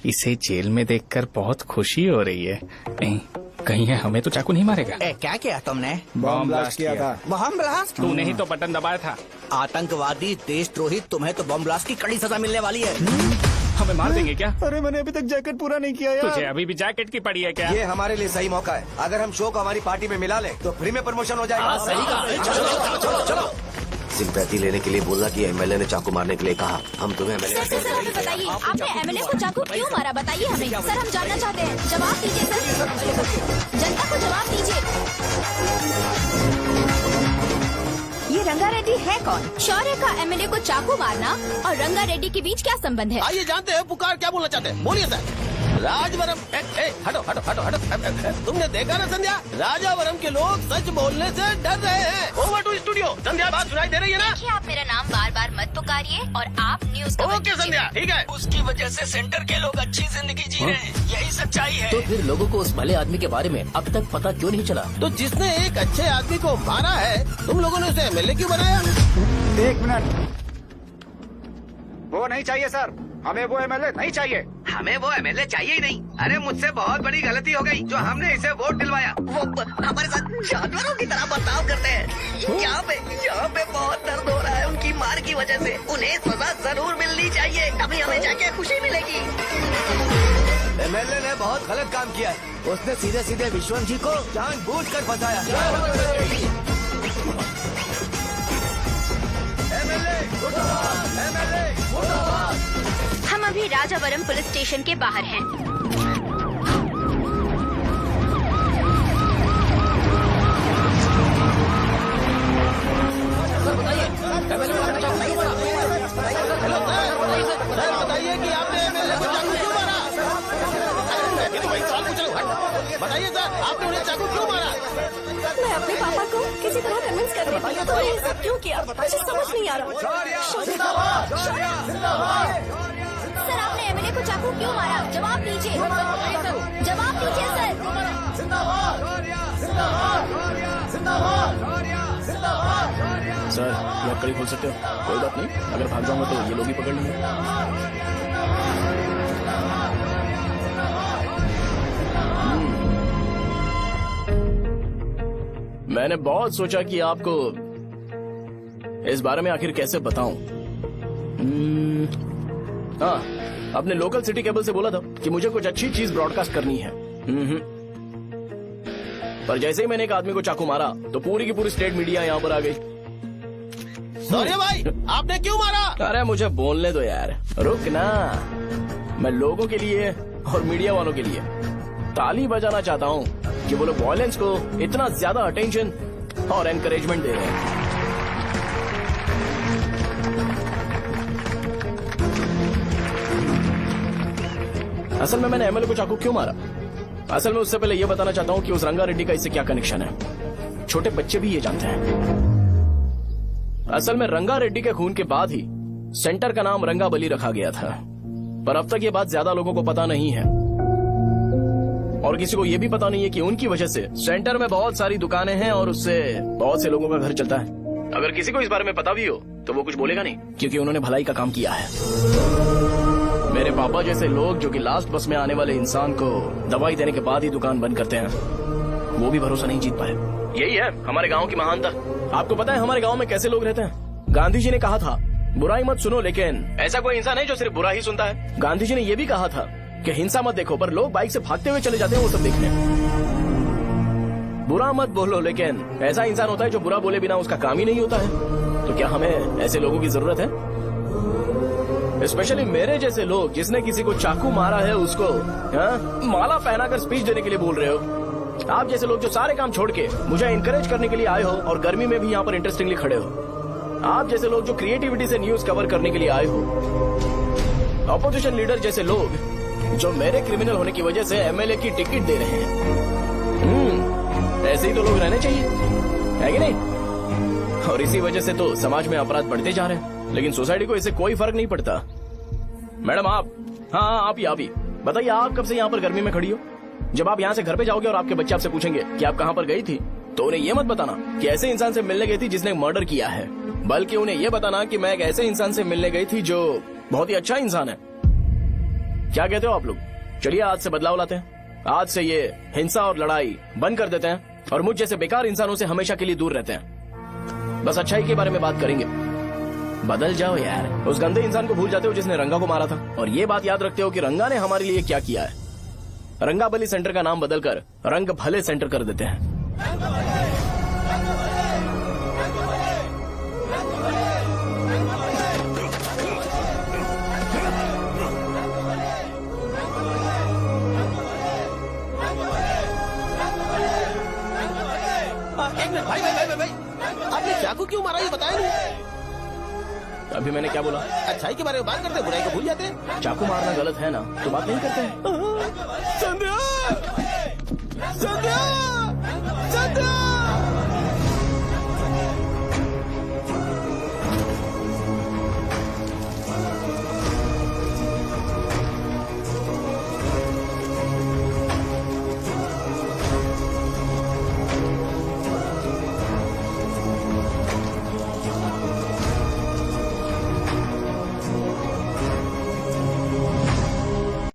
इसे जेल में देखकर बहुत खुशी हो रही है। नहीं, कहीं है हमें तो चाकू नहीं मारेगा। क्या किया तुमने? बम ब्लास्ट किया था। Bomb blast? तूने ही तो बटन दबाया था। आतंकवादी, देशद्रोही, तुम्हें तो बम ब्लास्ट की कड़ी सजा मिलने वाली है। हमें मार देंगे क्या? अरे मैंने अभी तक जैकेट पूरा नहीं किया यार। तुझे अभी भी जैकेट की पड़ी है क्या? ये हमारे लिए सही मौका है। अगर हम शो को हमारी पार्टी में मिला ले तो फ्री में प्रमोशन हो जाएगा। सही कहा। चलो सिंपैथी लेने के लिए बोला कि एमएलए ने चाकू मारने के लिए कहा। हम तुम्हें एमएलए सर हमें बताइए, आपने एमएलए को चाकू क्यों मारा? बताइए हमें सर, हम जानना चाहते हैं। जवाब दीजिए सर, जनता को जवाब दीजिए। ये रंगा रेड्डी है कौन? शौर्य का एमएलए को चाकू मारना और रंगा रेड्डी के बीच क्या संबंध है? आइए जानते हैं पुकार क्या बोलना चाहते हैं। बोलिए सर। राजवरम हटो हटो हटो हटो। तुमने देखा ना संध्या, राजावरम के लोग सच बोलने से डर रहे हैं। Over to studio. संध्या, बात सुनाई दे रही है ना? देखिए, आप मेरा नाम बार बार मत पुकारिए और आप न्यूज कवर ओके संध्या, ठीक है। उसकी वजह से सेंटर के लोग अच्छी जिंदगी जी रहे हैं, यही सच्चाई है। तो फिर लोगों को उस भले आदमी के बारे में अब तक पता क्यों नहीं चला? तो जिसने एक अच्छे आदमी को मारा है, तुम लोगों ने उसे एमएलए क्यों बनाया? 1 मिनट, वो नहीं चाहिए सर, हमें वो एमएलए नहीं चाहिए। हमें वो एमएलए चाहिए ही नहीं। अरे मुझसे बहुत बड़ी गलती हो गई जो हमने इसे वोट दिलवाया। वो हमारे साथ जानवरों की तरह बर्ताव करते हैं। यहाँ पे बहुत दर्द हो रहा है उनकी मार की वजह से। उन्हें सजा जरूर मिलनी चाहिए, तभी हमें जाके खुशी मिलेगी। एमएलए ने बहुत गलत काम किया है। उसने सीधे सीधे विश्वनाथ जी को जानबूझकर फंसाया। हम अभी राजावरम पुलिस स्टेशन के बाहर हैं। बताइए कि आपने एमएलए को चाकू क्यों मारा? मैं तो वही सवाल पूछ रहा हूँ। बताइए सर, आपने उन्हें चाकू क्यों मारा? मैं अपने पापा को किसी तरह कन्विंस कर रही थी। तो ये सब क्यों किया मुझे समझ नहीं आ रहा। सर, आपने एमएलए को चाकू क्यों मारा? जवाब दीजिए, जवाब दीजिए सर। सर, ये कड़ी खोल सकते हो? कोई बात नहीं, अगर भाग जाऊंगा तो ये लोग ही पकड़ लेंगे। मैंने बहुत सोचा कि आपको इस बारे में आखिर कैसे बताऊं। हाँ, अपने लोकल सिटी केबल से बोला था कि मुझे कुछ अच्छी चीज ब्रॉडकास्ट करनी है। पर जैसे ही मैंने एक आदमी को चाकू मारा तो पूरी की पूरी स्टेट मीडिया यहाँ पर आ गई। सॉरी भाई, आपने क्यों मारा? अरे मुझे बोलने दो यार, रुक ना। मैं लोगों के लिए और मीडिया वालों के लिए ताली बजाना चाहता हूँ कि वो लोग वायलेंस को इतना ज्यादा अटेंशन और एनकरेजमेंट दे रहे हैं। असल में मैंने एमएलए को चाकू क्यों मारा? असल में उससे पहले ये बताना चाहता हूँ कि उस रंगा रेड्डी का इससे क्या कनेक्शन है। छोटे बच्चे भी ये जानते हैं। असल में रंगा रेड्डी के खून के बाद ही सेंटर का नाम रंगाबली रखा गया था, पर अब तक ये बात ज्यादा लोगों को पता नहीं है और किसी को ये भी पता नहीं है कि उनकी वजह से सेंटर में बहुत सारी दुकानें हैं और उससे बहुत से लोगों का घर चलता है। अगर किसी को इस बारे में पता भी हो तो वो कुछ बोलेगा नहीं, क्योंकि उन्होंने भलाई का काम किया है। मेरे पापा जैसे लोग जो कि लास्ट बस में आने वाले इंसान को दवाई देने के बाद ही दुकान बंद करते हैं, वो भी भरोसा नहीं जीत पाए। यही है हमारे गांव की महानता। आपको पता है हमारे गांव में कैसे लोग रहते हैं? गांधी जी ने कहा था बुराई मत सुनो, लेकिन ऐसा कोई इंसान है जो सिर्फ बुरा ही सुनता है। गांधी जी ने यह भी कहा था कि हिंसा मत देखो, पर लोग बाइक से भागते हुए चले जाते हैं वो सब देखने। बुरा मत बोलो, लेकिन ऐसा इंसान होता है जो बुरा बोले बिना उसका काम ही नहीं होता है। तो क्या हमें ऐसे लोगों की जरूरत है? स्पेशली मेरे जैसे लोग जिसने किसी को चाकू मारा है उसको माला पहनाकर स्पीच देने के लिए बोल रहे हो। आप जैसे लोग जो सारे काम छोड़ के मुझे इंकरेज करने के लिए आए हो और गर्मी में भी यहाँ पर इंटरेस्टिंगली खड़े हो। आप जैसे लोग जो क्रिएटिविटी से न्यूज कवर करने के लिए आए हो। अपोजिशन लीडर जैसे लोग जो मेरे क्रिमिनल होने की वजह से एमएलए की टिकट दे रहे हैं। ऐसे ही तो लोग रहने चाहिए, है कि नहीं? और इसी वजह से तो समाज में अपराध बढ़ते जा रहे हैं, लेकिन सोसाइटी को इससे कोई फर्क नहीं पड़ता। मैडम आप, हाँ आप ही बताइए, आप कब से यहाँ पर गर्मी में खड़ी हो? जब आप यहाँ से घर पे जाओगे और आपके बच्चे आपसे पूछेंगे कि आप कहाँ पर गई थी, तो उन्हें ये मत बताना कि ऐसे इंसान से मिलने गई थी जिसने मर्डर किया है, बल्कि उन्हें ये बताना कि मैं एक ऐसे इंसान से मिलने गई थी जो बहुत ही अच्छा इंसान है। क्या कहते हो आप लोग? चलिए आज से बदलाव लाते हैं। आज से ये हिंसा और लड़ाई बंद कर देते हैं और मुझ जैसे बेकार इंसानों से हमेशा के लिए दूर रहते हैं। बस अच्छाई के बारे में बात करेंगे। बदल जाओ यार, उस गंदे इंसान को भूल जाते हो जिसने रंगा को मारा था, और ये बात याद रखते हो कि रंगा ने हमारे लिए क्या किया है। रंगाबली सेंटर का नाम बदलकर रंग भले सेंटर कर देते हैं। एक मिनट भाई, आपने चाकू क्यों मारा ये बताया नहीं? अभी मैंने क्या बोला? अच्छाई के बारे में बात करते, बुराई को भूल जाते हैं। चाकू मारना गलत है ना, तो बात नहीं करते हैं। संध्या! संध्या!